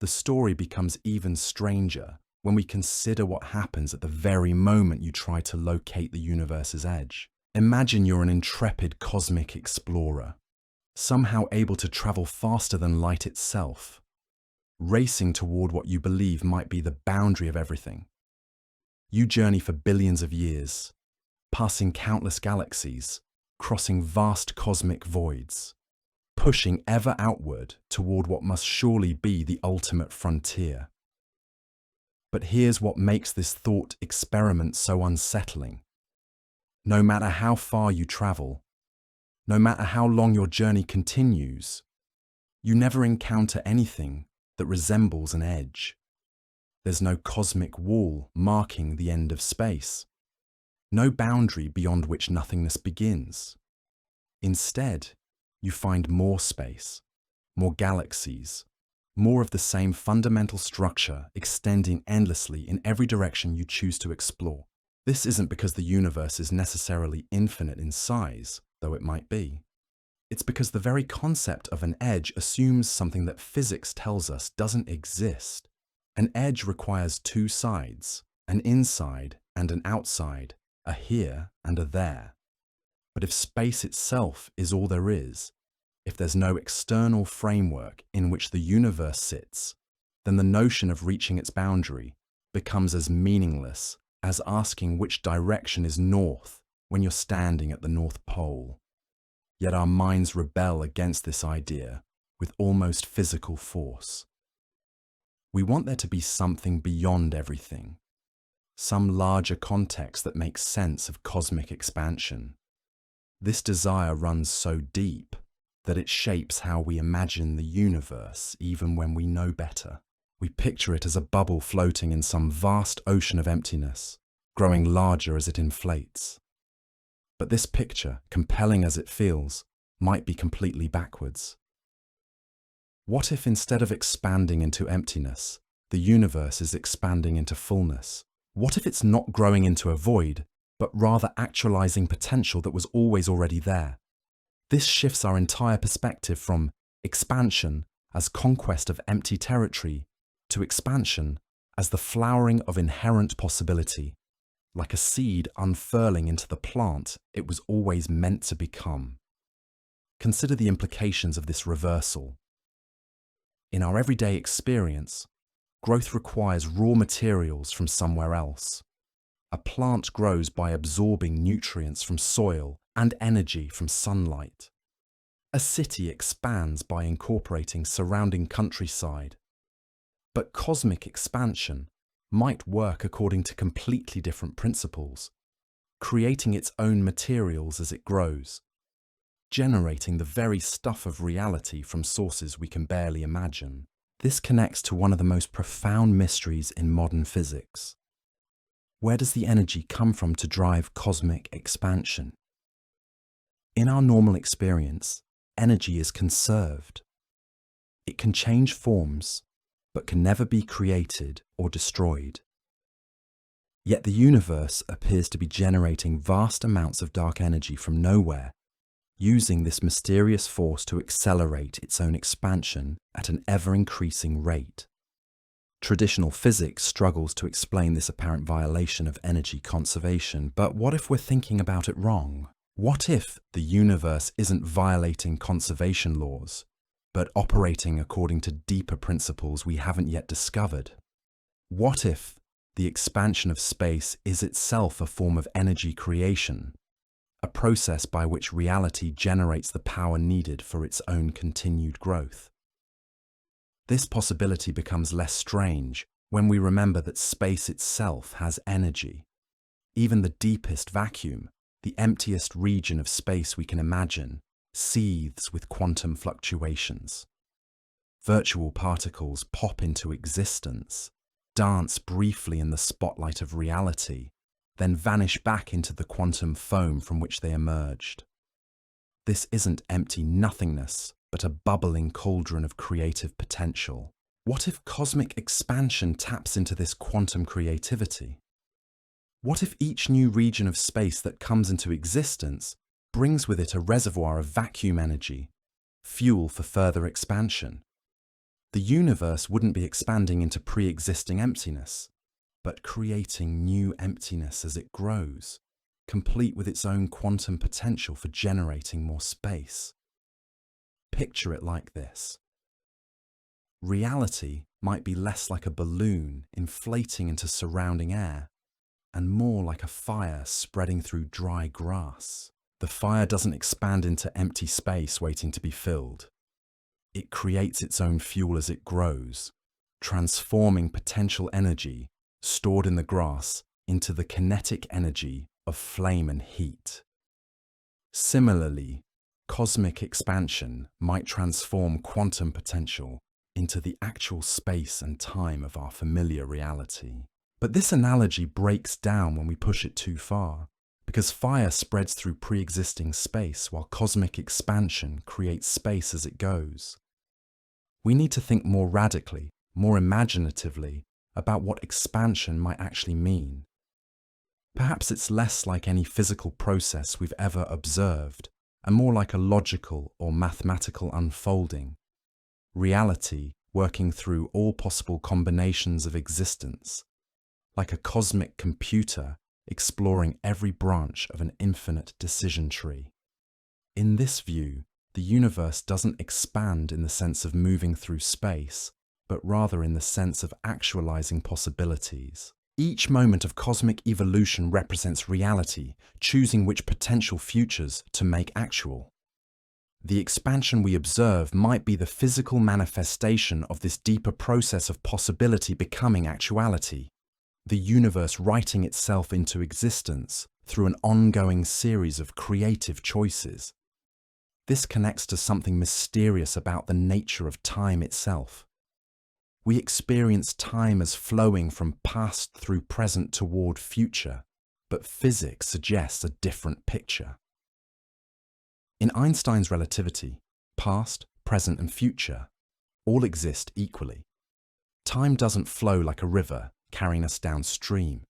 The story becomes even stranger when we consider what happens at the very moment you try to locate the universe's edge. Imagine you're an intrepid cosmic explorer, somehow able to travel faster than light itself, racing toward what you believe might be the boundary of everything. You journey for billions of years, passing countless galaxies, crossing vast cosmic voids, pushing ever outward toward what must surely be the ultimate frontier. But here's what makes this thought experiment so unsettling. No matter how far you travel, no matter how long your journey continues, you never encounter anything that resembles an edge. There's no cosmic wall marking the end of space, no boundary beyond which nothingness begins. Instead, you find more space, more galaxies, more of the same fundamental structure extending endlessly in every direction you choose to explore. This isn't because the universe is necessarily infinite in size, though it might be. It's because the very concept of an edge assumes something that physics tells us doesn't exist. An edge requires two sides, an inside and an outside, a here and a there. But if space itself is all there is, if there's no external framework in which the universe sits, then the notion of reaching its boundary becomes as meaningless as asking which direction is north when you're standing at the North Pole. Yet our minds rebel against this idea with almost physical force. We want there to be something beyond everything, some larger context that makes sense of cosmic expansion. This desire runs so deep that it shapes how we imagine the universe even when we know better. We picture it as a bubble floating in some vast ocean of emptiness, growing larger as it inflates. But this picture, compelling as it feels, might be completely backwards. What if instead of expanding into emptiness, the universe is expanding into fullness? What if it's not growing into a void, but rather actualizing potential that was always already there? This shifts our entire perspective from expansion as conquest of empty territory to expansion as the flowering of inherent possibility, like a seed unfurling into the plant it was always meant to become. Consider the implications of this reversal. In our everyday experience, growth requires raw materials from somewhere else. A plant grows by absorbing nutrients from soil and energy from sunlight. A city expands by incorporating surrounding countryside. But cosmic expansion might work according to completely different principles, creating its own materials as it grows, generating the very stuff of reality from sources we can barely imagine. This connects to one of the most profound mysteries in modern physics. Where does the energy come from to drive cosmic expansion? In our normal experience, energy is conserved. It can change forms, but can never be created or destroyed. Yet the universe appears to be generating vast amounts of dark energy from nowhere, using this mysterious force to accelerate its own expansion at an ever-increasing rate. Traditional physics struggles to explain this apparent violation of energy conservation, but what if we're thinking about it wrong? What if the universe isn't violating conservation laws, but operating according to deeper principles we haven't yet discovered? What if the expansion of space is itself a form of energy creation, a process by which reality generates the power needed for its own continued growth? This possibility becomes less strange when we remember that space itself has energy. Even the deepest vacuum, the emptiest region of space we can imagine, seethes with quantum fluctuations. Virtual particles pop into existence, dance briefly in the spotlight of reality, then vanish back into the quantum foam from which they emerged. This isn't empty nothingness, but a bubbling cauldron of creative potential. What if cosmic expansion taps into this quantum creativity? What if each new region of space that comes into existence brings with it a reservoir of vacuum energy, fuel for further expansion? The universe wouldn't be expanding into pre-existing emptiness, but creating new emptiness as it grows, complete with its own quantum potential for generating more space. Picture it like this. Reality might be less like a balloon inflating into surrounding air, and more like a fire spreading through dry grass. The fire doesn't expand into empty space waiting to be filled. It creates its own fuel as it grows, transforming potential energy stored in the grass into the kinetic energy of flame and heat. Similarly, cosmic expansion might transform quantum potential into the actual space and time of our familiar reality. But this analogy breaks down when we push it too far, because fire spreads through pre-existing space while cosmic expansion creates space as it goes. We need to think more radically, more imaginatively, about what expansion might actually mean. Perhaps it's less like any physical process we've ever observed, and more like a logical or mathematical unfolding. Reality working through all possible combinations of existence, like a cosmic computer exploring every branch of an infinite decision tree. In this view, the universe doesn't expand in the sense of moving through space, but rather in the sense of actualizing possibilities. Each moment of cosmic evolution represents reality, choosing which potential futures to make actual. The expansion we observe might be the physical manifestation of this deeper process of possibility becoming actuality, the universe writing itself into existence through an ongoing series of creative choices. This connects to something mysterious about the nature of time itself. We experience time as flowing from past through present toward future, but physics suggests a different picture. In Einstein's relativity, past, present, and future all exist equally. Time doesn't flow like a river, carrying us downstream.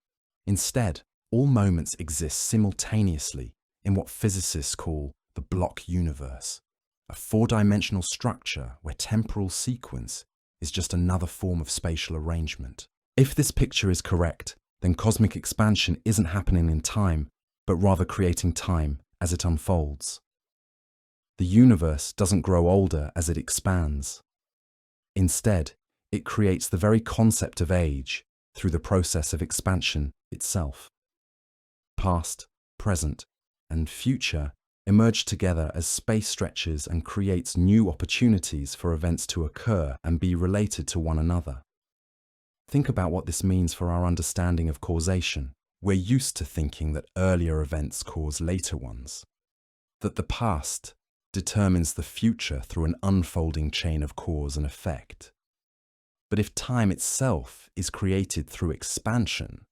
Instead, all moments exist simultaneously in what physicists call the block universe, a four-dimensional structure where temporal sequence is just another form of spatial arrangement. If this picture is correct, then cosmic expansion isn't happening in time, but rather creating time as it unfolds. The universe doesn't grow older as it expands. Instead, it creates the very concept of age through the process of expansion itself. Past, present, and future emerge together as space stretches and creates new opportunities for events to occur and be related to one another. Think about what this means for our understanding of causation. We're used to thinking that earlier events cause later ones, that the past determines the future through an unfolding chain of cause and effect. But if time itself is created through expansion,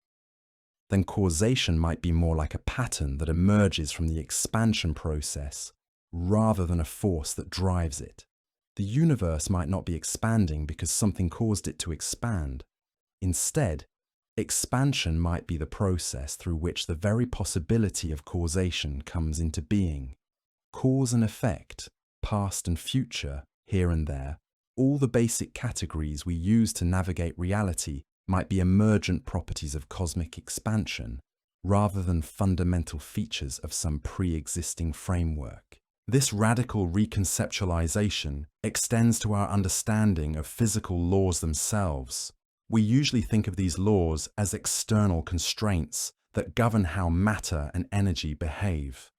then causation might be more like a pattern that emerges from the expansion process rather than a force that drives it. The universe might not be expanding because something caused it to expand. Instead, expansion might be the process through which the very possibility of causation comes into being. Cause and effect, past and future, here and there, all the basic categories we use to navigate reality might be emergent properties of cosmic expansion, rather than fundamental features of some pre-existing framework. This radical reconceptualization extends to our understanding of physical laws themselves. We usually think of these laws as external constraints that govern how matter and energy behave.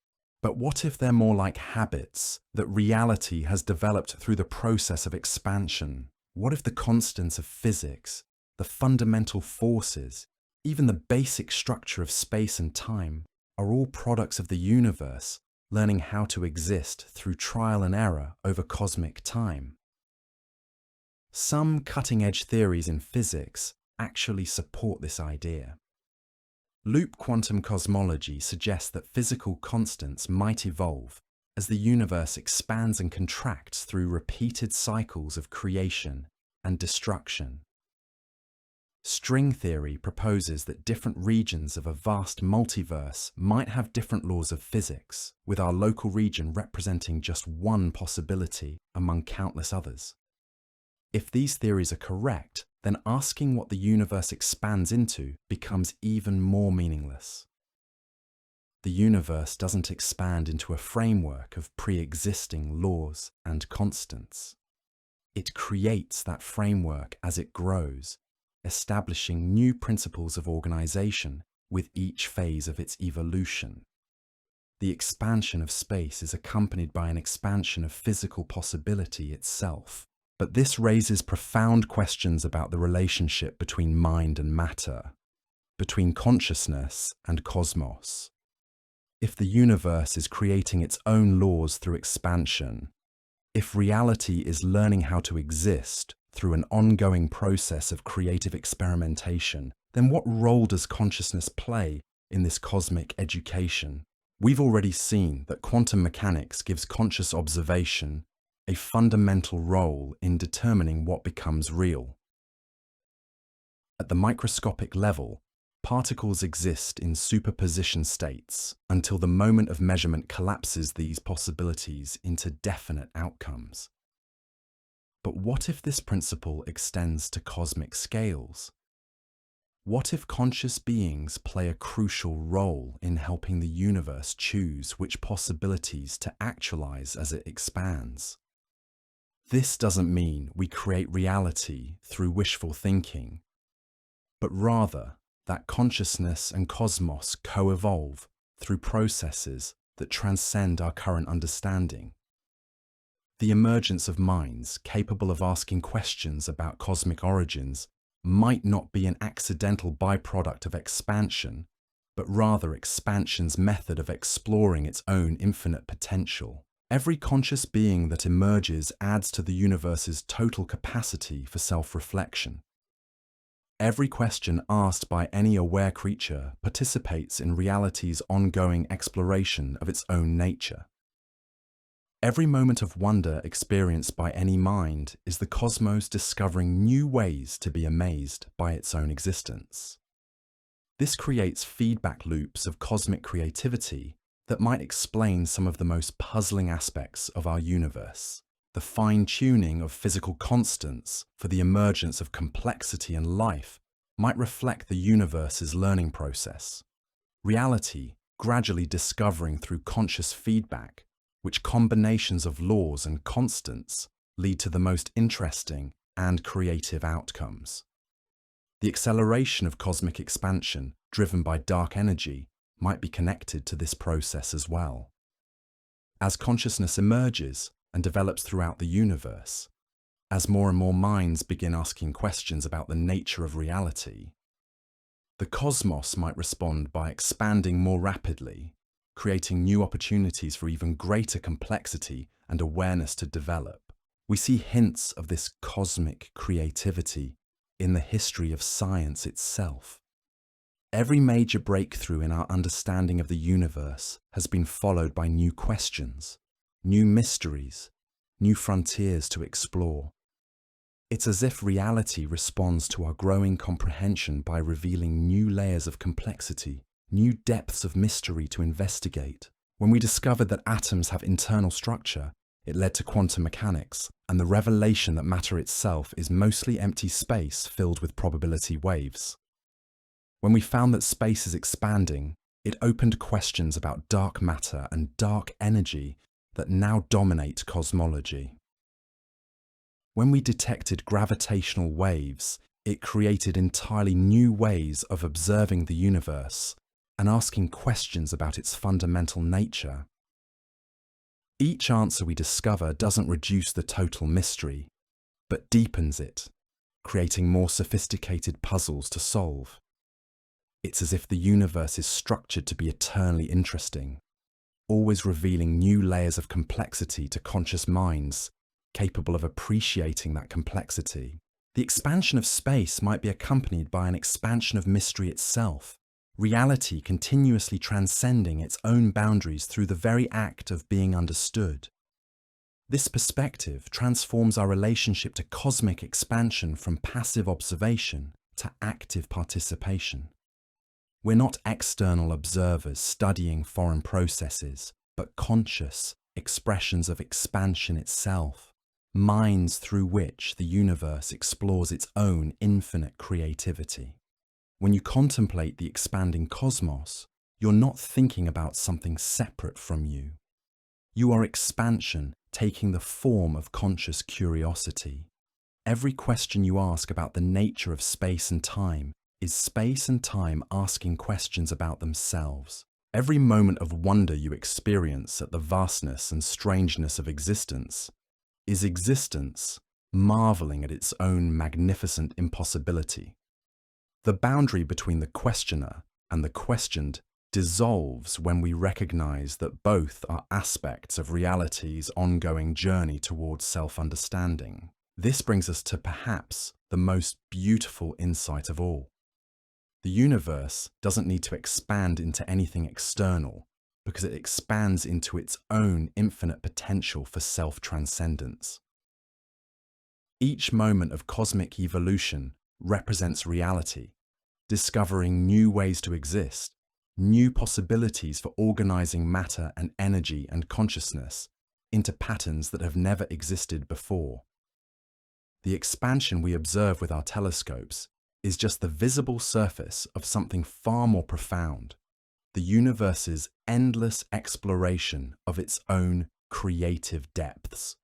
But what if they're more like habits that reality has developed through the process of expansion? What if the constants of physics, the fundamental forces, even the basic structure of space and time, are all products of the universe learning how to exist through trial and error over cosmic time. Some cutting-edge theories in physics actually support this idea. Loop quantum cosmology suggests that physical constants might evolve as the universe expands and contracts through repeated cycles of creation and destruction. String theory proposes that different regions of a vast multiverse might have different laws of physics, with our local region representing just one possibility among countless others. If these theories are correct, then asking what the universe expands into becomes even more meaningless. The universe doesn't expand into a framework of pre-existing laws and constants. It creates that framework as it grows, establishing new principles of organization with each phase of its evolution. The expansion of space is accompanied by an expansion of physical possibility itself. But this raises profound questions about the relationship between mind and matter, between consciousness and cosmos. If the universe is creating its own laws through expansion, if reality is learning how to exist through an ongoing process of creative experimentation, then what role does consciousness play in this cosmic education? We've already seen that quantum mechanics gives conscious observation a fundamental role in determining what becomes real. At the microscopic level, particles exist in superposition states until the moment of measurement collapses these possibilities into definite outcomes. But what if this principle extends to cosmic scales? What if conscious beings play a crucial role in helping the universe choose which possibilities to actualize as it expands? This doesn't mean we create reality through wishful thinking, but rather that consciousness and cosmos co-evolve through processes that transcend our current understanding. The emergence of minds capable of asking questions about cosmic origins might not be an accidental byproduct of expansion, but rather expansion's method of exploring its own infinite potential. Every conscious being that emerges adds to the universe's total capacity for self-reflection. Every question asked by any aware creature participates in reality's ongoing exploration of its own nature. Every moment of wonder experienced by any mind is the cosmos discovering new ways to be amazed by its own existence. This creates feedback loops of cosmic creativity that might explain some of the most puzzling aspects of our universe. The fine-tuning of physical constants for the emergence of complexity and life might reflect the universe's learning process. Reality gradually discovering through conscious feedback which combinations of laws and constants lead to the most interesting and creative outcomes. The acceleration of cosmic expansion driven by dark energy might be connected to this process as well. As consciousness emerges and develops throughout the universe, as more and more minds begin asking questions about the nature of reality, the cosmos might respond by expanding more rapidly, creating new opportunities for even greater complexity and awareness to develop. We see hints of this cosmic creativity in the history of science itself. Every major breakthrough in our understanding of the universe has been followed by new questions, new mysteries, new frontiers to explore. It's as if reality responds to our growing comprehension by revealing new layers of complexity, new depths of mystery to investigate. When we discovered that atoms have internal structure, it led to quantum mechanics and the revelation that matter itself is mostly empty space filled with probability waves. When we found that space is expanding, it opened questions about dark matter and dark energy that now dominate cosmology. When we detected gravitational waves, it created entirely new ways of observing the universe and asking questions about its fundamental nature. Each answer we discover doesn't reduce the total mystery, but deepens it, creating more sophisticated puzzles to solve. It's as if the universe is structured to be eternally interesting. always revealing new layers of complexity to conscious minds capable of appreciating that complexity. The expansion of space might be accompanied by an expansion of mystery itself, reality continuously transcending its own boundaries through the very act of being understood. This perspective transforms our relationship to cosmic expansion from passive observation to active participation. We're not external observers studying foreign processes, but conscious expressions of expansion itself, minds through which the universe explores its own infinite creativity. When you contemplate the expanding cosmos, you're not thinking about something separate from you. You are expansion taking the form of conscious curiosity. Every question you ask about the nature of space and time is space and time asking questions about themselves. Every moment of wonder you experience at the vastness and strangeness of existence is existence marveling at its own magnificent impossibility. The boundary between the questioner and the questioned dissolves when we recognize that both are aspects of reality's ongoing journey towards self-understanding. This brings us to perhaps the most beautiful insight of all. The universe doesn't need to expand into anything external because it expands into its own infinite potential for self-transcendence. Each moment of cosmic evolution represents reality, discovering new ways to exist, new possibilities for organizing matter and energy and consciousness into patterns that have never existed before. The expansion we observe with our telescopes is just the visible surface of something far more profound, the universe's endless exploration of its own creative depths.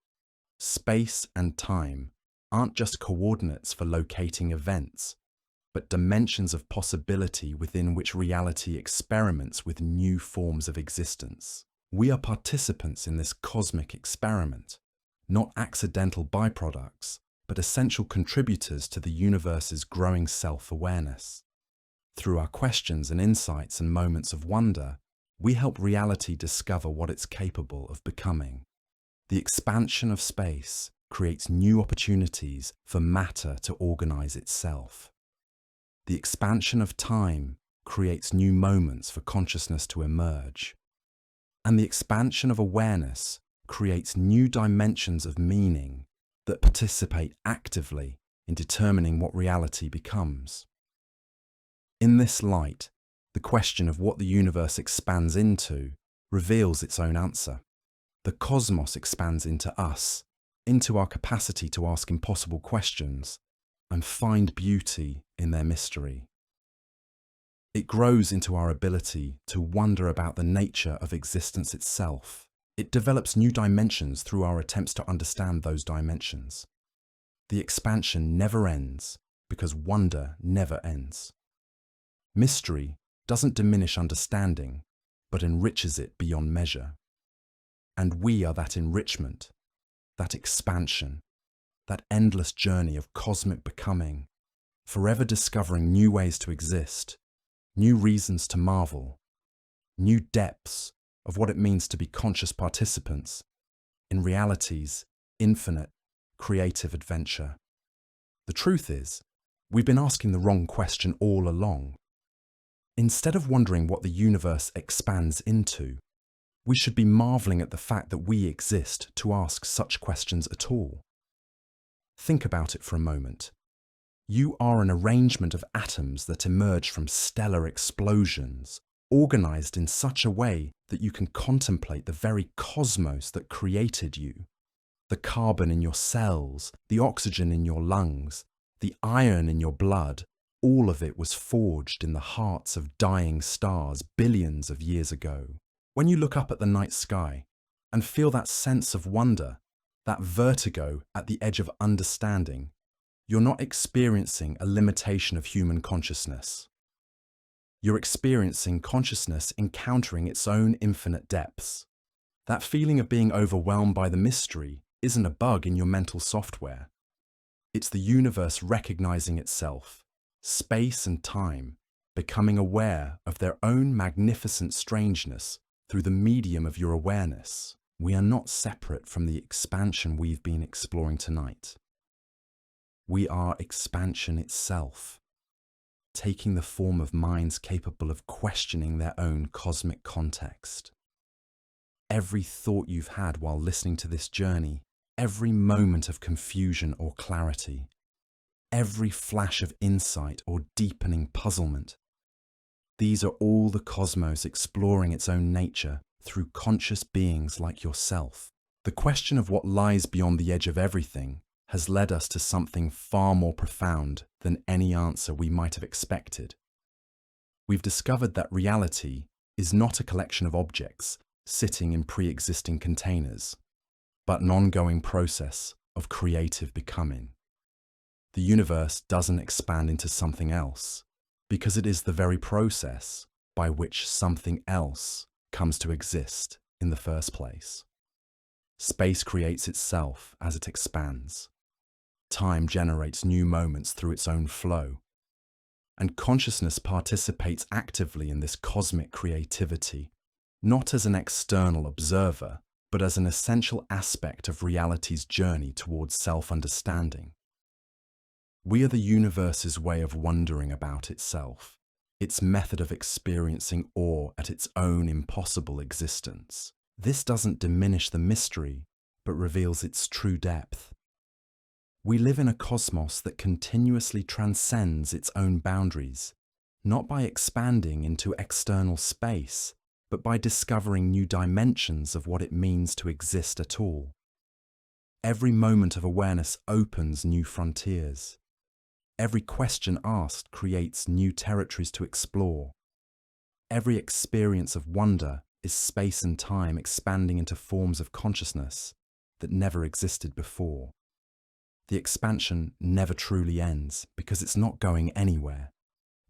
Space and time aren't just coordinates for locating events, but dimensions of possibility within which reality experiments with new forms of existence. We are participants in this cosmic experiment, not accidental byproducts, but essential contributors to the universe's growing self-awareness. Through our questions and insights and moments of wonder, we help reality discover what it's capable of becoming. The expansion of space creates new opportunities for matter to organize itself. The expansion of time creates new moments for consciousness to emerge. And the expansion of awareness creates new dimensions of meaning that participate actively in determining what reality becomes. In this light, the question of what the universe expands into reveals its own answer. The cosmos expands into us, into our capacity to ask impossible questions and find beauty in their mystery. It grows into our ability to wonder about the nature of existence itself. It develops new dimensions through our attempts to understand those dimensions. The expansion never ends because wonder never ends. Mystery doesn't diminish understanding, but enriches it beyond measure. And we are that enrichment, that expansion, that endless journey of cosmic becoming, forever discovering new ways to exist, new reasons to marvel, new depths of what it means to be conscious participants in reality's infinite creative adventure. The truth is, we've been asking the wrong question all along. Instead of wondering what the universe expands into, we should be marveling at the fact that we exist to ask such questions at all. Think about it for a moment. You are an arrangement of atoms that emerge from stellar explosions, organized in such a way that you can contemplate the very cosmos that created you. The carbon in your cells, the oxygen in your lungs, the iron in your blood, all of it was forged in the hearts of dying stars billions of years ago. When you look up at the night sky and feel that sense of wonder, that vertigo at the edge of understanding, you're not experiencing a limitation of human consciousness. You're experiencing consciousness encountering its own infinite depths. That feeling of being overwhelmed by the mystery isn't a bug in your mental software. It's the universe recognizing itself, space and time becoming aware of their own magnificent strangeness Through the medium of your awareness, we are not separate from the expansion we've been exploring tonight. We are expansion itself, taking the form of minds capable of questioning their own cosmic context. Every thought you've had while listening to this journey, every moment of confusion or clarity, every flash of insight or deepening puzzlement, these are all the cosmos exploring its own nature through conscious beings like yourself. The question of what lies beyond the edge of everything has led us to something far more profound than any answer we might have expected. We've discovered that reality is not a collection of objects sitting in pre-existing containers, but an ongoing process of creative becoming. The universe doesn't expand into something else, because it is the very process by which something else comes to exist in the first place. Space creates itself as it expands. Time generates new moments through its own flow. And consciousness participates actively in this cosmic creativity, not as an external observer, but as an essential aspect of reality's journey towards self-understanding. We are the universe's way of wondering about itself, its method of experiencing awe at its own impossible existence. This doesn't diminish the mystery, but reveals its true depth. We live in a cosmos that continuously transcends its own boundaries, not by expanding into external space, but by discovering new dimensions of what it means to exist at all. Every moment of awareness opens new frontiers. Every question asked creates new territories to explore. Every experience of wonder is space and time expanding into forms of consciousness that never existed before. The expansion never truly ends because it's not going anywhere.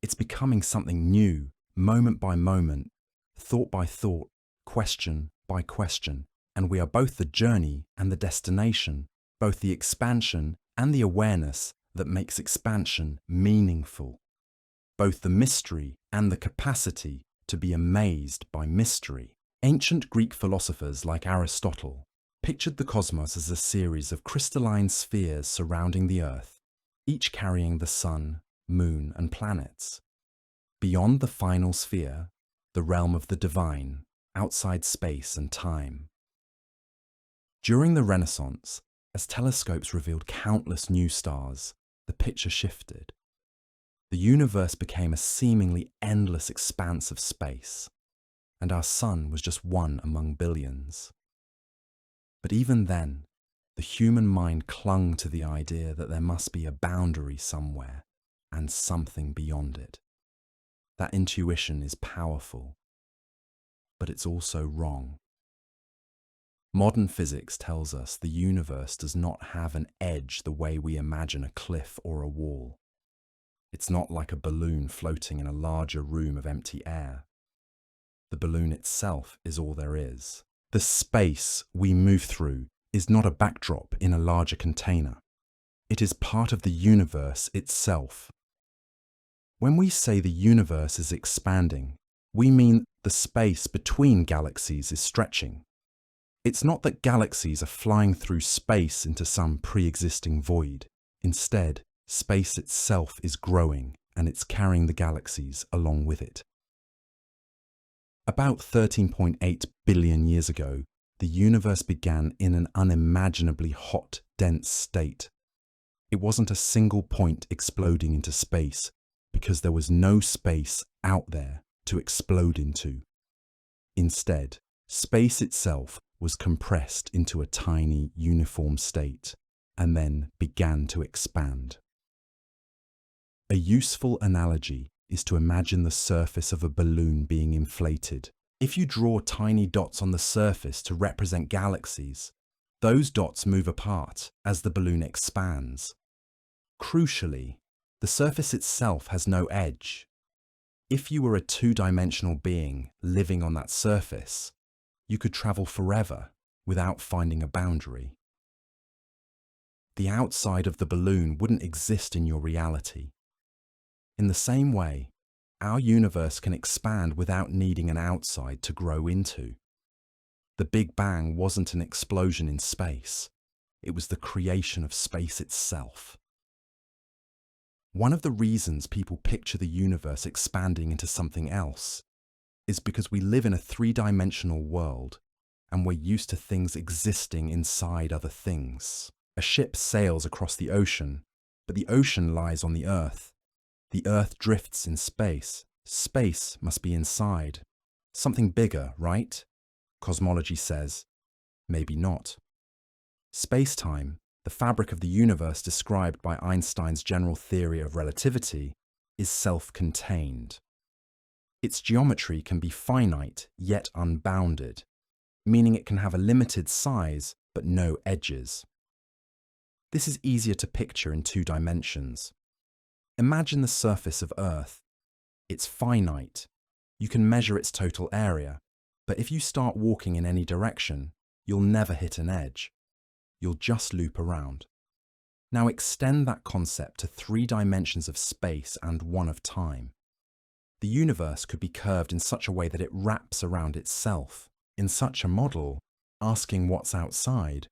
It's becoming something new, moment by moment, thought by thought, question by question, and we are both the journey and the destination, both the expansion and the awareness that makes expansion meaningful, both the mystery and the capacity to be amazed by mystery. Ancient Greek philosophers like Aristotle pictured the cosmos as a series of crystalline spheres surrounding the Earth, each carrying the sun, moon, and planets. Beyond the final sphere, the realm of the divine, outside space and time. During the Renaissance, as telescopes revealed countless new stars, the picture shifted. The universe became a seemingly endless expanse of space, and our sun was just one among billions. But even then, the human mind clung to the idea that there must be a boundary somewhere and something beyond it. That intuition is powerful, but it's also wrong. Modern physics tells us the universe does not have an edge the way we imagine a cliff or a wall. It's not like a balloon floating in a larger room of empty air. The balloon itself is all there is. The space we move through is not a backdrop in a larger container. It is part of the universe itself. When we say the universe is expanding, we mean the space between galaxies is stretching. It's not that galaxies are flying through space into some pre-existing void. Instead, space itself is growing and it's carrying the galaxies along with it. About 13.8 billion years ago, the universe began in an unimaginably hot, dense state. It wasn't a single point exploding into space because there was no space out there to explode into. Instead, space itself was compressed into a tiny, uniform state and then began to expand. A useful analogy is to imagine the surface of a balloon being inflated. If you draw tiny dots on the surface to represent galaxies, those dots move apart as the balloon expands. Crucially, the surface itself has no edge. If you were a two-dimensional being living on that surface, you could travel forever without finding a boundary. The outside of the balloon wouldn't exist in your reality. In the same way, our universe can expand without needing an outside to grow into. The Big Bang wasn't an explosion in space. It was the creation of space itself. One of the reasons people picture the universe expanding into something else is because we live in a three-dimensional world and we're used to things existing inside other things. A ship sails across the ocean, but the ocean lies on the Earth. The Earth drifts in space. Space must be inside. Something bigger, right? Cosmology says, maybe not. Space-time, the fabric of the universe described by Einstein's general theory of relativity, is self-contained. Its geometry can be finite yet unbounded, meaning it can have a limited size but no edges. This is easier to picture in 2 dimensions. Imagine the surface of Earth. It's finite. You can measure its total area, but if you start walking in any direction, you'll never hit an edge. You'll just loop around. Now extend that concept to 3 dimensions of space and 1 of time. The universe could be curved in such a way that it wraps around itself. In such a model, asking what's outside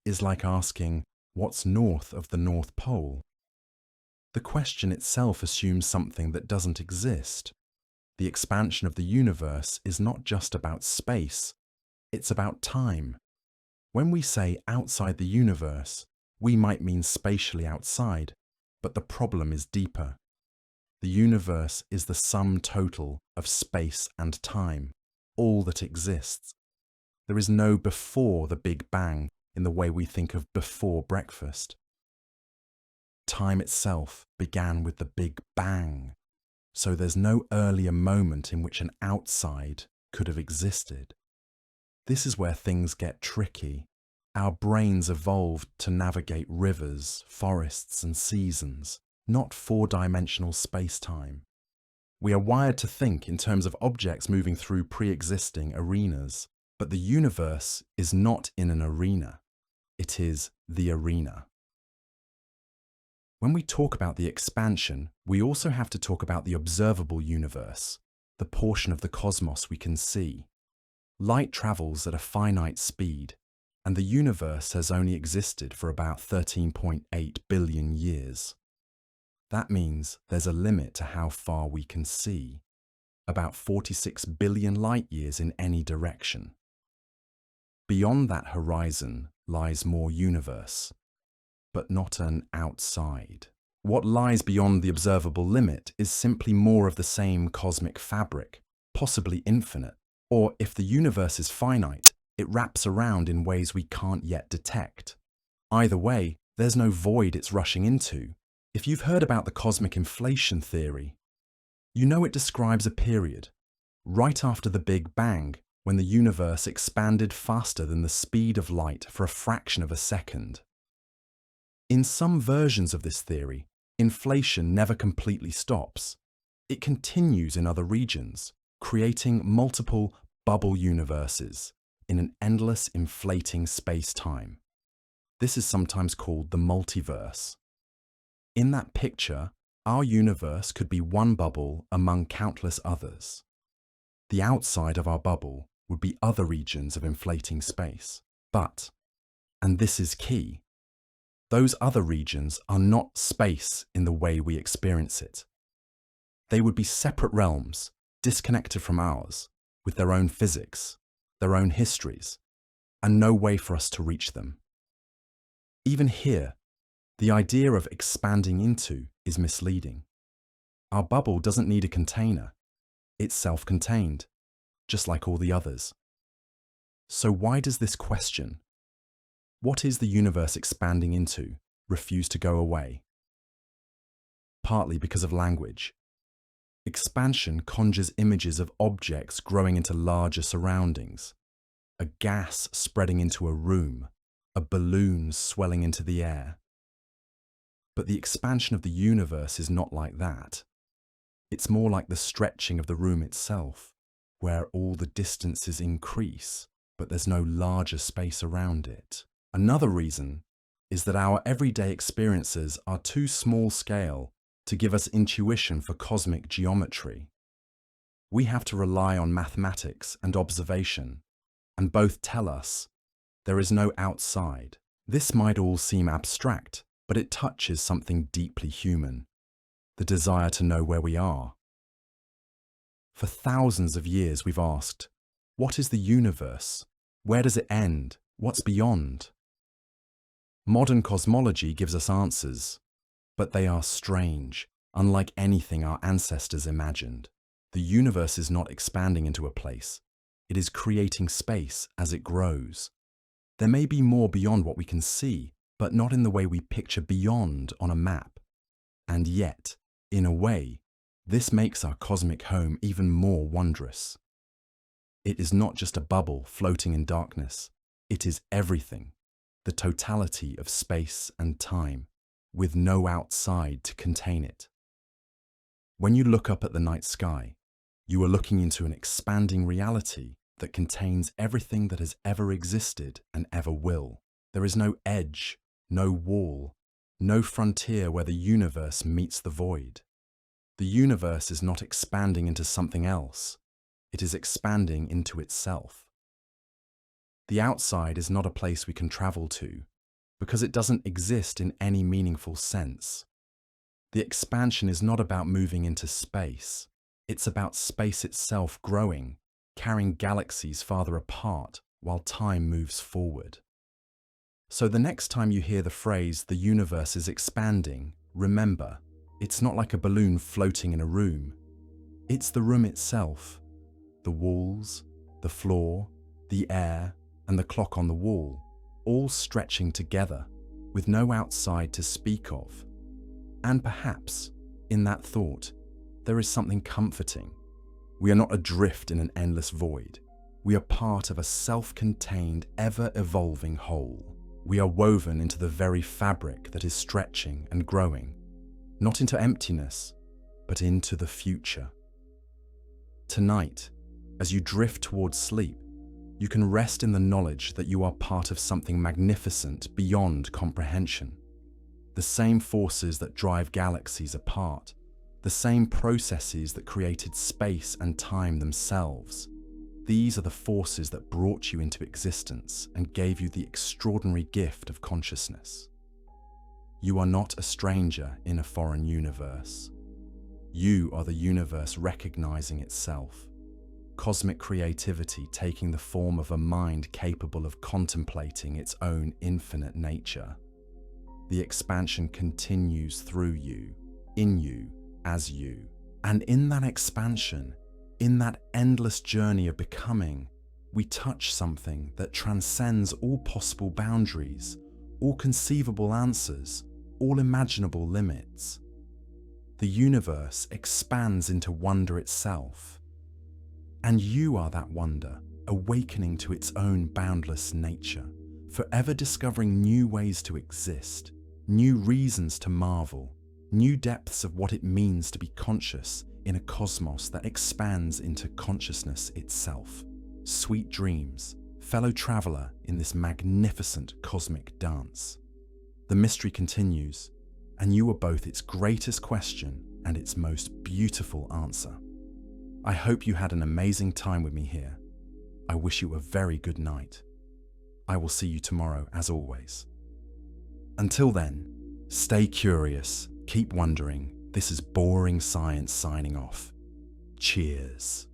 is like asking what's north of the North Pole. The question itself assumes something that doesn't exist. The expansion of the universe is not just about space, it's about time. When we say outside the universe, we might mean spatially outside, but the problem is deeper. The universe is the sum total of space and time, all that exists. There is no before the Big Bang in the way we think of before breakfast. Time itself began with the Big Bang, so there's no earlier moment in which an outside could have existed. This is where things get tricky. Our brains evolved to navigate rivers, forests, and seasons, not 4-dimensional space-time. We are wired to think in terms of objects moving through pre-existing arenas, but the universe is not in an arena. It is the arena. When we talk about the expansion, we also have to talk about the observable universe, the portion of the cosmos we can see. Light travels at a finite speed, and the universe has only existed for about 13.8 billion years. That means there's a limit to how far we can see, about 46 billion light years in any direction. Beyond that horizon lies more universe, but not an outside. What lies beyond the observable limit is simply more of the same cosmic fabric, possibly infinite. Or if the universe is finite, it wraps around in ways we can't yet detect. Either way, there's no void it's rushing into. If you've heard about the cosmic inflation theory, you know it describes a period, right after the Big Bang, when the universe expanded faster than the speed of light for a fraction of a second. In some versions of this theory, inflation never completely stops. It continues in other regions, creating multiple bubble universes in an endless inflating space-time. This is sometimes called the multiverse. In that picture, our universe could be one bubble among countless others. The outside of our bubble would be other regions of inflating space. But, and this is key, those other regions are not space in the way we experience it. They would be separate realms, disconnected from ours, with their own physics, their own histories, and no way for us to reach them. Even here, the idea of expanding into is misleading. Our bubble doesn't need a container. It's self-contained, just like all the others. So why does this question, what is the universe expanding into, refuse to go away? Partly because of language. Expansion conjures images of objects growing into larger surroundings, a gas spreading into a room, a balloon swelling into the air. But the expansion of the universe is not like that. It's more like the stretching of the room itself, where all the distances increase, but there's no larger space around it. Another reason is that our everyday experiences are too small scale to give us intuition for cosmic geometry. We have to rely on mathematics and observation, and both tell us there is no outside. This might all seem abstract, but it touches something deeply human, the desire to know where we are. For thousands of years we've asked, what is the universe? Where does it end? What's beyond? Modern cosmology gives us answers, but they are strange, unlike anything our ancestors imagined. The universe is not expanding into a place. It is creating space as it grows. There may be more beyond what we can see, but not in the way we picture beyond on a map. And yet, in a way, this makes our cosmic home even more wondrous. It is not just a bubble floating in darkness. It is everything, the totality of space and time, with no outside to contain it. When you look up at the night sky, you are looking into an expanding reality that contains everything that has ever existed and ever will. There is no edge, no wall, no frontier where the universe meets the void. The universe is not expanding into something else. It is expanding into itself. The outside is not a place we can travel to, because it doesn't exist in any meaningful sense. The expansion is not about moving into space. It's about space itself growing, carrying galaxies farther apart while time moves forward. So the next time you hear the phrase, the universe is expanding, remember, it's not like a balloon floating in a room. It's the room itself, the walls, the floor, the air, and the clock on the wall, all stretching together with no outside to speak of. And perhaps, in that thought, there is something comforting. We are not adrift in an endless void. We are part of a self-contained, ever-evolving whole. We are woven into the very fabric that is stretching and growing, not into emptiness, but into the future. Tonight, as you drift towards sleep, you can rest in the knowledge that you are part of something magnificent beyond comprehension. The same forces that drive galaxies apart, the same processes that created space and time themselves. These are the forces that brought you into existence and gave you the extraordinary gift of consciousness. You are not a stranger in a foreign universe. You are the universe recognizing itself. Cosmic creativity taking the form of a mind capable of contemplating its own infinite nature. The expansion continues through you, in you, as you. And in that expansion, in that endless journey of becoming, we touch something that transcends all possible boundaries, all conceivable answers, all imaginable limits. The universe expands into wonder itself. And you are that wonder, awakening to its own boundless nature, forever discovering new ways to exist, new reasons to marvel, new depths of what it means to be conscious in a cosmos that expands into consciousness itself. Sweet dreams, fellow traveler in this magnificent cosmic dance. The mystery continues, and you are both its greatest question and its most beautiful answer. I hope you had an amazing time with me here. I wish you a very good night. I will see you tomorrow as always. Until then, stay curious, keep wondering. This is Boring Science signing off. Cheers.